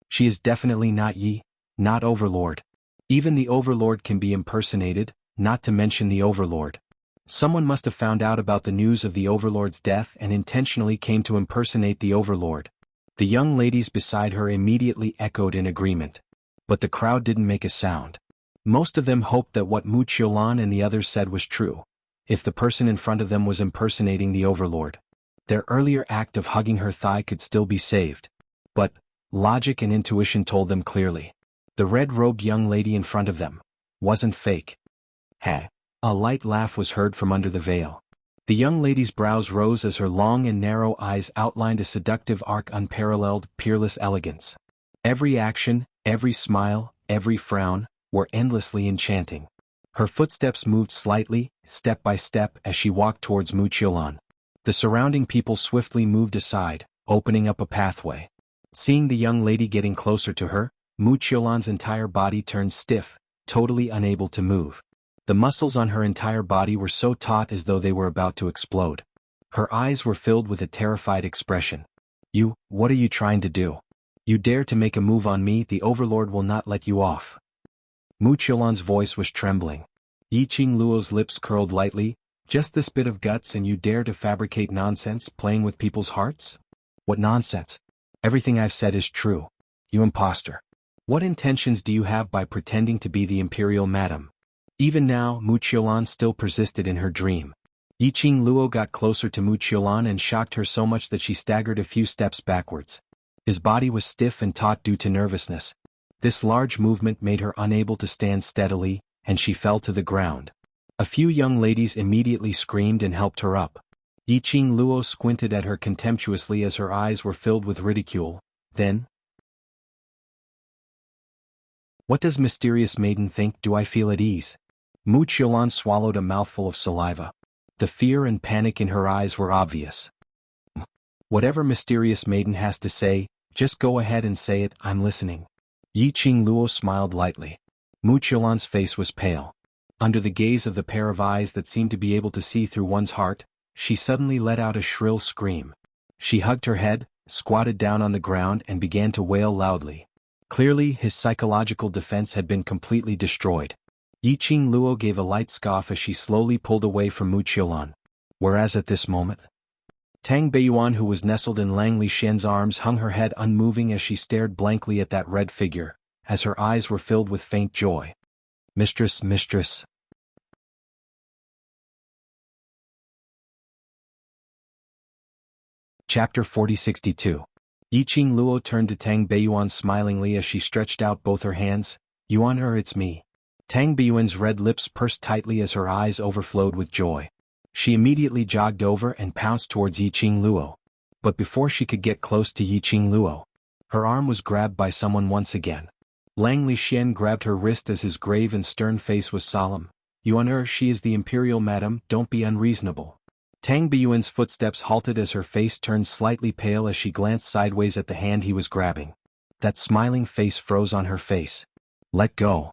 She is definitely not Overlord. Even the Overlord can be impersonated, not to mention the Overlord. Someone must have found out about the news of the Overlord's death and intentionally came to impersonate the Overlord. The young ladies beside her immediately echoed in agreement. But the crowd didn't make a sound. Most of them hoped that what Mu Qiulan and the others said was true. If the person in front of them was impersonating the Overlord, their earlier act of hugging her thigh could still be saved. But logic and intuition told them clearly. The red-robed young lady in front of them wasn't fake. A light laugh was heard from under the veil. The young lady's brows rose as her long and narrow eyes outlined a seductive arc, unparalleled, peerless elegance. Every action, every smile, every frown, were endlessly enchanting. Her footsteps moved slightly, step by step, as she walked towards Mu Qiulan. The surrounding people swiftly moved aside, opening up a pathway. Seeing the young lady getting closer to her, Mu Qiulan's entire body turned stiff, totally unable to move. The muscles on her entire body were so taut as though they were about to explode. Her eyes were filled with a terrified expression. What are you trying to do? You dare to make a move on me, the Overlord will not let you off. Mu Qiulan's voice was trembling. Yi Qing Luo's lips curled lightly. Just this bit of guts and you dare to fabricate nonsense, playing with people's hearts? What nonsense? Everything I've said is true. You imposter. What intentions do you have by pretending to be the Imperial Madam? Even now, Mu Qiulan still persisted in her dream. Yi Qing Luo got closer to Mu Qiulan and shocked her so much that she staggered a few steps backwards. His body was stiff and taut due to nervousness. This large movement made her unable to stand steadily, and she fell to the ground. A few young ladies immediately screamed and helped her up. Yi Qing Luo squinted at her contemptuously as her eyes were filled with ridicule. Then, "What does mysterious maiden think? Do I feel at ease?" Mu Qiulan swallowed a mouthful of saliva. The fear and panic in her eyes were obvious. "Whatever mysterious maiden has to say, just go ahead and say it, I'm listening." Yi Qing Luo smiled lightly. Mu Qiulan's face was pale. Under the gaze of the pair of eyes that seemed to be able to see through one's heart, she suddenly let out a shrill scream. She hugged her head, squatted down on the ground and began to wail loudly. Clearly, his psychological defense had been completely destroyed. Yi Qing Luo gave a light scoff as she slowly pulled away from Mu Qiulan. Whereas at this moment, Tang Beiyuan, who was nestled in Lang Lishian's arms, hung her head unmoving as she stared blankly at that red figure, as her eyes were filled with faint joy. Mistress, mistress. Chapter 4062. Yi Qing Luo turned to Tang Beiyuan smilingly as she stretched out both her hands. Yuan, it's me. Tang Biyuan's red lips pursed tightly as her eyes overflowed with joy. She immediately jogged over and pounced towards Yiqing Luo. But before she could get close to Yiqing Luo, her arm was grabbed by someone once again. Lang Lixian grabbed her wrist as his grave and stern face was solemn. "You honor, she is the imperial madam, don't be unreasonable." Tang Biyuan's footsteps halted as her face turned slightly pale as she glanced sideways at the hand he was grabbing. That smiling face froze on her face. "Let go."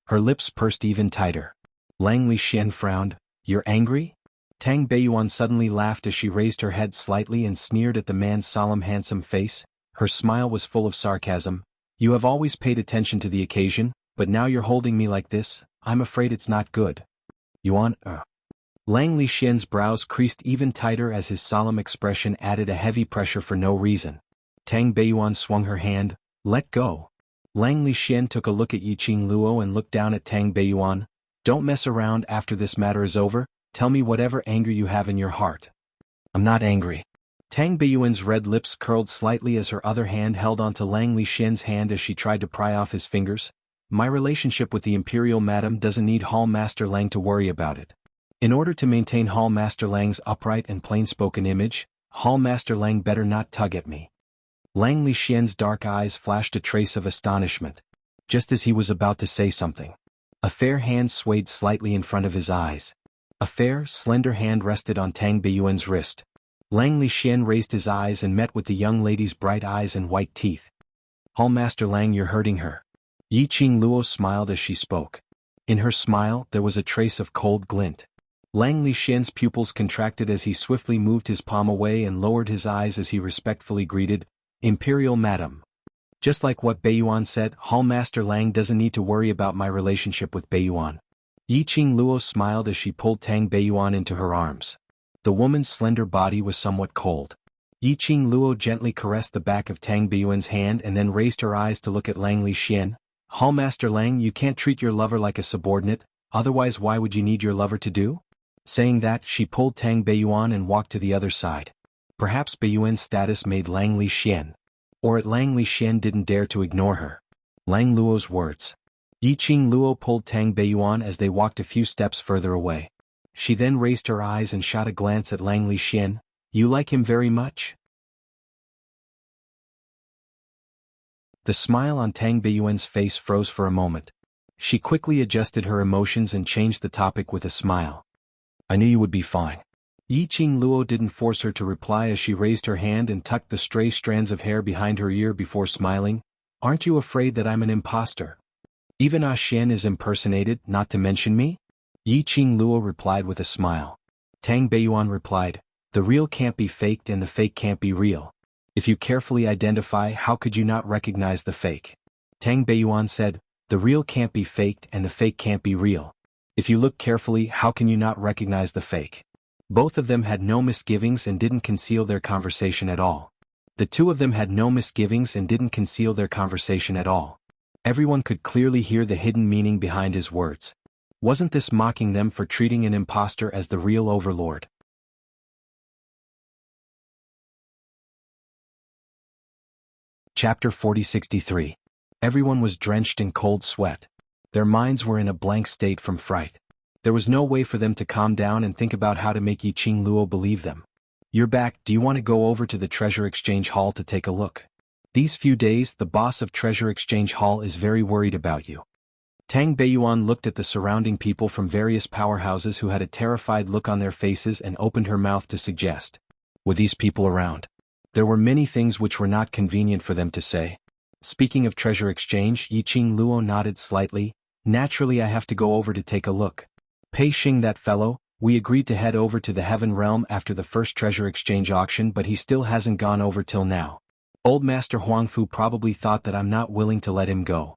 Her lips pursed even tighter. Lang Lixian frowned. "You're angry?" Tang Beiyuan suddenly laughed as she raised her head slightly and sneered at the man's solemn handsome face. Her smile was full of sarcasm. "You have always paid attention to the occasion, but now you're holding me like this, I'm afraid it's not good." "Yuan, Lang Lixian's brows creased even tighter as his solemn expression added a heavy pressure for no reason. Tang Beiyuan swung her hand. "Let go." Lang Lixian took a look at Yiqing Luo and looked down at Tang Beiyuan. "Don't mess around after this matter is over, tell me whatever anger you have in your heart." "I'm not angry." Tang Beiyuan's red lips curled slightly as her other hand held onto Lang Lixian's hand as she tried to pry off his fingers. "My relationship with the Imperial Madam doesn't need Hall Master Lang to worry about it. In order to maintain Hall Master Lang's upright and plain-spoken image, Hall Master Lang better not tug at me." Lang Lixian's dark eyes flashed a trace of astonishment. Just as he was about to say something, a fair hand swayed slightly in front of his eyes. A fair, slender hand rested on Tang Beiyuan's wrist. Lang Lixian raised his eyes and met with the young lady's bright eyes and white teeth. "Hall Master Lang, you're hurting her." Yiqing Luo smiled as she spoke. In her smile there was a trace of cold glint. Lang Lixian's pupils contracted as he swiftly moved his palm away and lowered his eyes as he respectfully greeted, "Imperial Madam." "Just like what Beiyuan said, Hall Master Lang doesn't need to worry about my relationship with Beiyuan." Yiqing Luo smiled as she pulled Tang Beiyuan into her arms. The woman's slender body was somewhat cold. Yiqing Luo gently caressed the back of Tang Beiyuan's hand and then raised her eyes to look at Lang Lixian. "Hall Master Lang, you can't treat your lover like a subordinate, otherwise why would you need your lover to do?" Saying that, she pulled Tang Beiyuan and walked to the other side. Perhaps Beiyuan's status made Lang Lixian, or at Lang Lixian didn't dare to ignore her. Lang Luo's words. Yiqing Luo pulled Tang Beiyuan as they walked a few steps further away. She then raised her eyes and shot a glance at Lang Lixian. "You like him very much?" The smile on Tang Beiyuan's face froze for a moment. She quickly adjusted her emotions and changed the topic with a smile. "I knew you would be fine." Yiqing Luo didn't force her to reply as she raised her hand and tucked the stray strands of hair behind her ear before smiling. "Aren't you afraid that I'm an imposter? Even Ah Xian is impersonated, not to mention me?" Yiqing Luo replied with a smile. Tang Beiyuan replied, "The real can't be faked and the fake can't be real. If you carefully identify, how could you not recognize the fake?" Tang Beiyuan said, "The real can't be faked and the fake can't be real. If you look carefully, how can you not recognize the fake?" Both of them had no misgivings and didn't conceal their conversation at all. The two of them had no misgivings and didn't conceal their conversation at all. Everyone could clearly hear the hidden meaning behind his words. Wasn't this mocking them for treating an imposter as the real overlord? Chapter 4063. Everyone was drenched in cold sweat. Their minds were in a blank state from fright. There was no way for them to calm down and think about how to make Yiqing Luo believe them. "You're back, do you want to go over to the Treasure Exchange Hall to take a look? These few days the boss of Treasure Exchange Hall is very worried about you." Tang Beiyuan looked at the surrounding people from various powerhouses who had a terrified look on their faces and opened her mouth to suggest. Were these people around? There were many things which were not convenient for them to say. Speaking of Treasure Exchange, Yiqing Luo nodded slightly. "Naturally I have to go over to take a look. Pei Xing, that fellow, we agreed to head over to the Heaven Realm after the first Treasure Exchange auction, but he still hasn't gone over till now. Old Master Huangfu probably thought that I'm not willing to let him go."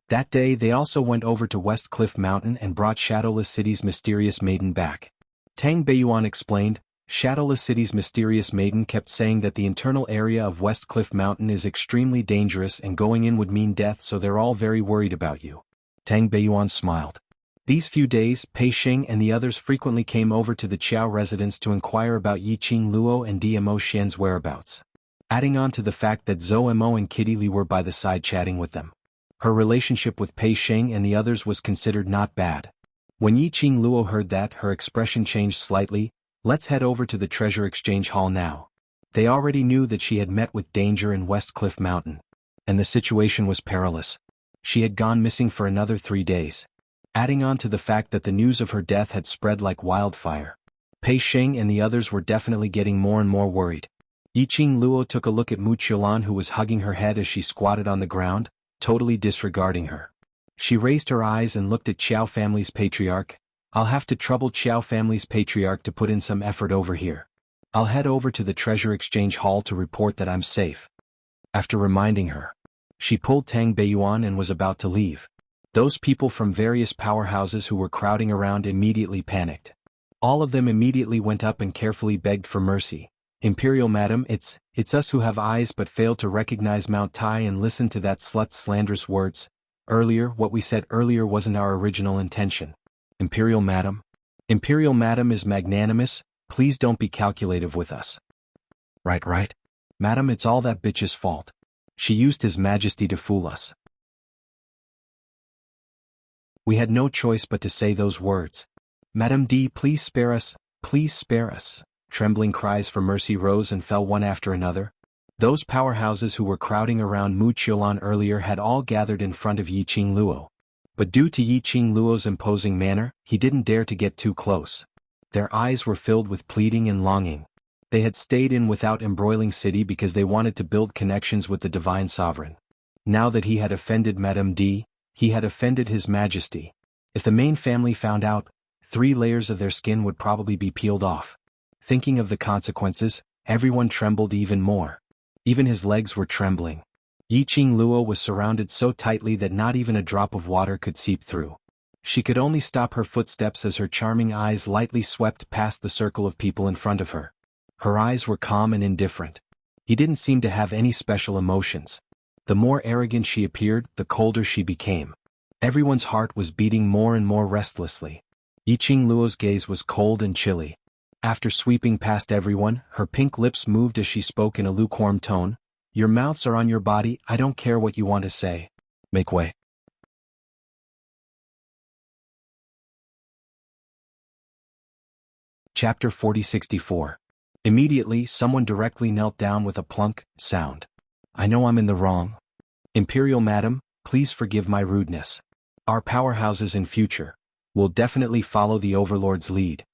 That day they also went over to West Cliff Mountain and brought Shadowless City's mysterious maiden back. Tang Beiyuan explained, "Shadowless City's mysterious maiden kept saying that the internal area of West Cliff Mountain is extremely dangerous and going in would mean death, so they're all very worried about you." Tang Beiyuan smiled. These few days, Pei Xing and the others frequently came over to the Qiao residence to inquire about Yiqing Luo and Dmo Xian's whereabouts. Adding on to the fact that Zhou Mo and Kitty Li were by the side chatting with them. Her relationship with Pei Sheng and the others was considered not bad. When Yiqing Luo heard that, her expression changed slightly. Let's head over to the treasure exchange hall now. They already knew that she had met with danger in West Cliff Mountain. And the situation was perilous. She had gone missing for another 3 days. Adding on to the fact that the news of her death had spread like wildfire. Pei Sheng and the others were definitely getting more and more worried. Yiqing Luo took a look at Mu Qiulan, who was hugging her head as she squatted on the ground, totally disregarding her. She raised her eyes and looked at Qiao family's patriarch. I'll have to trouble Qiao family's patriarch to put in some effort over here. I'll head over to the treasure exchange hall to report that I'm safe. After reminding her, she pulled Tang Beiyuan and was about to leave. Those people from various powerhouses who were crowding around immediately panicked. All of them immediately went up and carefully begged for mercy. Imperial Madam, it's us who have eyes but fail to recognize Mount Tai and listen to that slut's slanderous words. What we said earlier wasn't our original intention. Imperial Madam is magnanimous, please don't be calculative with us. Right. Madam, it's all that bitch's fault. She used His Majesty to fool us. We had no choice but to say those words. Madam D, please spare us, please spare us. Trembling cries for mercy rose and fell one after another. Those powerhouses who were crowding around Mu Qiulan earlier had all gathered in front of Yiqing Luo. But due to Yiqing Luo's imposing manner, he didn't dare to get too close. Their eyes were filled with pleading and longing. They had stayed in without embroiling city because they wanted to build connections with the divine sovereign. Now that he had offended Madame D, he had offended His Majesty. If the main family found out, 3 layers of their skin would probably be peeled off. Thinking of the consequences, everyone trembled even more. Even his legs were trembling. Yiqing Luo was surrounded so tightly that not even a drop of water could seep through. She could only stop her footsteps as her charming eyes lightly swept past the circle of people in front of her. Her eyes were calm and indifferent. He didn't seem to have any special emotions. The more arrogant she appeared, the colder she became. Everyone's heart was beating more and more restlessly. Yiqing Luo's gaze was cold and chilly. After sweeping past everyone, her pink lips moved as she spoke in a lukewarm tone. Your mouths are on your body, I don't care what you want to say. Make way. Chapter 4064. Immediately, someone directly knelt down with a plunk sound. I know I'm in the wrong. Imperial Madam, please forgive my rudeness. Our powerhouses in future will definitely follow the Overlord's lead.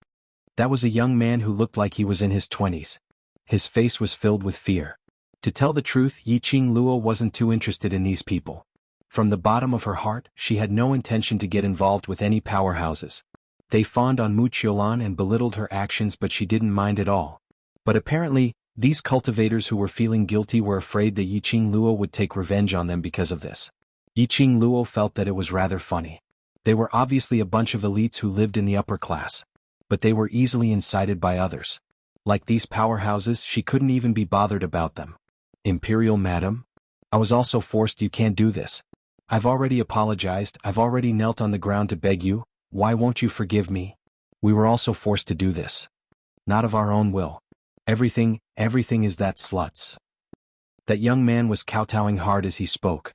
That was a young man who looked like he was in his 20s. His face was filled with fear. To tell the truth, Yiqing Luo wasn't too interested in these people. From the bottom of her heart, she had no intention to get involved with any powerhouses. They fawned on Mu Qiulan and belittled her actions, but she didn't mind at all. But apparently, these cultivators who were feeling guilty were afraid that Yiqing Luo would take revenge on them because of this. Yiqing Luo felt that it was rather funny. They were obviously a bunch of elites who lived in the upper class. But they were easily incited by others. Like these powerhouses, she couldn't even be bothered about them. Imperial Madam? I was also forced. You can't do this. I've already apologized, I've already knelt on the ground to beg you, why won't you forgive me? We were also forced to do this. Not of our own will. Everything is that slut's. That young man was kowtowing hard as he spoke.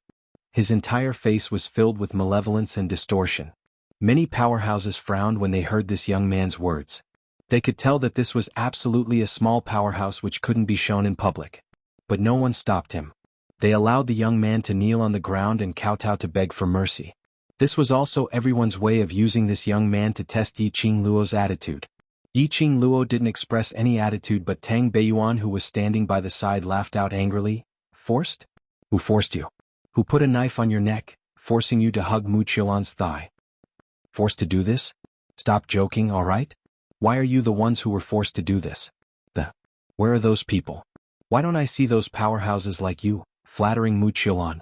His entire face was filled with malevolence and distortion. Many powerhouses frowned when they heard this young man's words. They could tell that this was absolutely a small powerhouse which couldn't be shown in public. But no one stopped him. They allowed the young man to kneel on the ground and kowtow to beg for mercy. This was also everyone's way of using this young man to test Yiqing Luo's attitude. Yiqing Luo didn't express any attitude, but Tang Beiyuan, who was standing by the side, laughed out angrily. Forced? Who forced you? Who put a knife on your neck, forcing you to hug Mu Qiulan's thigh? Forced to do this? Stop joking, all right? Why are you the ones who were forced to do this? Where are those people? Why don't I see those powerhouses like you, flattering Mu Qiulan?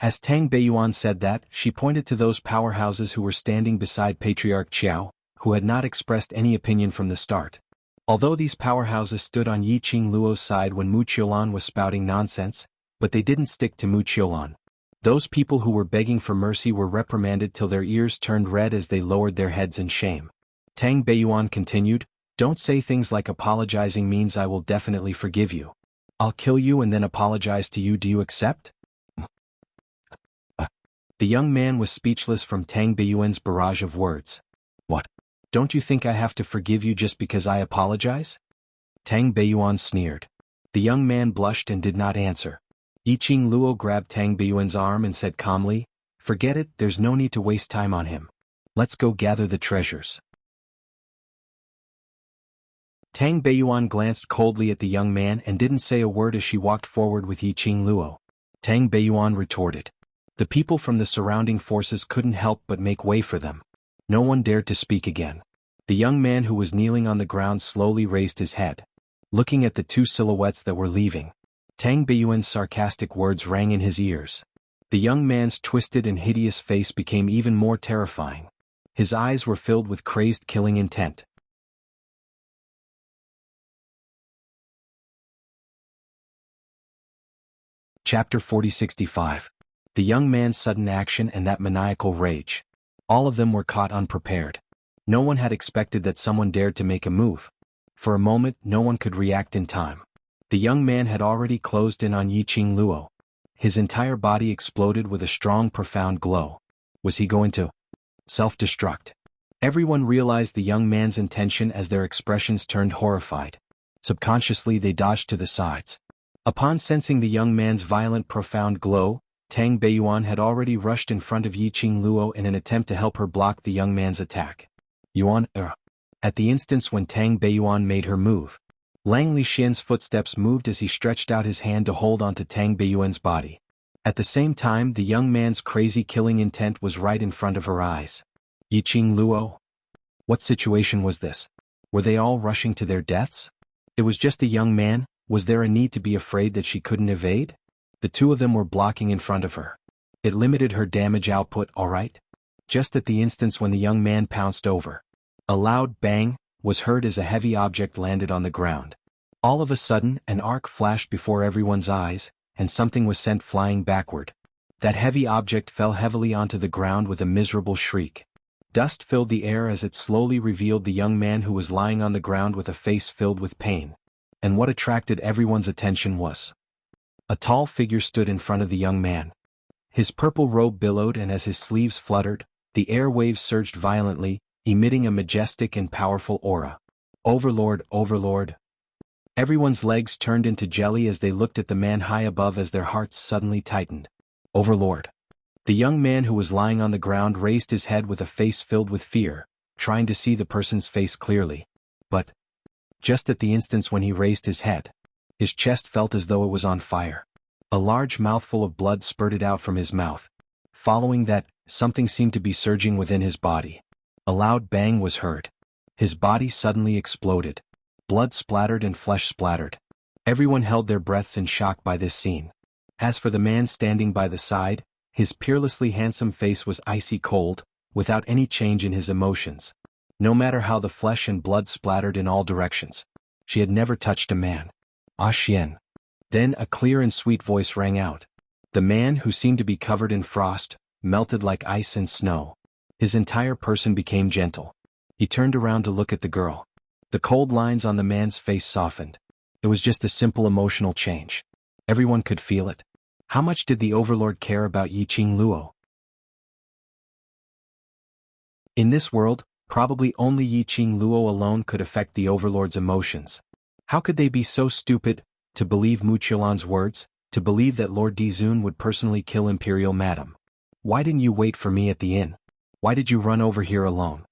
As Tang Beiyuan said that, she pointed to those powerhouses who were standing beside Patriarch Qiao, who had not expressed any opinion from the start. Although these powerhouses stood on Yiqing Luo's side when Mu Qiulan was spouting nonsense, but they didn't stick to Mu Qiulan. Those people who were begging for mercy were reprimanded till their ears turned red as they lowered their heads in shame. Tang Beiyuan continued, don't say things like apologizing means I will definitely forgive you. I'll kill you and then apologize to you, do you accept? The young man was speechless from Tang Beiyuan's barrage of words. What? Don't you think I have to forgive you just because I apologize? Tang Beiyuan sneered. The young man blushed and did not answer. Yiqing Luo grabbed Tang Beiyuan's arm and said calmly, "Forget it, there's no need to waste time on him. Let's go gather the treasures." Tang Beiyuan glanced coldly at the young man and didn't say a word as she walked forward with Yiqing Luo. Tang Beiyuan retorted. The people from the surrounding forces couldn't help but make way for them. No one dared to speak again. The young man who was kneeling on the ground slowly raised his head. Looking at the two silhouettes that were leaving, Tang Beiyuan's sarcastic words rang in his ears. The young man's twisted and hideous face became even more terrifying. His eyes were filled with crazed killing intent. Chapter 4065. The young man's sudden action and that maniacal rage. All of them were caught unprepared. No one had expected that someone dared to make a move. For a moment, no one could react in time. The young man had already closed in on Yiqing Luo. His entire body exploded with a strong, profound glow. Was he going to self-destruct? Everyone realized the young man's intention as their expressions turned horrified. Subconsciously they dodged to the sides. Upon sensing the young man's violent, profound glow, Tang Beiyuan had already rushed in front of Yiqing Luo in an attempt to help her block the young man's attack. Yuan, At the instance when Tang Beiyuan made her move, Lang Lixian's footsteps moved as he stretched out his hand to hold onto Tang Beiyuan's body. At the same time, the young man's crazy killing intent was right in front of her eyes. Yiqing Luo? What situation was this? Were they all rushing to their deaths? It was just a young man. Was there a need to be afraid that she couldn't evade? The two of them were blocking in front of her. It limited her damage output, all right? Just at the instance when the young man pounced over, a loud bang was heard as a heavy object landed on the ground. All of a sudden, an arc flashed before everyone's eyes, and something was sent flying backward. That heavy object fell heavily onto the ground with a miserable shriek. Dust filled the air as it slowly revealed the young man who was lying on the ground with a face filled with pain. And what attracted everyone's attention was a tall figure stood in front of the young man. His purple robe billowed, and as his sleeves fluttered, the air waves surged violently, emitting a majestic and powerful aura. Overlord, Overlord. Everyone's legs turned into jelly as they looked at the man high above as their hearts suddenly tightened. Overlord. The young man who was lying on the ground raised his head with a face filled with fear, trying to see the person's face clearly. But just at the instance when he raised his head, his chest felt as though it was on fire. A large mouthful of blood spurted out from his mouth. Following that, something seemed to be surging within his body. A loud bang was heard. His body suddenly exploded. Blood splattered and flesh splattered. Everyone held their breaths in shock by this scene. As for the man standing by the side, his peerlessly handsome face was icy cold, without any change in his emotions. No matter how the flesh and blood splattered in all directions, she had never touched a man. Ah Xian. Then a clear and sweet voice rang out. The man, who seemed to be covered in frost, melted like ice and snow. His entire person became gentle. He turned around to look at the girl. The cold lines on the man's face softened. It was just a simple emotional change. Everyone could feel it. How much did the Overlord care about Yiqing Luo? In this world, probably only Yiqing Luo alone could affect the Overlord's emotions. How could they be so stupid to believe Mu Qiulan's words, to believe that Lord Dizun would personally kill Imperial Madam? Why didn't you wait for me at the inn? Why did you run over here alone?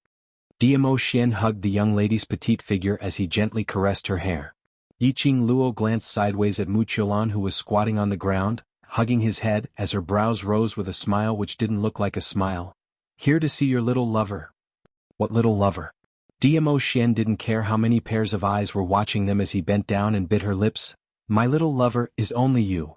Dmo Xian hugged the young lady's petite figure as he gently caressed her hair. Yiqing Luo glanced sideways at Mu Qiulan, who was squatting on the ground, hugging his head as her brows rose with a smile which didn't look like a smile. Here to see your little lover. What little lover? Dmo Xian didn't care how many pairs of eyes were watching them as he bent down and bit her lips. My little lover is only you.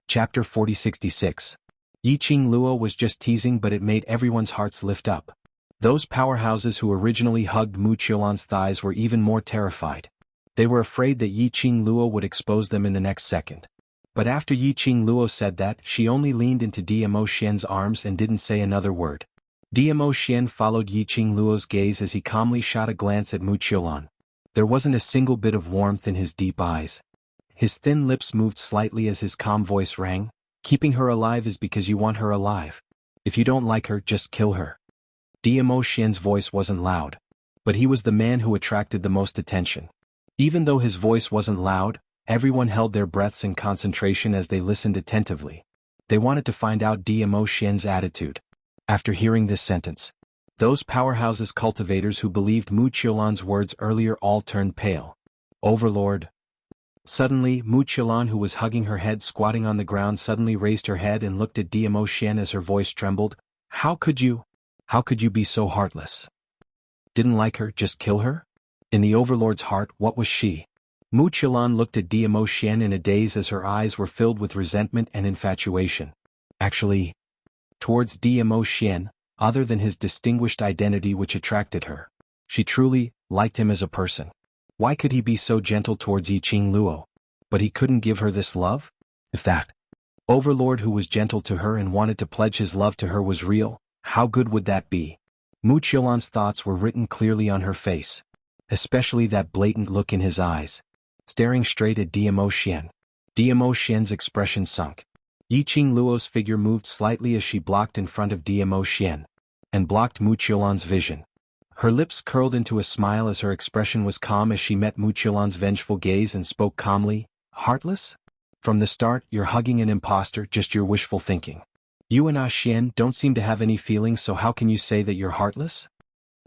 Chapter 4066. Yiqing Luo was just teasing, but it made everyone's hearts lift up. Those powerhouses who originally hugged Mu Qiulan's thighs were even more terrified. They were afraid that Yiqing Luo would expose them in the next second. But after Yiqing Luo said that, she only leaned into Dmo Xian's arms and didn't say another word. Dmo Xian followed Yiqing Luo's gaze as he calmly shot a glance at Mu Qiulan. There wasn't a single bit of warmth in his deep eyes. His thin lips moved slightly as his calm voice rang. Keeping her alive is because you want her alive. If you don't like her, just kill her. Diamo Xian's voice wasn't loud, but he was the man who attracted the most attention. Even though his voice wasn't loud, everyone held their breaths in concentration as they listened attentively. They wanted to find out Diamo Xian's attitude. After hearing this sentence, those powerhouses cultivators who believed Mu Qiulan's words earlier all turned pale. Overlord. Suddenly, Mu Qiulan, who was hugging her head squatting on the ground, suddenly raised her head and looked at Diamo Xian as her voice trembled. How could you be so heartless? Didn't like her, just kill her? In the Overlord's heart, what was she? Mu Qiulan looked at Diamo Xian in a daze as her eyes were filled with resentment and infatuation. Actually, towards Diamo Xian, other than his distinguished identity which attracted her, she truly liked him as a person. Why could he be so gentle towards Yiqing Luo? But he couldn't give her this love? If that Overlord who was gentle to her and wanted to pledge his love to her was real, how good would that be? Mu Qiulan's thoughts were written clearly on her face, especially that blatant look in his eyes, staring straight at Diamo Xian. Diamo Xian's expression sunk. Yiqing Luo's figure moved slightly as she blocked in front of Diamo Xian, and blocked Mu Qiulan's vision. Her lips curled into a smile as her expression was calm as she met Mu Qiulan's vengeful gaze and spoke calmly. Heartless? From the start, you're hugging an imposter, just your wishful thinking. You and Xian don't seem to have any feelings, so how can you say that you're heartless?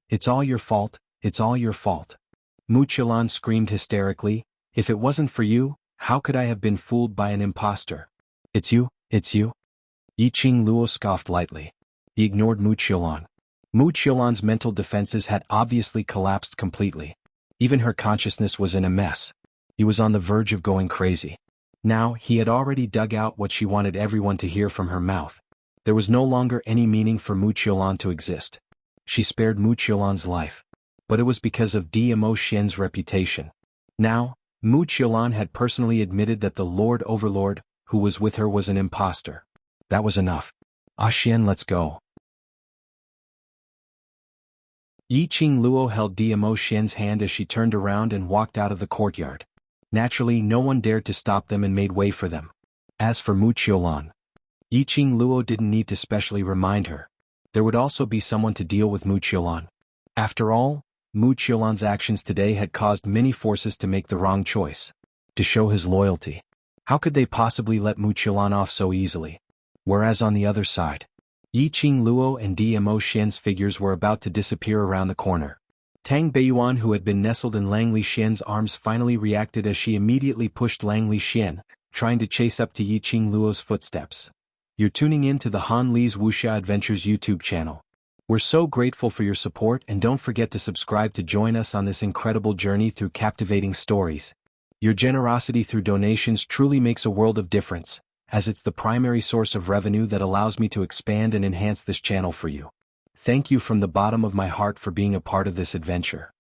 It's all your fault, it's all your fault. Mu Qiulan screamed hysterically. If it wasn't for you, how could I have been fooled by an imposter? It's you, it's you. Yiqing Luo scoffed lightly. He ignored Mu Qiulan. Mu Qiulan's mental defenses had obviously collapsed completely. Even her consciousness was in a mess. He was on the verge of going crazy. Now, he had already dug out what she wanted everyone to hear from her mouth. There was no longer any meaning for Mu Qiulan to exist. She spared Mu Qiulan's life, but it was because of Diamo Xian's reputation. Now, Mu Qiulan had personally admitted that the Overlord, who was with her, was an imposter. That was enough. Xian, let's go. Yiqing Luo held Diamo Xian's hand as she turned around and walked out of the courtyard. Naturally, no one dared to stop them and made way for them. As for Mu Qiulan, Yiqing Luo didn't need to specially remind her. There would also be someone to deal with Mu Qiulan. After all, Mu Qiulan's actions today had caused many forces to make the wrong choice. To show his loyalty. How could they possibly let Mu Qiulan off so easily? Whereas on the other side, Yiqing Luo and Diamo Xian's figures were about to disappear around the corner. Tang Beiyuan, who had been nestled in Lang Lixian's arms, finally reacted as she immediately pushed Lang Lixian, trying to chase up to Yiqing Luo's footsteps. You're tuning in to the Han Li's Wuxia Adventures YouTube channel. We're so grateful for your support, and don't forget to subscribe to join us on this incredible journey through captivating stories. Your generosity through donations truly makes a world of difference, as it's the primary source of revenue that allows me to expand and enhance this channel for you. Thank you from the bottom of my heart for being a part of this adventure.